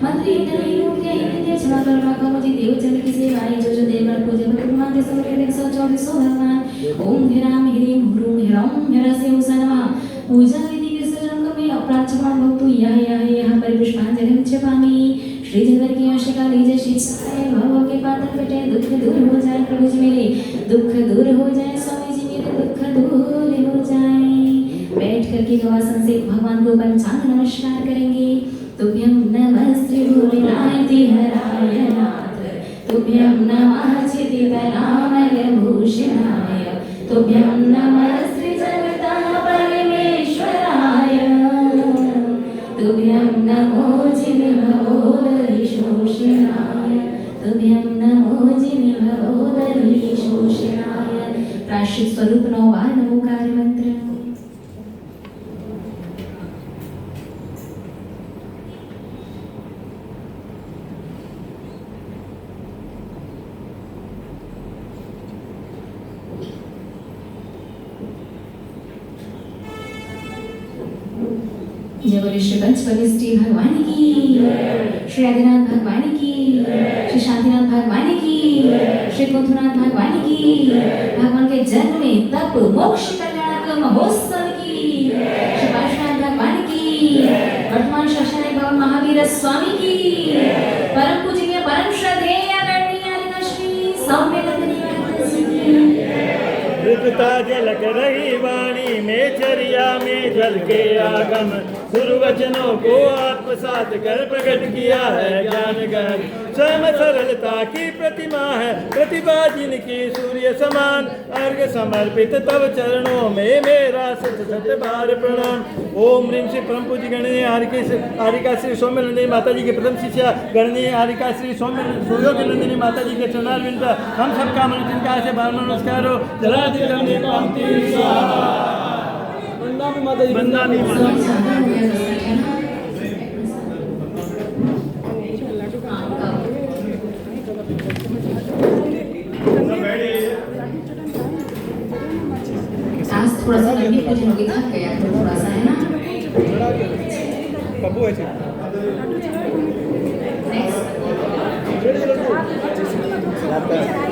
मंत्री नहीं रूप के हिंदे क्षमा करो राखो मुझे देव चंद की सेवाएं जो जो देव पूजे भगवान दे सब के 124 भगवान ओम ह्राम ह्रीम ह्रूम ह्रौम ह्रा से उसनमा पूजा विधि के सजन में अपराध क्षमा भक्तु यह परिपुष्पांजलिं क्षिपामि। श्री जनवर की आशिका लीजिए शिक्षाएं भव के पातक कटे दुख दूर हो जाए प्रभु जी मेरे दुख दूर हो जाए स्वामी जी मेरे दुख दूर हो जाए। बैठ करके गवासन से भगवान को पंचांग नमस्कार करेंगे। तुभ्यं नमः श्री भूमिनाथि हराय नाथ तुभ्यं नमः चिदितनामय भूषणाय तुभ्यं नमः श्री जगता परमेश्वराय तुभ्यं नमो जिनभवोदरिशोषणाय तुभ्यं नमो जिनभवोदरिशोषणाय। प्राश्चित स्वरूप 9 बार नमोकार मंत्र। जय बोले श्री पंचवलिष्ठी भगवान की, श्री आदिनाथ भगवान की, श्री शांतिनाथ भगवान की, श्री कुंथनाथ भगवान की, भगवान के जन्म में तप मोक्ष कल्याणक महोत्सव की, श्री पार्श्वनाथ भगवान की, वर्तमान शासन भगवान महावीर स्वामी की, परम पूजनीय परम श्रद्धेय आदरणीय श्री सौम्य नंदिनी जी की। ऋतुता जलक रही वाणी में चरिया में जल के आगम सुरवचनों को आत्मसात कर प्रकट किया है ज्ञान गहन स्वयं सरलता की प्रतिमा है प्रतिभा जिनकी सूर्य समान अर्घ समर्पित तव चरणों में मेरा सत सत बार प्रणाम। ओम ह्रीं श्री परम पूज्य गणनीय हारिका श्री सौम्य नंदिनी माता जी की प्रथम शिष्या गणनीय हारिका श्री सौम्य सुयोगी नंदिनी माता जी के चरणारविंद हम सबका मन तिनका से बार नमस्कार हो जला माता जी वंदना आज थोड़ा सा लंबी पूजन होगी थक गया थोड़ा सा है ना। कबू है आपका